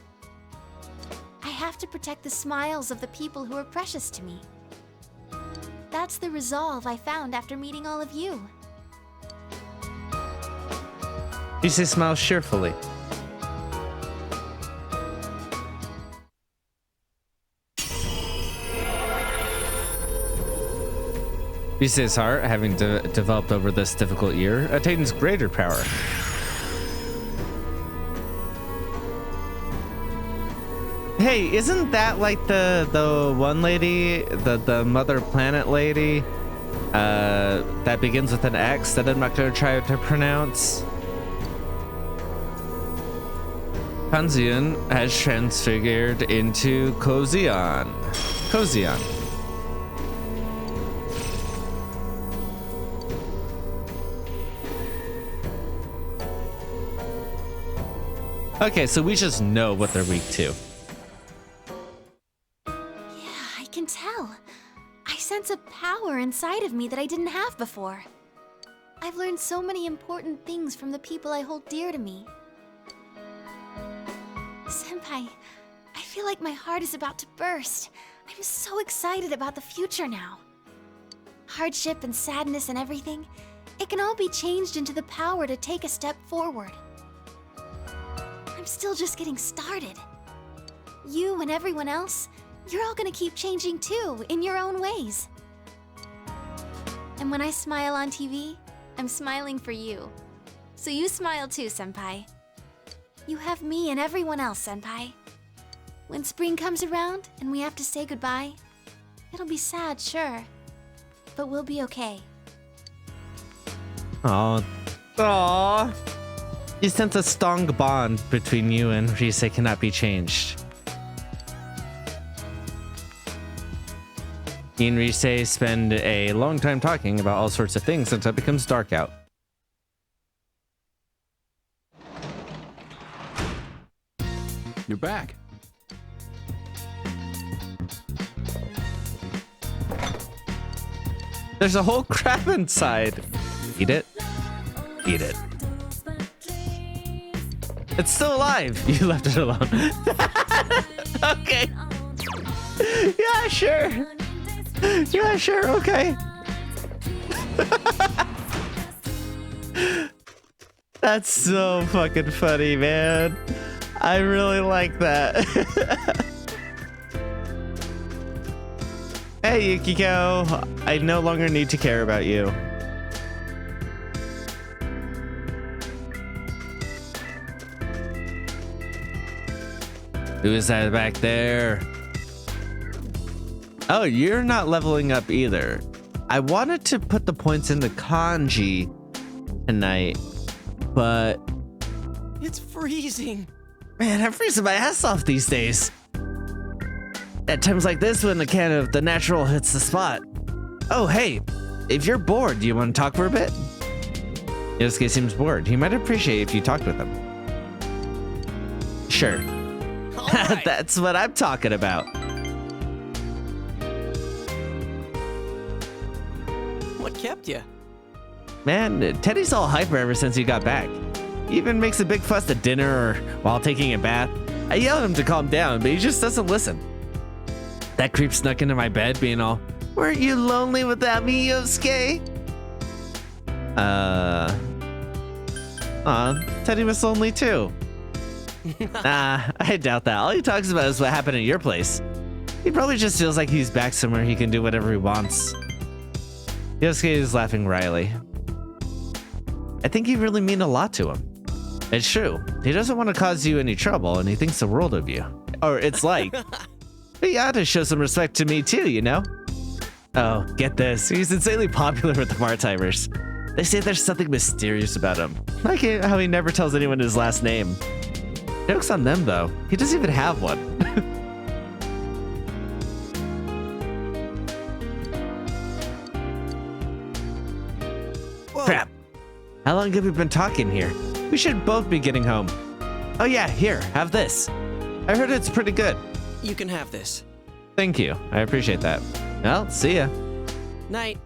I have to protect the smiles of the people who are precious to me. That's the resolve I found after meeting all of you. Yusei smiles cheerfully. Yusei's heart, having developed over this difficult year, attains greater power. Hey, isn't that like the one lady, the Mother Planet lady, that begins with an X that I'm not going to try to pronounce? Kanzian has transfigured into Kozian. Kozian. Okay, so we just know what they're weak to. Yeah, I can tell. I sense a power inside of me that I didn't have before. I've learned so many important things from the people I hold dear to me. Senpai, I feel like my heart is about to burst. I'm so excited about the future now. Hardship and sadness and everything, it can all be changed into the power to take a step forward. I'm still just getting started. You and everyone else, you're all gonna keep changing too, in your own ways. And when I smile on TV, I'm smiling for you. So you smile too, Senpai. You have me and everyone else, Senpai. When spring comes around and we have to say goodbye, it'll be sad, sure. But we'll be okay. Oh, aww. You sense a strong bond between you and Yusei cannot be changed. He and Yusei spend a long time talking about all sorts of things until it becomes dark out. You're back. There's a whole crab inside. Eat it. Eat it. It's still alive. You left it alone. Okay. Yeah, sure. Yeah, sure. Okay. That's so fucking funny, man. I really like that. Hey, Yukiko. I no longer need to care about you. Who is that back there? Oh, you're not leveling up either. I wanted to put the points into kanji tonight, but It's freezing. man, I'm freezing my ass off these days. At times like this when the can of the natural hits the spot. Oh, hey, if you're bored, do you want to talk for a bit? Yosuke seems bored. He might appreciate if you talked with him. Sure. Right. That's what I'm talking about. What kept you? Man, Teddy's all hyper ever since he got back. He even makes a big fuss at dinner or while taking a bath. I yell at him to calm down, but he just doesn't listen. That creep snuck into my bed being all, "Weren't you lonely without me, Yosuke?" Teddy was lonely too. Nah, I doubt that. All he talks about is what happened at your place. He probably just feels like he's back somewhere he can do whatever he wants. Yosuke is laughing wryly. I think you really mean a lot to him. It's true. He doesn't want to cause you any trouble, and he thinks the world of you. Or it's like. But you ought to show some respect to me too, you know? Oh, get this. He's insanely popular with the part-timers. They say there's something mysterious about him. Like how he never tells anyone his last name. Joke's on them, though. He doesn't even have one. Crap. How long have we been talking here? We should both be getting home. Oh yeah, here, have this. I heard it's pretty good. You can have this. Thank you. I appreciate that. Well, see ya. Night.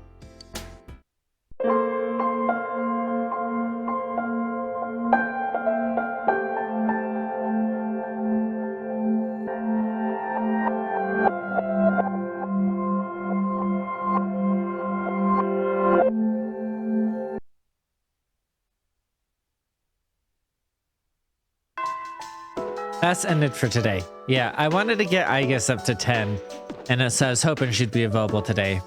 That's ended for today. Yeah, I wanted to get Aigis up to 10, and so I was hoping she'd be available today.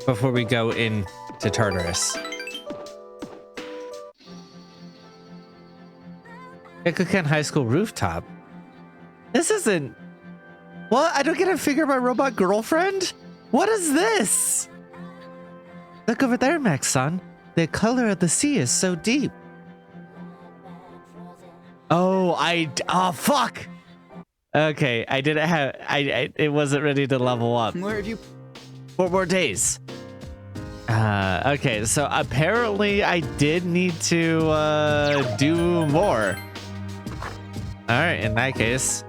Before we go into Tartarus. Ikuken High School rooftop. This isn't... What? I don't get to figure my robot girlfriend? What is this? Look over there, Max-san. The color of the sea is so deep. Oh, fuck. Okay, I didn't have, it wasn't ready to level up. Where have you? 4 more days. Okay, so apparently I did need to, do more. All right, in that case,